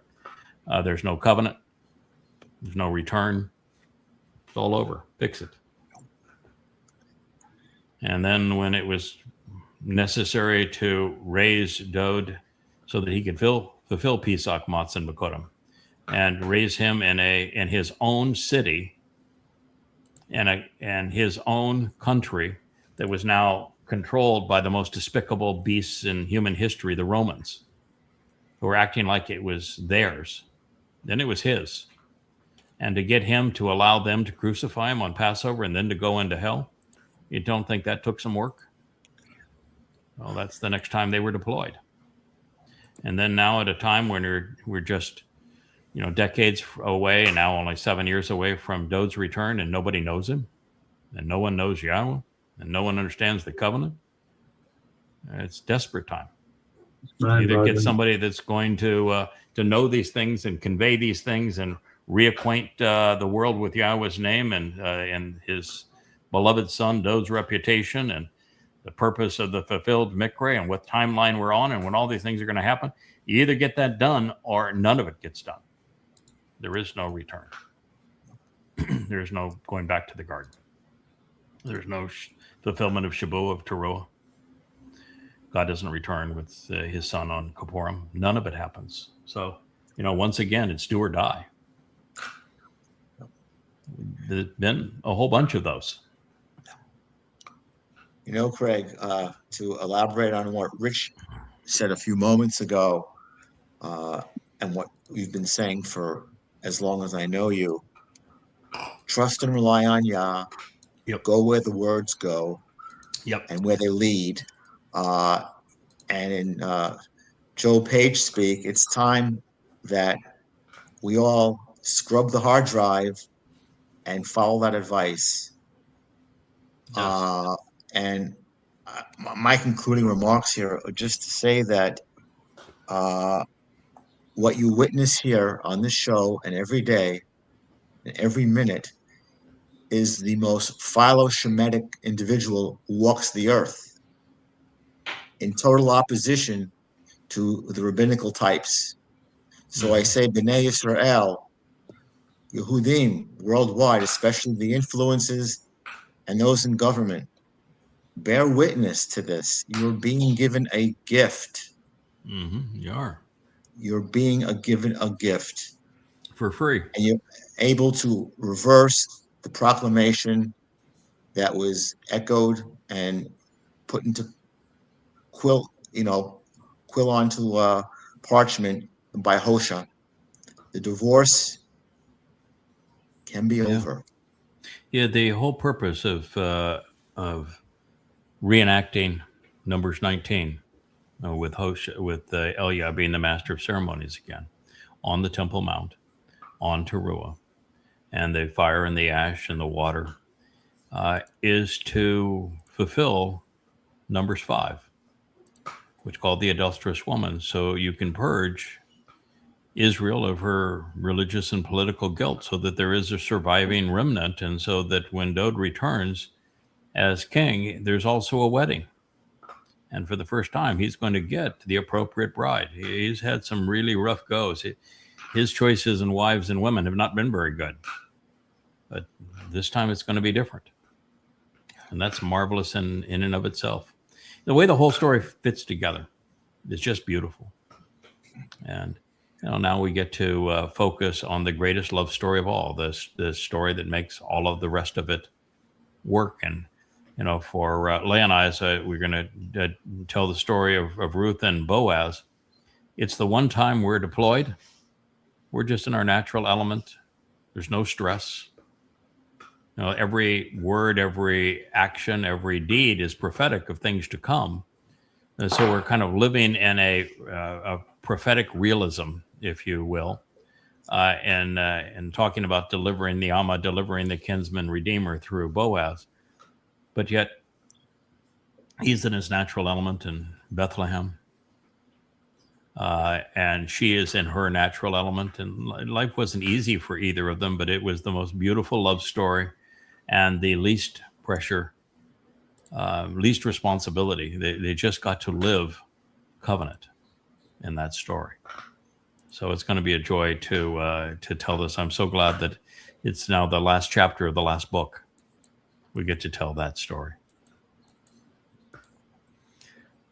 There's no covenant. There's no return. It's all over. Fix it. And then when it was necessary to raise Dode so that he could fulfill Pesach, Matz, and Bekodim, and raise him in his own city and his own country that was now controlled by the most despicable beasts in human history, the Romans, who were acting like it was theirs. Then it was his. And to get him to allow them to crucify him on Passover and then to go into hell, you don't think that took some work? Well, that's the next time they were deployed. And then now at a time when we're just, decades away, and now only 7 years away from Dode's return, and nobody knows him, and no one knows Yahowah, and no one understands the covenant. It's desperate time. Either get somebody that's going to know these things and convey these things and reacquaint the world with Yahweh's name and his beloved son Dode's reputation and the purpose of the fulfilled Mikre and what timeline we're on and when all these things are going to happen. You either get that done or none of it gets done. There is no return. There is no going back to the garden. There's no fulfillment of Shabu, of Teruah. God doesn't return with his son on Kippurim. None of it happens. So, once again, it's do or die. There's been a whole bunch of those. Craig, to elaborate on what Rich said a few moments ago, and what we've been saying for as long as I know you, trust and rely on Yah. Yep. Go where the words go. Yep. And where they lead. And in Joe Page speak, it's time that we all scrub the hard drive and follow that advice. Yes. And my concluding remarks here are just to say that what you witness here on this show and every day and every minute is the most philoshemitic individual who walks the earth in total opposition to the rabbinical types. So I say B'nai Yisrael, Yehudim worldwide, especially the influences and those in government, bear witness to this. You're being given a gift. You are. You're being given a gift. For free. And you're able to reverse the proclamation that was echoed and put into quill onto parchment by Hosha. The divorce can be over. Yeah, the whole purpose of reenacting Numbers 19 with Hosha, with Eliah being the master of ceremonies again on the Temple Mount, on Teruah, and the fire and the ash and the water is to fulfill Numbers 5, which called the adulterous woman. So you can purge Israel of her religious and political guilt so that there is a surviving remnant, and so that when Dod returns as king, there's also a wedding. And for the first time, he's going to get the appropriate bride. He's had some really rough goes. His choices in wives and women have not been very good. But this time it's going to be different. And that's marvelous in and of itself. The way the whole story fits together is just beautiful. And now we get to focus on the greatest love story of all, this story that makes all of the rest of it work. And for Leah and I, we're going to tell the story of Ruth and Boaz. It's the one time we're deployed. We're just in our natural element. There's no stress. Every word, every action, every deed is prophetic of things to come. And so we're kind of living in a prophetic realism, if you will, and talking about delivering the Amma, delivering the kinsman redeemer through Boaz. But yet, he's in his natural element in Bethlehem. And she is in her natural element. And life wasn't easy for either of them, but it was the most beautiful love story and the least pressure, least responsibility. They just got to live covenant in that story. So it's going to be a joy to tell this. I'm so glad that it's now the last chapter of the last book. We get to tell that story.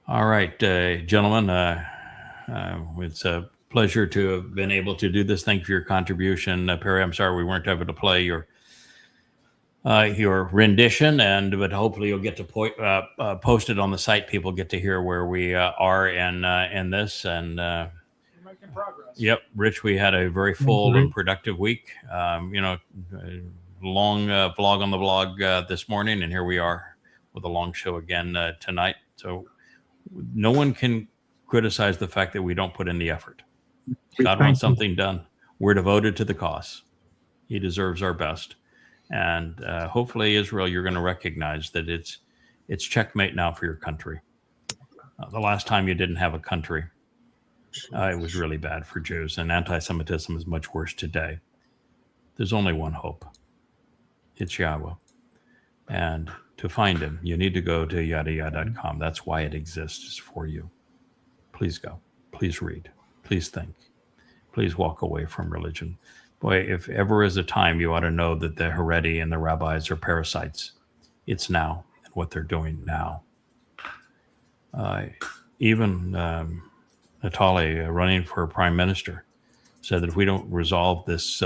All right, gentlemen, it's a pleasure to have been able to do this. Thank you for your contribution. Perry, I'm sorry we weren't able to play your rendition, but hopefully you'll get to post it on the site. People get to hear where we are in this. And We're making progress. Yep, Rich, we had a very full and productive week. Long vlog on the blog this morning, and here we are with a long show again tonight. So no one can criticize the fact that we don't put in the effort. God wants something done. We're devoted to the cause. He deserves our best. And hopefully, Israel, you're going to recognize that it's checkmate now for your country. The last time you didn't have a country, it was really bad for Jews, and anti-Semitism is much worse today. There's only one hope. It's Yahowah. And to find him, you need to go to yahowah.com. That's why it exists, for you. Please go. Please read. Please think. Please walk away from religion. Boy, if ever is a time you ought to know that the Haredi and the rabbis are parasites, it's now, and what they're doing now. Even Natali, running for prime minister, said that if we don't resolve this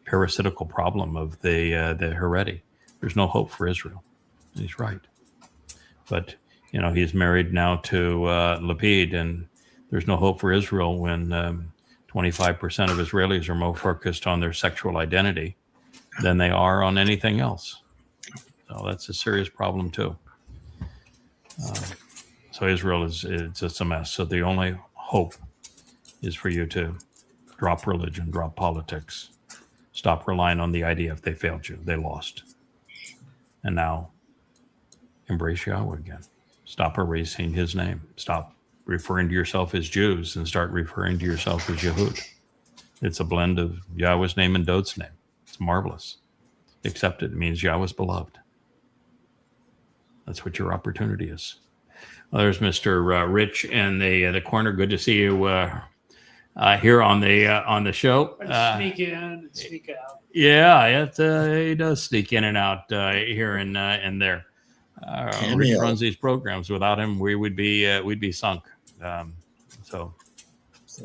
parasitical problem of the Haredi, there's no hope for Israel. And he's right. But, he's married now to Lapid, and there's no hope for Israel when 25% of Israelis are more focused on their sexual identity than they are on anything else. So that's a serious problem too. So Israel it's a mess. So the only hope is for you to drop religion, drop politics, stop relying on the IDF. They failed you. They lost. And now embrace Yahowah again. Stop erasing his name. Stop referring to yourself as Jews and start referring to yourself as Yehud. It's a blend of Yahweh's name and Dod's name. It's marvelous. Accept it. It means Yahweh's beloved. That's what your opportunity is. Well, there's Mr. Rich in the corner. Good to see you here on the show. Sneak in and sneak out. Yeah, he does sneak in and out here and there. Rich runs these programs. Without him, we'd be sunk. So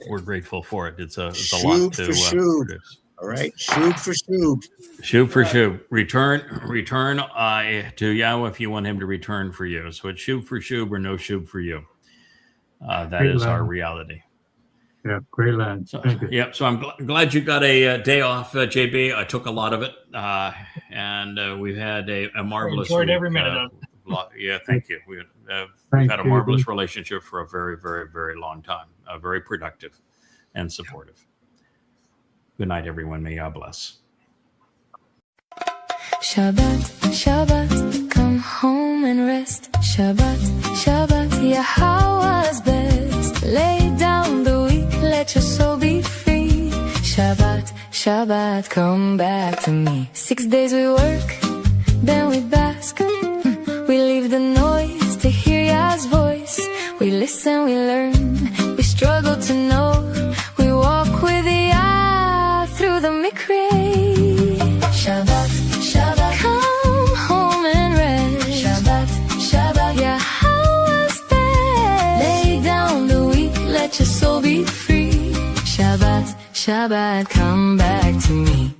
we're grateful for it. It's a lot to produce. All right, Shuwb for Shuwb. Shuwb for Shuwb. Return to Yahowah if you want him to return for you. So it's Shuwb for Shuwb or no Shuwb for you. That Great is line. our reality. Yeah, great line. So, Thank you. yep. So I'm glad you got a day off, JB. I took a lot of it, and we've had a marvelous. Enjoyed week. every minute of it. Yeah, thank you. We've Thank had a you. marvelous relationship for a very, very, very long time. Very productive and supportive. Good night, everyone. May Yah bless. Shabbat, Shabbat, come home and rest. Shabbat, Shabbat, Yahowah's best. Lay down the weak, let your soul be free. Shabbat, Shabbat, come back to me. 6 days we work, then we bask. We leave the noise to hear Yah's voice. We listen, we learn, we struggle to know. We walk with Yah through the mikveh. Shabbat, Shabbat, come home and rest. Shabbat, Shabbat, Yahowah's best. Lay down the weak, let your soul be free. Shabbat, Shabbat, come back to me.